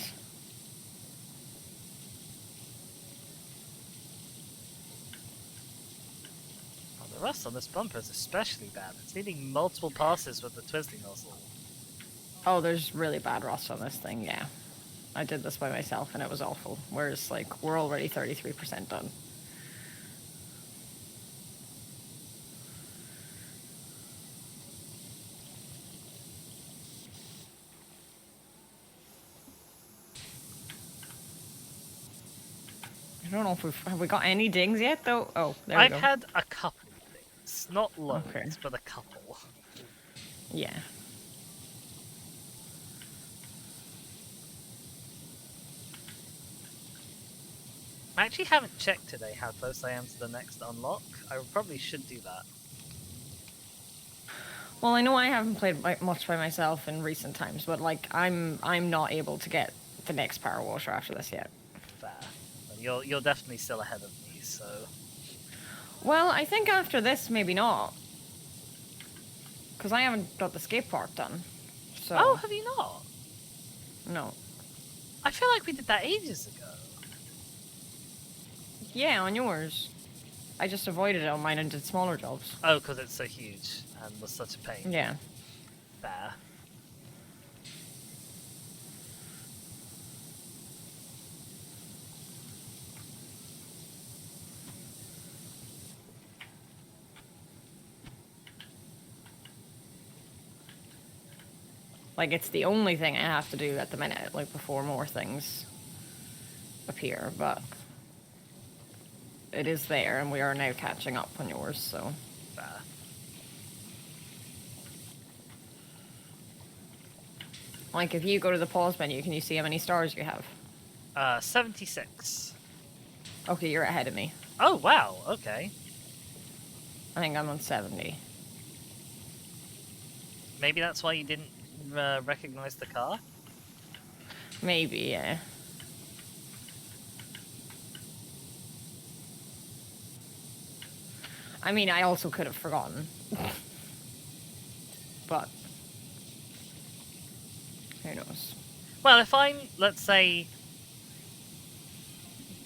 Oh, the rust on this bumper is especially bad. It's needing multiple passes with the twisting nozzle. Oh, there's really bad rust on this thing, yeah. I did this by myself and it was awful. Whereas, like, we're already 33% done. I don't know if have we got any dings yet, though? Oh, there we I've go. had a couple of things. Not loads, Okay. but a couple. Yeah. I actually haven't checked today how close I am to the next unlock. I probably should do that. Well, I know I haven't played much by myself in recent times, but like I'm not able to get the next Powerwash after this yet. Fair. But you're definitely still ahead of me, so... Well, I think after this, maybe not. Because I haven't got the skate park done. So... Oh, have you not? No. I feel like we did that ages ago. Yeah, on yours. I just avoided it on mine and did smaller jobs. Oh, because it's so huge and was such a pain. Yeah. Fair. Like, it's the only thing I have to do at the minute, like, before more things appear, but it is there, and we are now catching up on yours, so... Fair. Like, if you go to the pause menu, can you see how many stars you have? 76. Okay, you're ahead of me. Oh, wow, okay. I think I'm on 70. Maybe that's why you didn't recognize the car? Maybe, yeah. I mean, I also could have forgotten. But... who knows? Well, if I'm, let's say,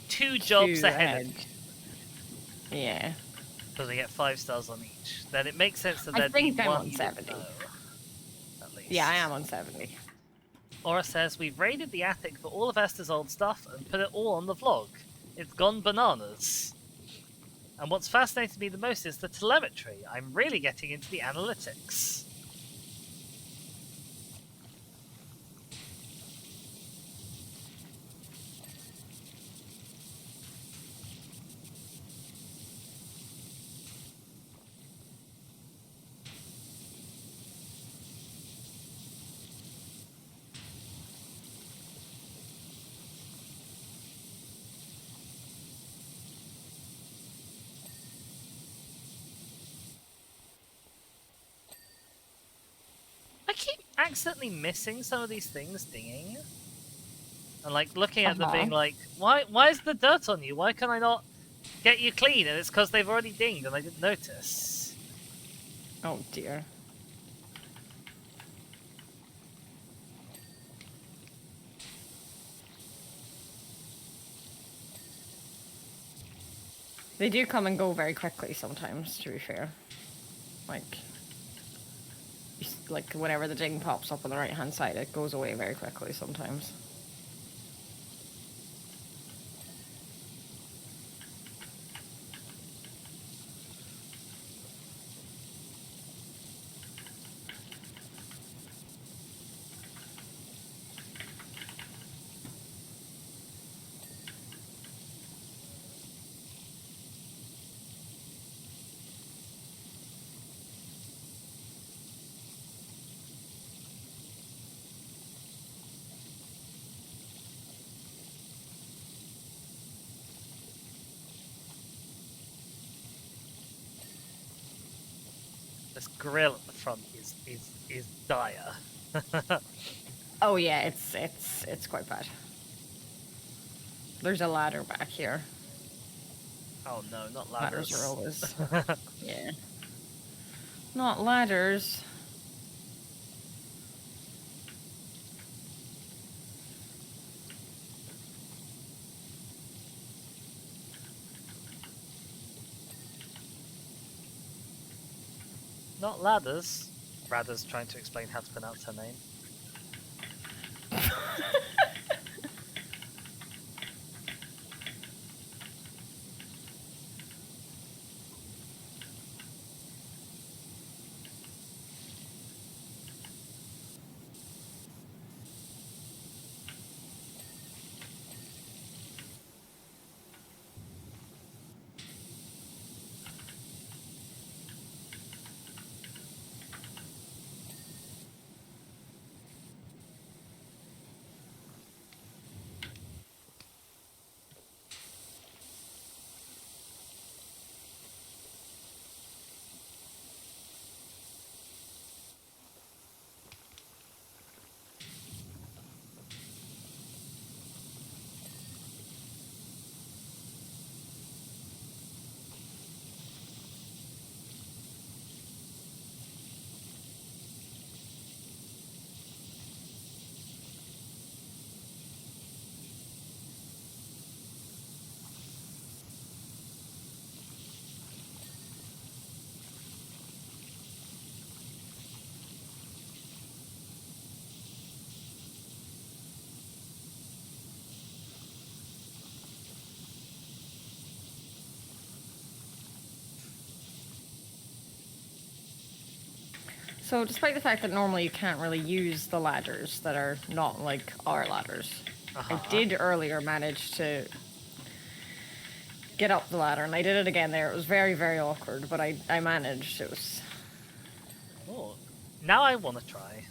two jobs Two ahead of you, Yeah. because I get 5 stars on each, then it makes sense that I there'd be think I'm one on you didn't 70. know, at least. Yeah, I am on 70. Aura says, we've raided the attic for all of Esther's old stuff and put it all on the vlog. It's gone bananas. And what's fascinated me the most is the telemetry. I'm really getting into the analytics. I keep accidentally missing some of these things dinging. And like looking at them being like, why is the dirt on you? Why can I not get you clean? And it's because they've already dinged and I didn't notice. Oh dear. They do come and go very quickly sometimes, to be fair. Like, whenever the ding pops up on the right hand side, it goes away very quickly sometimes. This grill at the front is dire. Oh yeah, it's quite bad. There's a ladder back here. Oh no, not Ladders ladders. are always yeah. Not ladders. Not ladders. Radha's trying to explain how to pronounce her name. So, despite the fact that normally you can't really use the ladders that are not like our ladders, I did earlier manage to get up the ladder, and I did it again there. It was very, very awkward, but I managed. It was... Oh, now I want to try.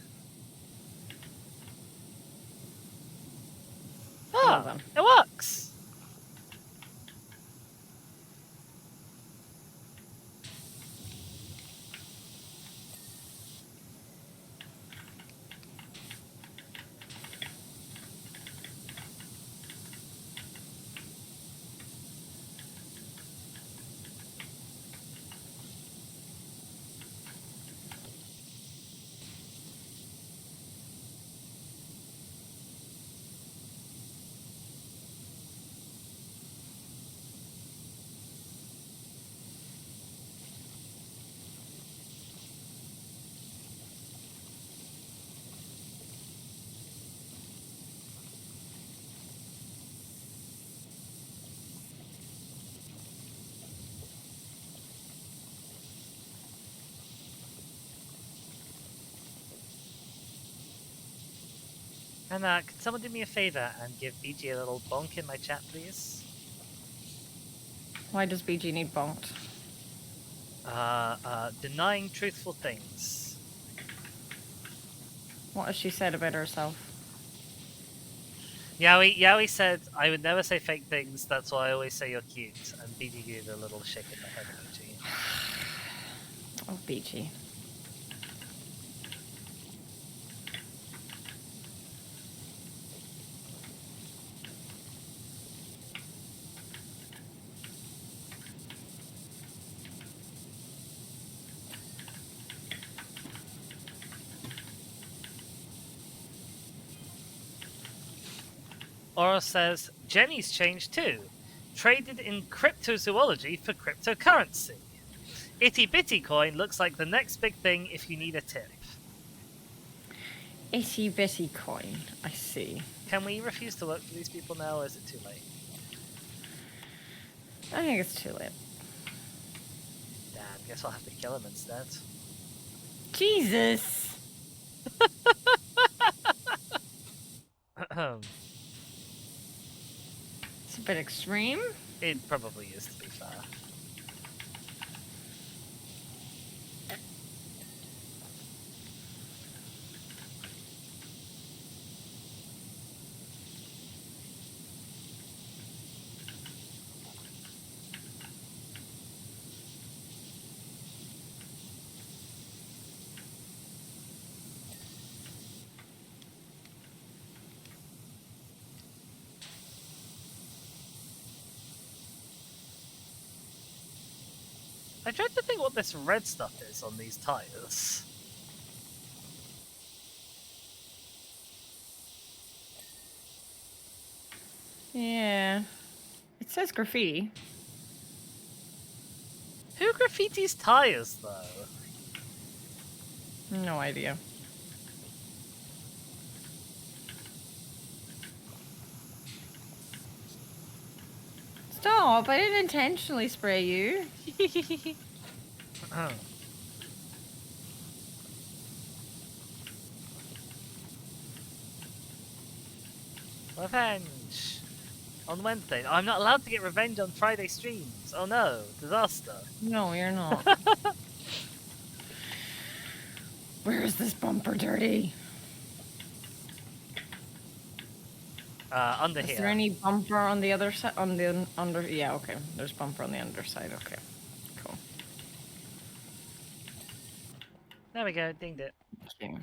Well Ah, done. it works! And can someone do me a favor and give BG a little bonk in my chat, please? Why does BG need bonked? Denying truthful things. What has she said about herself? Yowie said, I would never say fake things, that's why I always say you're cute. And BG gave a little shake in the head emoji. Oh, BG. Oro says, Jenny's changed too. Traded in cryptozoology for cryptocurrency. Itty Bitty coin looks like the next big thing if you need a tip. Itty bitty coin. I see. Can we refuse to work for these people now, or is it too late? I think it's too late. Damn, guess I'll have to kill him instead. Jesus! It's a bit extreme. It probably is, to be fair. I tried to think what this red stuff is on these tires. Yeah. It says graffiti. Who graffitis tires, though? No idea. Stop! I didn't intentionally spray you. Revenge! On Wednesday. I'm not allowed to get revenge on Friday streams. Oh no, disaster. No, you're not. Where is this bumper dirty? Under Is here. there any bumper on the other side? On the under? Yeah, okay. There's bumper on the underside. Okay, cool. There we go, dinged it. Okay.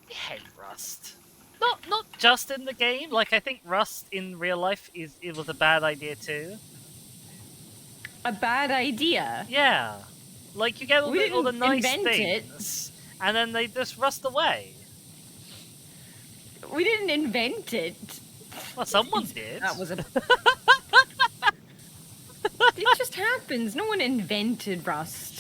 I hate Rust. Not just in the game. Like, I think Rust in real life it was a bad idea too. A bad idea. Yeah. Like, you get all the didn't nice invent it. things, and then they just rust away. We didn't invent it. Well, someone did. That was a. It just happens. No one invented Rust.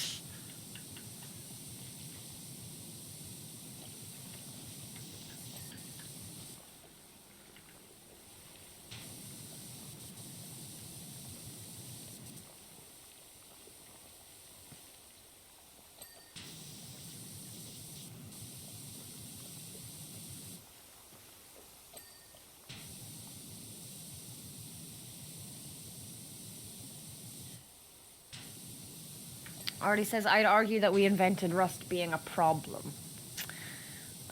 Already says, I'd argue that we invented Rust being a problem.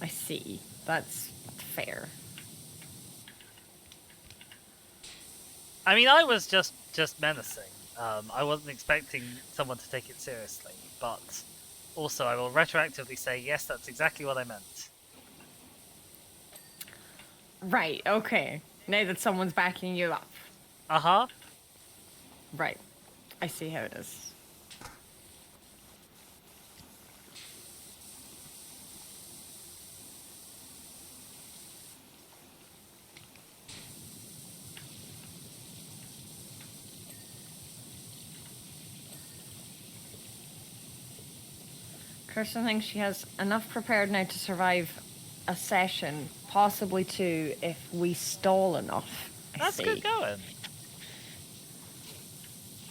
I see. That's fair. I mean, I was just menacing. I wasn't expecting someone to take it seriously, but also I will retroactively say, yes, that's exactly what I meant. Right, okay. Now that someone's backing you up. Uh-huh. Right. I see how it is. Kirsten thinks she has enough prepared now to survive a session, possibly two if we stall enough. That's good going.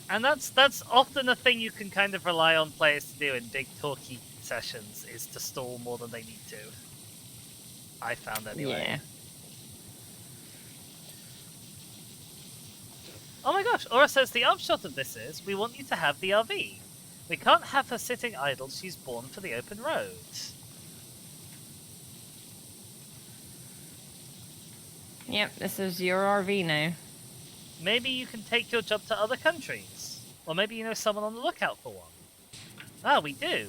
And that's often a thing you can kind of rely on players to do in big talky sessions, is to stall more than they need to. I found anyway. Yeah. Oh my gosh, Aura says the upshot of this is, we want you to have the RV. We can't have her sitting idle, she's born for the open road. Yep, this is your RV now. Maybe you can take your job to other countries. Or maybe you know someone on the lookout for one. Ah, we do.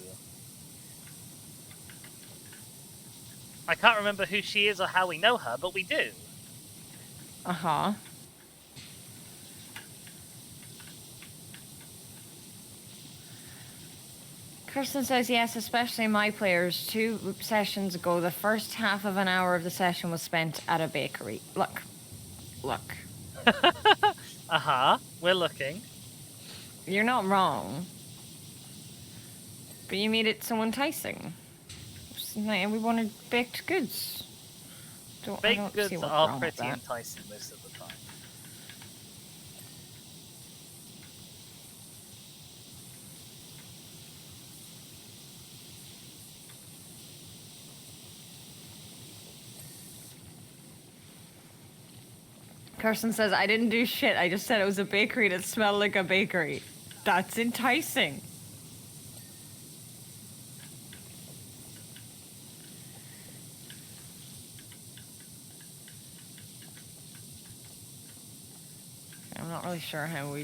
I can't remember who she is or how we know her, but we do. Uh-huh. Kirsten says yes, especially my players. 2 sessions ago, the first half of an hour of the session was spent at a bakery. Look. Uh-huh, we're looking. You're not wrong. But you made it so enticing. And we wanted baked goods. I don't Baked see goods what's are wrong with pretty that. enticing most of the time. Kirsten says, I didn't do shit. I just said it was a bakery that smelled like a bakery. That's enticing. really sure how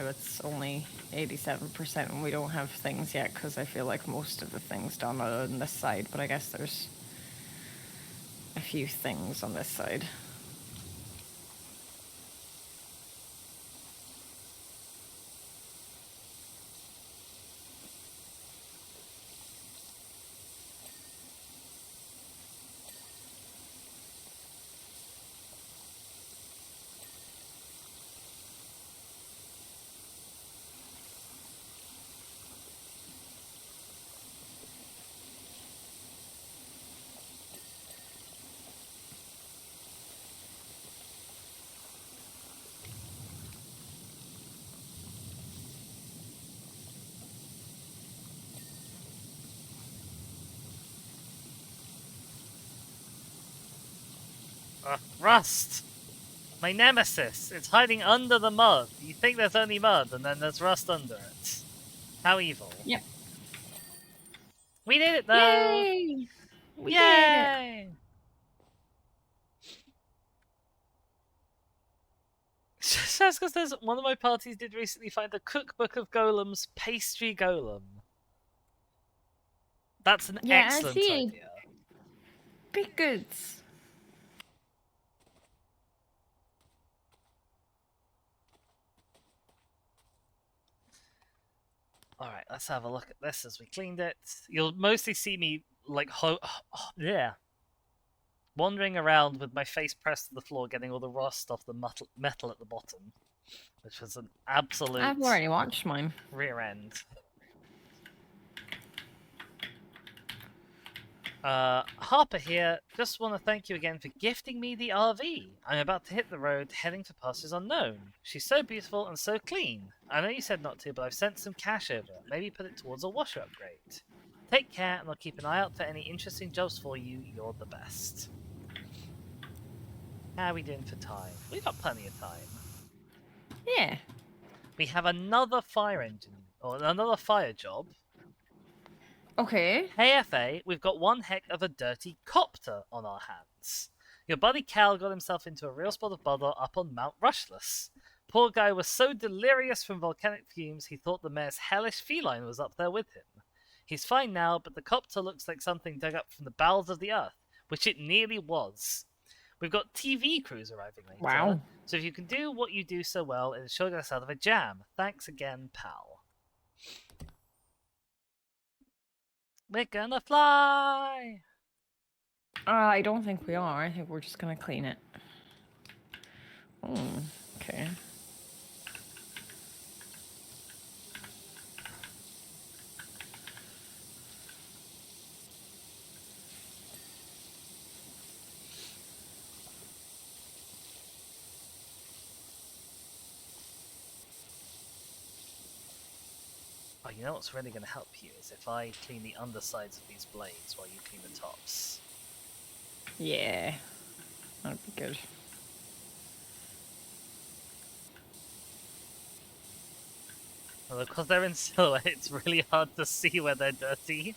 it's only 87% and we don't have things yet, because I feel like most of the things done are on this side, but I guess there's a few things on this side. Rust! My nemesis! It's hiding under the mud. You think there's only mud, and then there's rust under it. How evil. Yep. We did it, though! Yay! We did it! Yay! Just because there's one of my parties did recently find a cookbook of golems, pastry golem. That's an Yeah, I excellent see. idea. Big goods. Alright, let's have a look at this as we cleaned it. You'll mostly see me, like, wandering around with my face pressed to the floor, getting all the rust off the metal at the bottom. Which was an absolute I've already watched mine. rear end. Harper here. Just want to thank you again for gifting me the RV. I'm about to hit the road, heading for pastures unknown. She's so beautiful and so clean. I know you said not to, but I've sent some cash over. Maybe put it towards a washer upgrade. Take care, and I'll keep an eye out for any interesting jobs for you. You're the best. How are we doing for time? We've got plenty of time. Yeah. We have another fire engine, or another fire job. Okay. Hey FA, we've got one heck of a dirty copter on our hands. Your buddy Cal got himself into a real spot of bother up on Mount Rushless. Poor guy was so delirious from volcanic fumes he thought the mayor's hellish feline was up there with him. He's fine now, but the copter looks like something dug up from the bowels of the earth, which it nearly was. We've got TV crews arriving later. Wow. So if you can do what you do so well, it'll sure get us out of a jam. Thanks again, pal. We're gonna fly! I don't think we are. I think we're just gonna clean it. Okay. Oh, you know what's really going to help you is if I clean the undersides of these blades while you clean the tops. Yeah. That'd be good. Although, because they're in silhouette, it's really hard to see where they're dirty.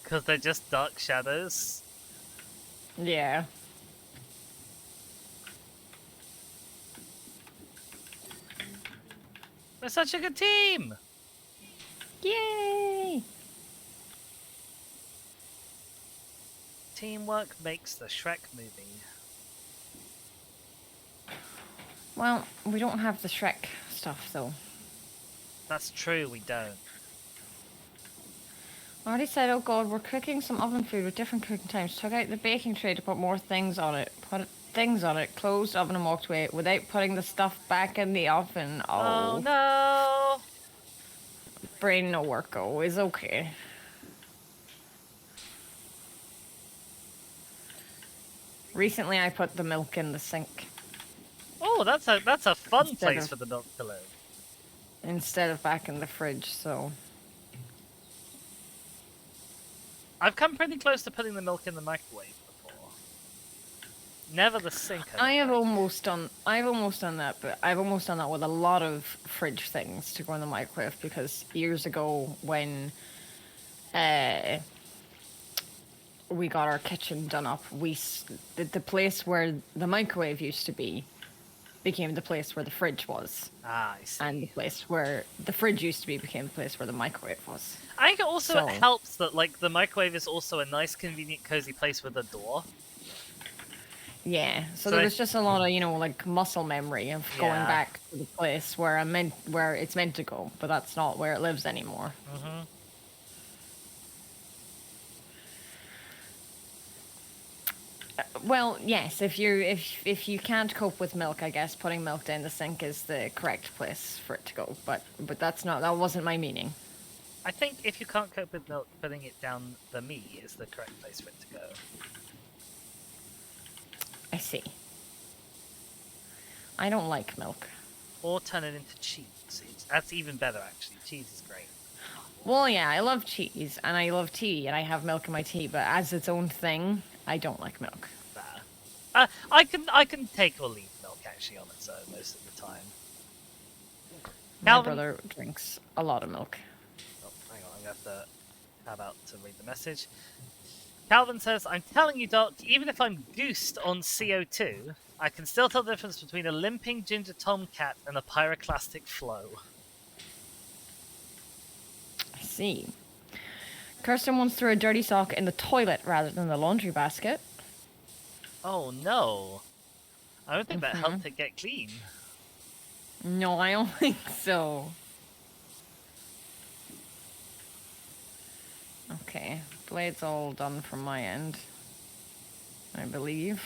Because they're just dark shadows. Yeah. We're such a good team! Yay! Teamwork makes the Shrek movie. Well, we don't have the Shrek stuff, though. That's true, we don't. I already said, oh god, we're cooking some oven food with different cooking times. Took out the baking tray to put more things on it. Put things on it, closed the oven and walked away without putting the stuff back in the oven. Oh no! Brain no work always okay. Recently I put the milk in the sink. Oh, that's a fun Instead place of- for the milk to live. Instead of back in the fridge, so... I've come pretty close to putting the milk in the microwave before. Never the sink. I've almost done that, but I've almost done that with a lot of fridge things to go in the microwave, because years ago when we got our kitchen done up, the place where the microwave used to be, became the place where the fridge was. Ah, I see. And the place where the fridge used to be became the place where the microwave was. I think it also So- helps that like the microwave is also a nice, convenient, cozy place with a door. Yeah, so So there I- was just a lot of, you know, like muscle memory of going Yeah. back to the place where where it's meant to go, but that's not where it lives anymore. Mm-hmm. Well, yes, if you can't cope with milk, I guess putting milk down the sink is the correct place for it to go. But that wasn't my meaning. I think if you can't cope with milk, putting it down the me is the correct place for it to go. I see. I don't like milk. Or turn it into cheese. That's even better, actually. Cheese is great. Well, yeah, I love cheese and I love tea and I have milk in my tea, but as its own thing, I don't like milk. I can take or leave milk actually on its own most of the time. My Calvin- brother drinks a lot of milk. Oh, hang on, I'm gonna have to tab out to read the message. Calvin says, I'm telling you, Doc, even if I'm goosed on CO2, I can still tell the difference between a limping ginger tomcat and a pyroclastic flow. I see. Kirsten once threw a dirty sock in the toilet rather than the laundry basket. Oh no. I don't think that helped it get clean. No, I don't think so. Okay, blade's all done from my end, I believe.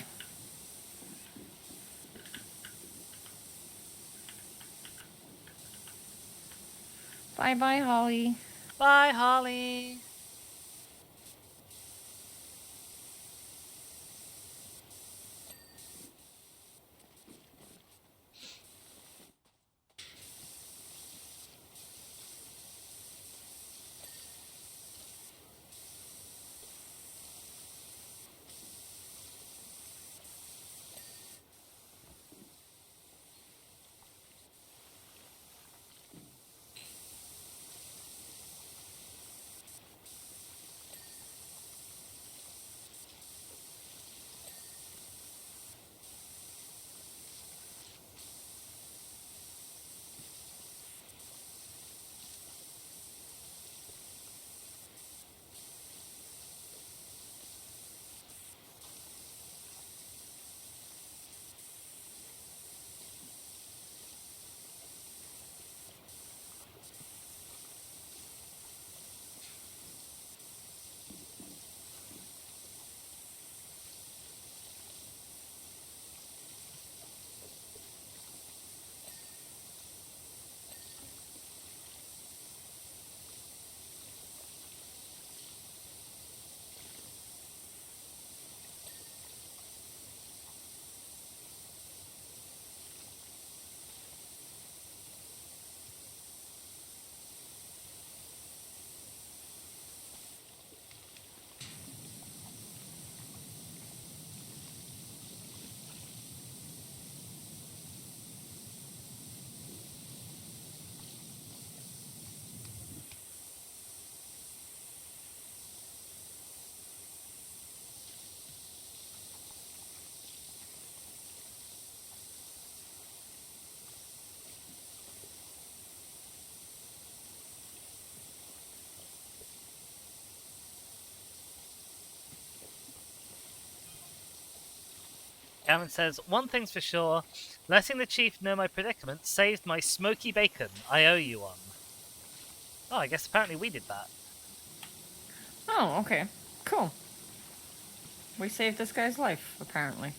Bye-bye, Holly. Bye, Holly. Gavin says, one thing's for sure, letting the chief know my predicament saved my smoky bacon. I owe you one. Oh, I guess apparently we did that. Oh, okay. Cool. We saved this guy's life, apparently.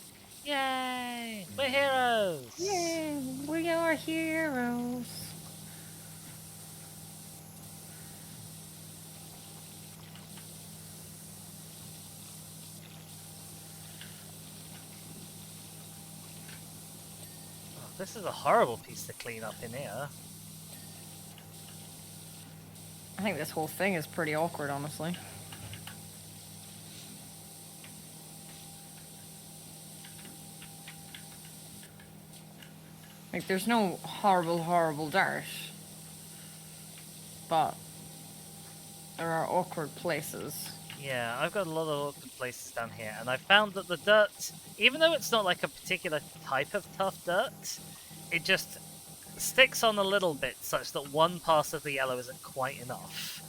Yay! We're heroes! Yay! We are heroes. Oh, this is a horrible piece to clean up in here. I think this whole thing is pretty awkward, honestly. Like, there's no horrible, horrible dirt. But there are awkward places. Yeah, I've got a lot of awkward places down here, and I found that the dirt, even though it's not like a particular type of tough dirt, it just sticks on a little bit such that one pass of the yellow isn't quite enough.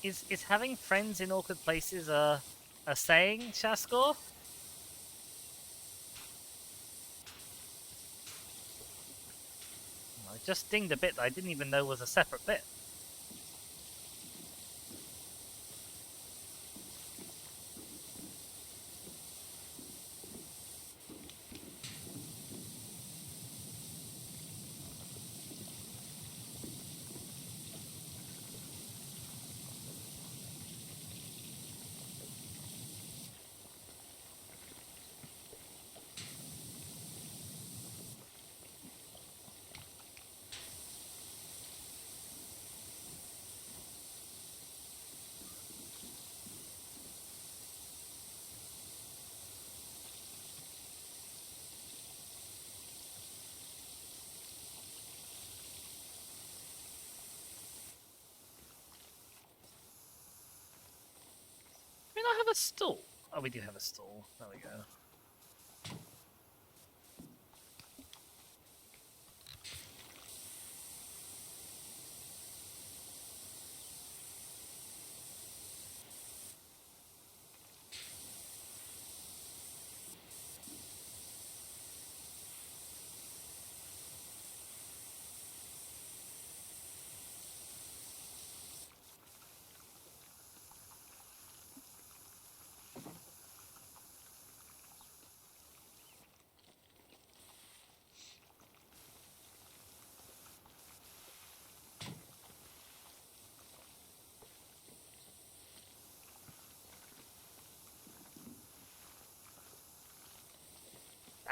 Is having friends in awkward places a saying, Shaskor? I just dinged a bit that I didn't even know was a separate bit. Do we not have a stool? Oh, we do have a stool. There we go.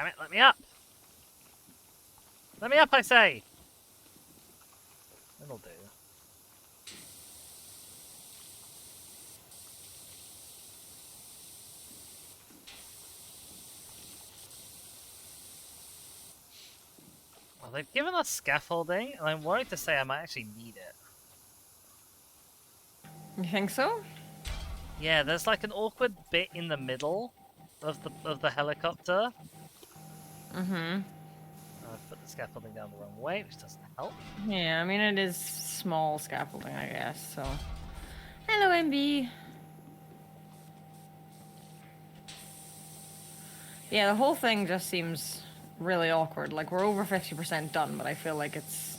Damn it, let me up! Let me up, I say! That'll do. Well, they've given us scaffolding, and I'm worried to say I might actually need it. You think so? Yeah, there's like an awkward bit in the middle of the helicopter. Mm-hmm. I've put the scaffolding down the wrong way, which doesn't help. Yeah, I mean, it is small scaffolding, I guess, so... Hello, MB. Yeah, the whole thing just seems really awkward. Like, we're over 50% done, but I feel like it's...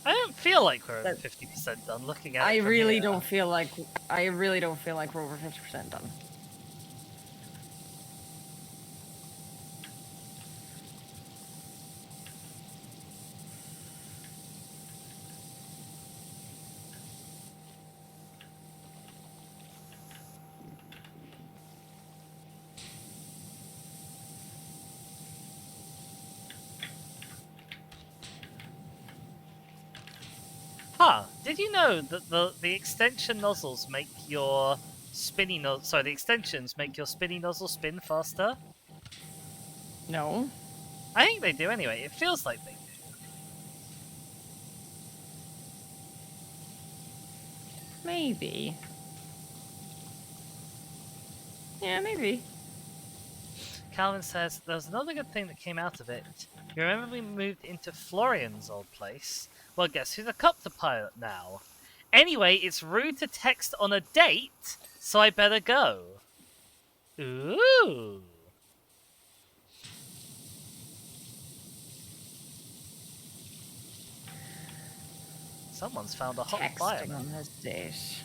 I don't feel like we're over That- 50% done looking at it I from really here. don't feel like... I really don't feel like we're over 50% done. Huh, did you know that the extension nozzles make your spinny nozzle... Sorry, the extensions make your spinny nozzle spin faster? No? I think they do anyway, it feels like they do. Maybe. Yeah, maybe. Calvin says, there's another good thing that came out of it. You remember we moved into Florian's old place? Well, guess who's a copter pilot now? Anyway, it's rude to text on a date, so I better go. Ooh. Someone's found a hot fire. Texting on his date.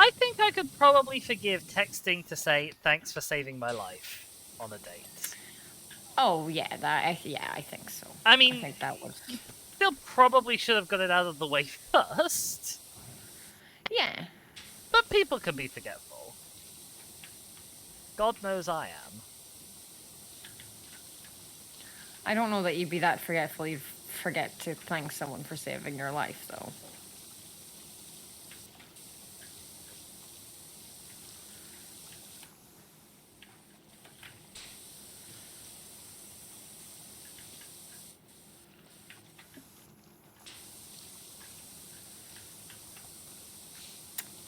I think I could probably forgive texting to say thanks for saving my life on a date. Oh yeah, I think so. I mean, I think that was. you still probably should have got it out of the way first, Yeah. but people can be forgetful. God knows I am. I don't know that you'd be that forgetful you'd forget to thank someone for saving your life, though.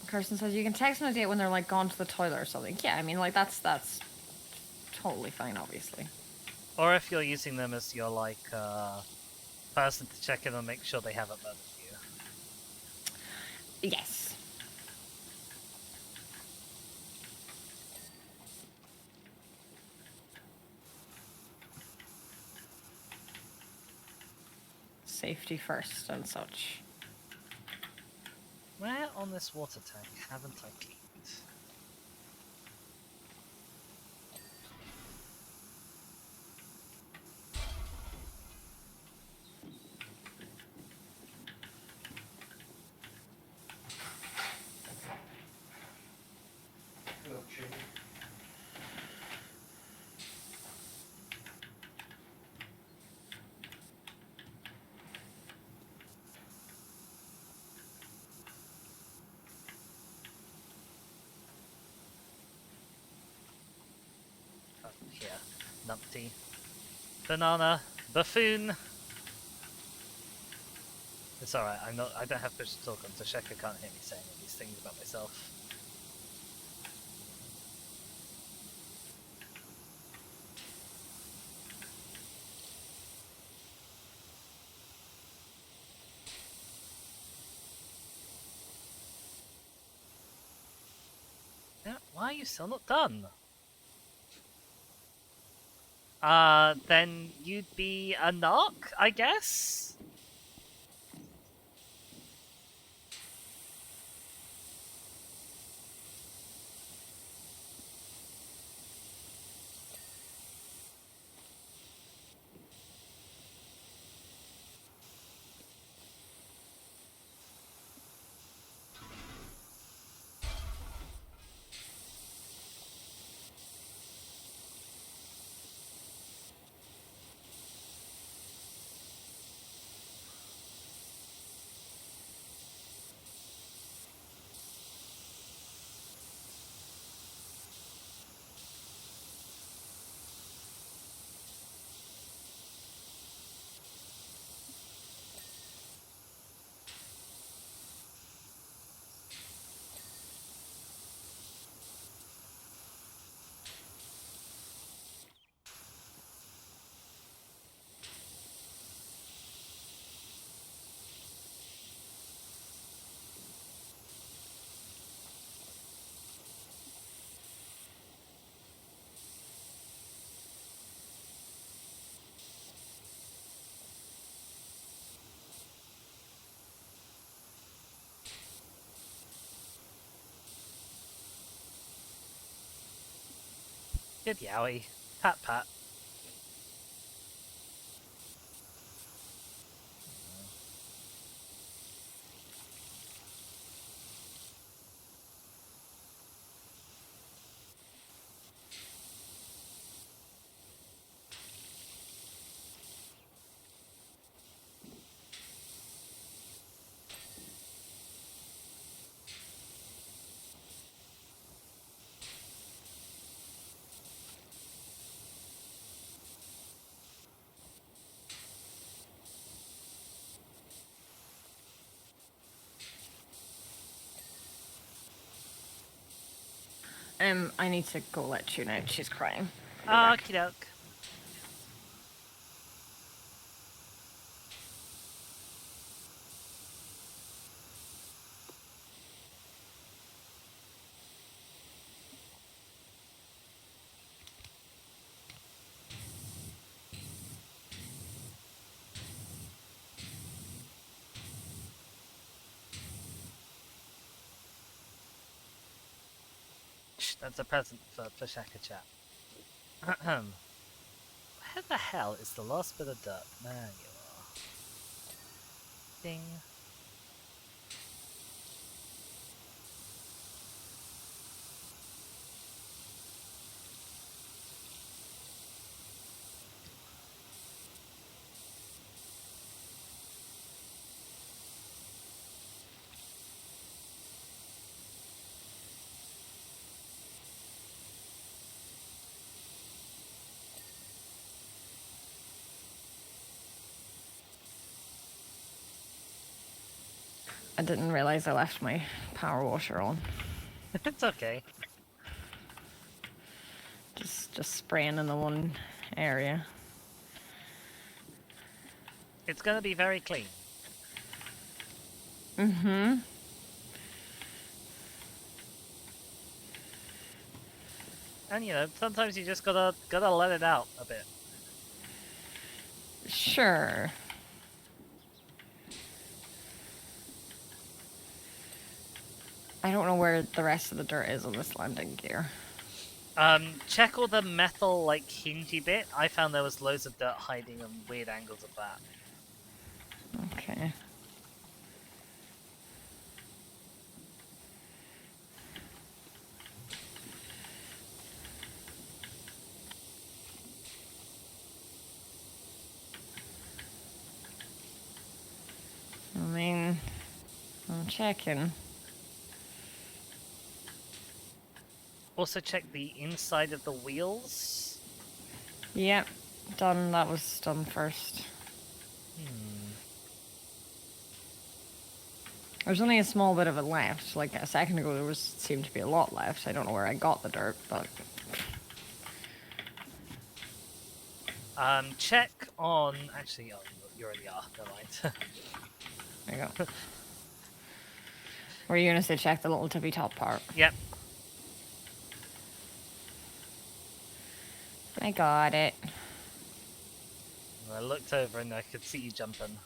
Kirsten says you can text on a date when they're like gone to the toilet or something. Yeah, I mean like that's totally fine, obviously. Or if you're using them as your like person to check in and make sure they haven't murdered you. Yes. Safety first and such. Where on this water tank haven't I cleaned? Oh, here. Numpty. Banana. Buffoon. It's alright, I don't have push to talk on, so Sheka can't hear me saying all these things about myself. Yeah, why are you still not done? Then you'd be a narc, I guess? Good yowie. Pat pat. I need to go let Tune out. She's crying. I'll be back. Okie doke. That's a present for Shaka Chat. Where the hell is the last bit of dirt? There you are. Ding. I didn't realize I left my power washer on. It's okay. Just spraying in the one area. It's gonna be very clean. Mm-hmm. And you know, sometimes you just gotta let it out a bit. Sure. I don't know where the rest of the dirt is on this landing gear. Check all the metal, like, hingy bit. I found there was loads of dirt hiding on weird angles of that. Okay. I mean, I'm checking. Also check the inside of the wheels. Yep, done. That was done first. There's only a small bit of it left. Like a second ago, there seemed to be a lot left. I don't know where I got the dirt, but Check on... Actually, oh, you already are. Never mind. there you go. Were you gonna say check the little tippy top part? Yep. I got it. I looked over and I could see you jumping.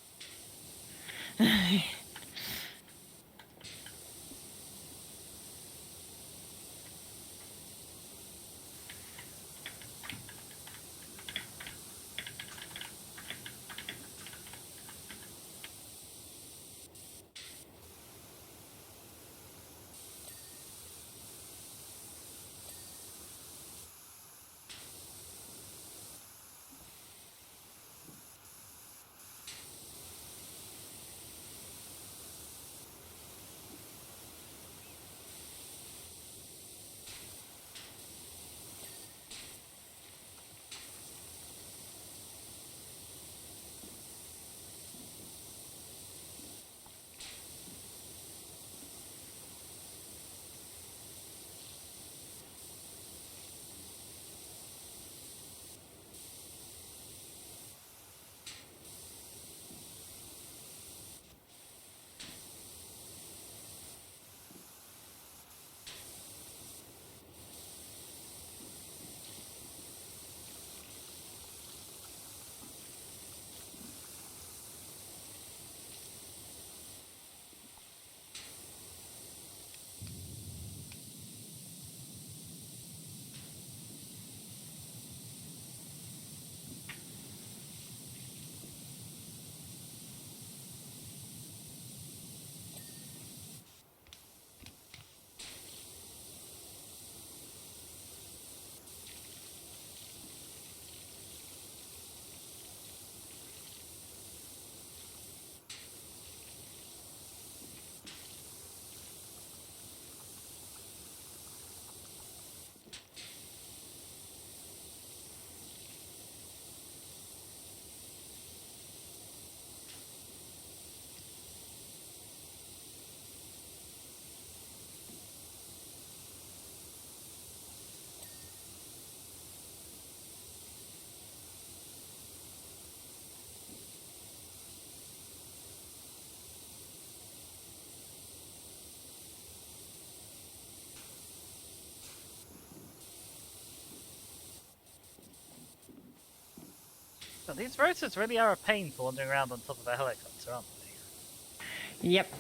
So these rotors really are a pain for wandering around on top of a helicopter, aren't they? Yep.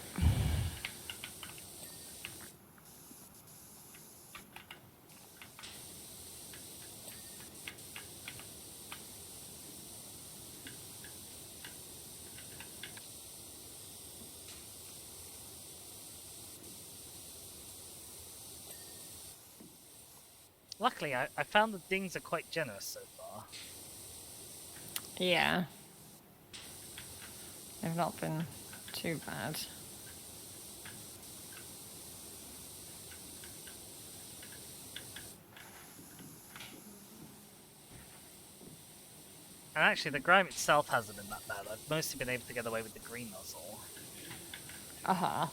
Luckily, I found the dings are quite generous so far. Yeah. They've not been too bad. And actually, the grime itself hasn't been that bad. I've mostly been able to get away with the green nozzle. Uh-huh.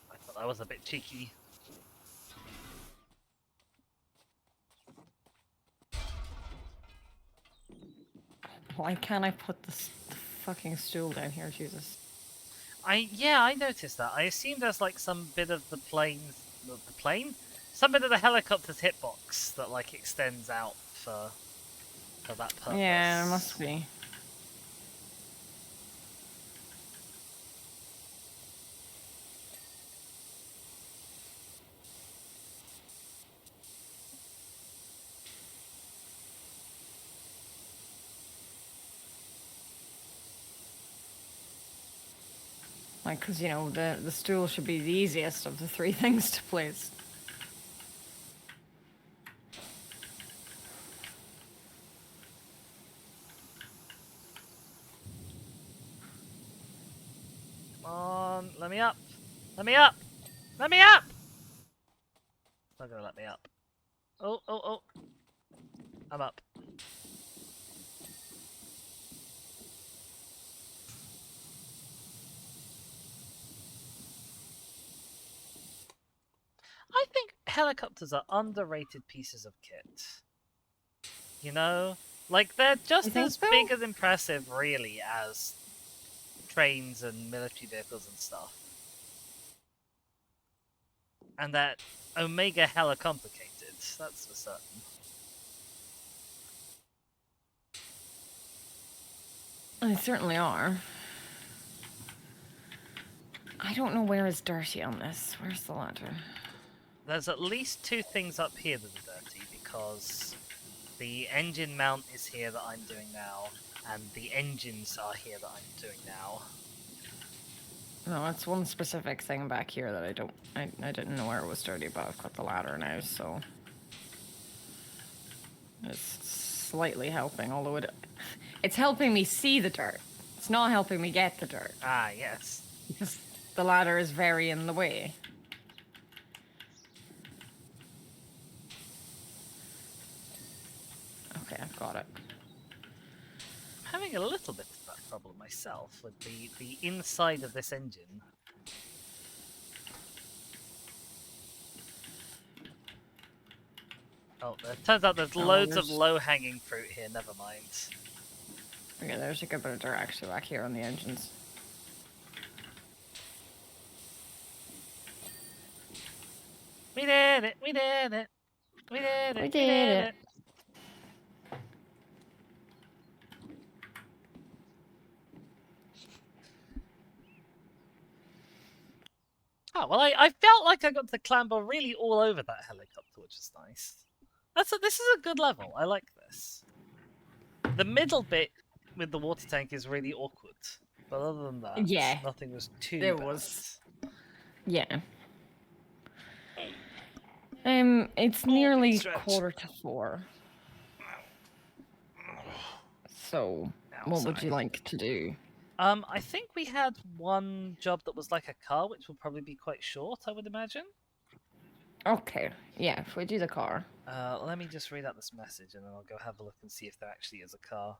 I thought that was a bit cheeky. Why can't I put this fucking stool down here, Jesus? I noticed that. I assumed there's like some bit of the plane? Some bit of the helicopter's hitbox that like extends out for that purpose. Yeah, there must be. Like, because, you know, the stool should be the easiest of the three things to place. Come on, let me up! Let me up! Let me up! It's not gonna let me up. Oh, oh, oh. I'm up. I think helicopters are underrated pieces of kit. You know? Like, they're just think as so? big and impressive, really, as trains and military vehicles and stuff. And that Omega hella complicated, that's for certain. They certainly are. I don't know where is dirty on this. Where's the ladder? There's at least two things up here that are dirty, because the engine mount is here that I'm doing now, and the engines are here that I'm doing now. No, it's one specific thing back here that I didn't know where it was dirty, but I've got the ladder now, so it's slightly helping, although it's helping me see the dirt. It's not helping me get the dirt. Ah, yes. Because the ladder is very in the way. Okay, I've got it. I'm having a little bit of that problem myself with the inside of this engine. Oh, it turns out there's loads of low-hanging fruit here, never mind. Okay, there's a good bit of dirt actually back here on the engines. We did it! We did it! We did it! We did it. Oh, well, I felt like I got to clamber really all over that helicopter, which is nice. This is a good level. I like this. The middle bit with the water tank is really awkward. But other than that, Yeah, nothing was too it bad. was. Yeah. It's nearly stretch. 3:45. So, what would you like to do? I think we had one job that was like a car, which will probably be quite short, I would imagine. Okay, yeah, if we do the car. Let me just read out this message and then I'll go have a look and see if there actually is a car.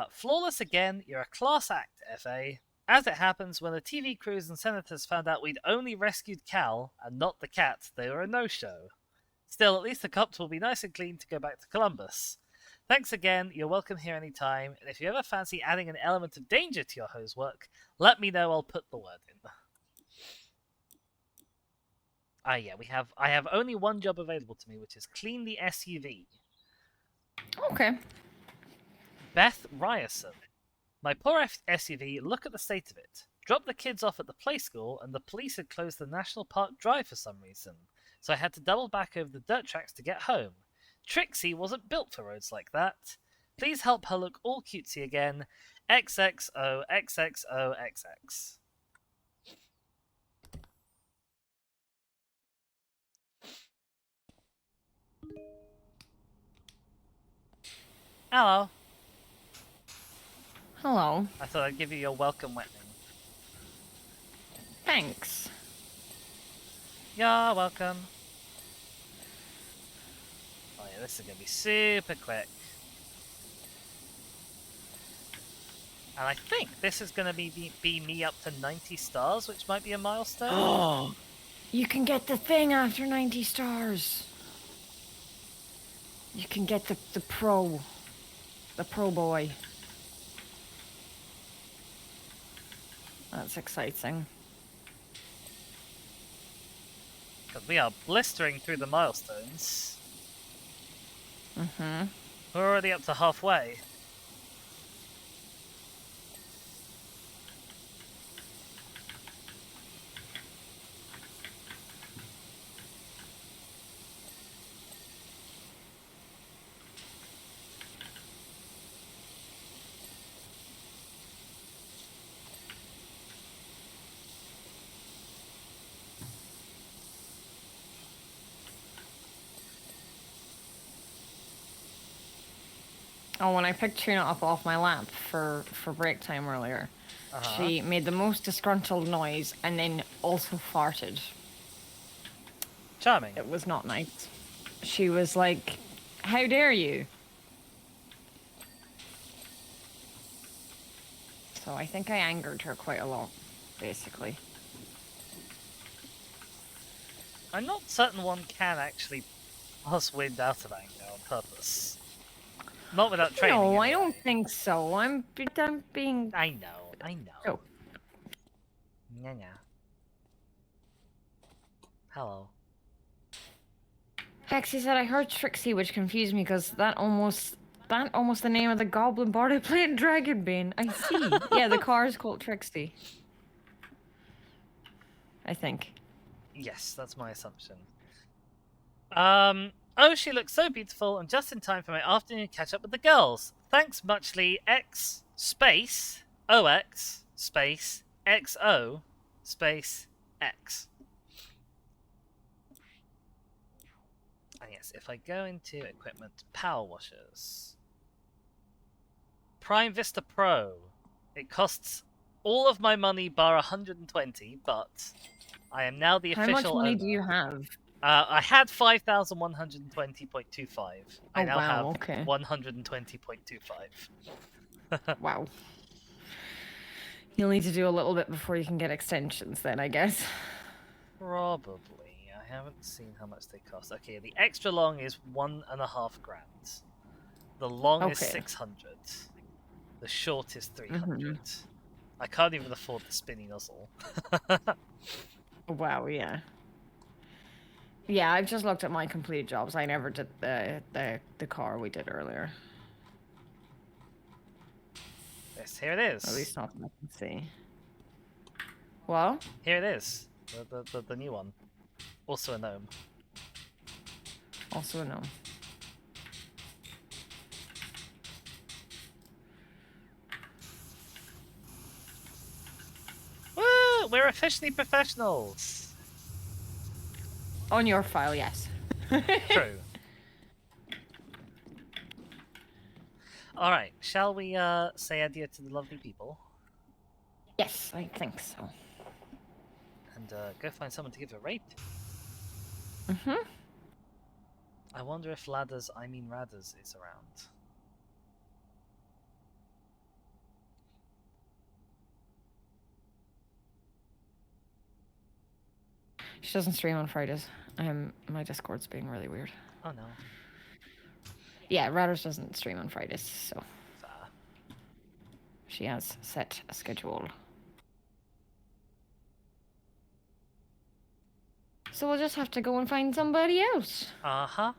Flawless again, you're a class act, FA. As it happens, when the TV crews and senators found out we'd only rescued Cal and not the cat, they were a no-show. Still, at least the cops will be nice and clean to go back to Columbus. Thanks again, you're welcome here anytime, and if you ever fancy adding an element of danger to your hose work, let me know, I'll put the word in. Yeah, I have only one job available to me, which is clean the SUV. Okay. Beth Ryerson. My poor SUV, look at the state of it. Dropped the kids off at the play school, and the police had closed the National Park Drive for some reason, so I had to double back over the dirt tracks to get home. Trixie wasn't built for roads like that. Please help her look all cutesy again. XXOXXOXX. Hello. Hello. I thought I'd give you your welcome wetting. Thanks. You're welcome. Oh yeah, this is gonna be super quick. And I think this is gonna be me up to 90 stars, which might be a milestone. Oh, you can get the thing after 90 stars. You can get the pro boy. That's exciting. Because we are blistering through the milestones. Mm-hmm. We're already up to halfway. Oh, when I picked Trina up off my lap for break time earlier, she made the most disgruntled noise and then also farted. Charming. It was not nice. She was like, "How dare you?" So I think I angered her quite a lot, basically. I'm not certain one can actually pass wind out of anger on purpose. Not without training. No, anyway. I don't think so. I'm being. I know. Oh. Nya. Hello. Hexy said I heard Trixie, which confused me because that almost the name of the goblin bard I played in Dragonbane. I see. Yeah, the car is called Trixie. I think. Yes, that's my assumption. Oh, she looks so beautiful, and just in time for my afternoon catch up with the girls. Thanks muchly, X space OX space XO space X. And yes, if I go into equipment, power washers, Prime Vista Pro, it costs all of my money bar 120, but I am now the official How much money owner. do you have? I had 5,120.25. I now have okay. 120.25. Wow. You'll need to do a little bit before you can get extensions then, I guess. Probably. I haven't seen how much they cost. Okay, the extra long is 1.5 grand. The long is 600. The short is 300. I can't even afford the spinny nozzle. Wow, yeah. Yeah, I've just looked at my completed jobs. I never did the car we did earlier. Yes, here it is. At least not that I can see. What? Here it is. The new one. Also a gnome. Also a gnome. Woo! We're officially professionals! On your file, yes. True. Alright, shall we say adieu to the lovely people? Yes, I think so. And go find someone to give a raid to. I wonder if Ladders, I mean Radders, is around. She doesn't stream on Fridays. My Discord's being really weird. Oh no. Yeah, Radders doesn't stream on Fridays, so Fair. she has set a schedule. So we'll just have to go and find somebody else. Uh-huh.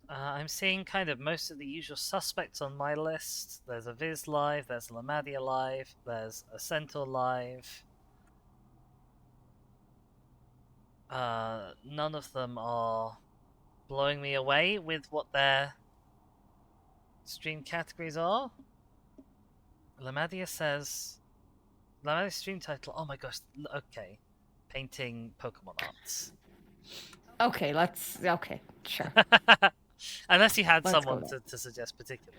I'm seeing kind of most of the usual suspects on my list. There's a Viz live, there's a Lamadia live, there's a Centaur live. None of them are blowing me away with what their stream categories are. Lamadia says... Lamadia's stream title, oh my gosh, okay. Painting Pokemon arts. Okay, okay, sure. Unless you had Let's someone go to suggest particularly.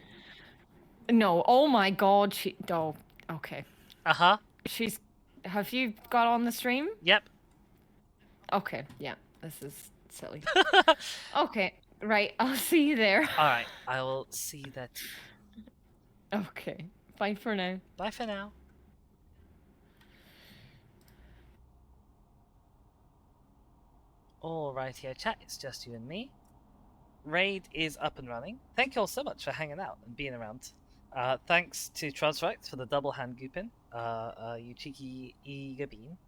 No, oh my god, oh, okay. Uh-huh. Have you got on the stream? Yep. Okay, yeah, this is silly. Okay, right, I'll see you there. Alright, I will see that. Okay, bye for now. Bye for now. Alright here, chat, it's just you and me. Raid is up and running. Thank you all so much for hanging out and being around. Thanks to Tronsright for the double hand goopin. You cheeky eager bean.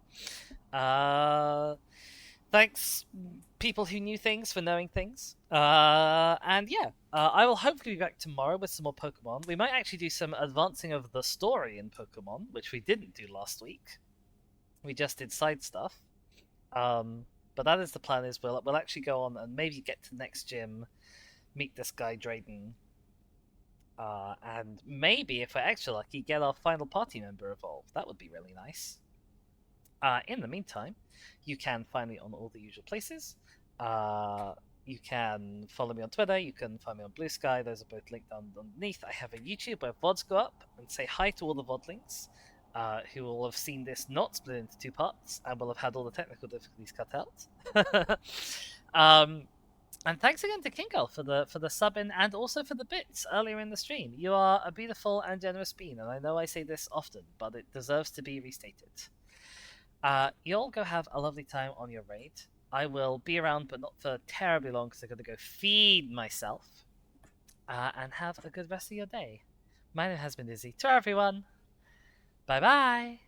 Thanks, people who knew things, for knowing things. And yeah, I will hopefully be back tomorrow with some more Pokemon. We might actually do some advancing of the story in Pokemon, which we didn't do last week. We just did side stuff. But that is the plan. Is we'll actually go on and maybe get to the next gym, meet this guy Drayden, and maybe if we're extra lucky, get our final party member evolved. That would be really nice. In the meantime, you can find me on all the usual places. You can follow me on Twitter. You can find me on Blue Sky. Those are both linked underneath. I have a YouTube where VODs go up, and say hi to all the VODlings. Who will have seen this not split into two parts and will have had all the technical difficulties cut out. And thanks again to Kingal for the sub in and also for the bits earlier in the stream. You are a beautiful and generous being, and I know I say this often, but it deserves to be restated. You all go have a lovely time on your raid. I will be around, but not for terribly long because I've got to go feed myself. And have a good rest of your day. My name has been Izzy. To everyone. Bye bye!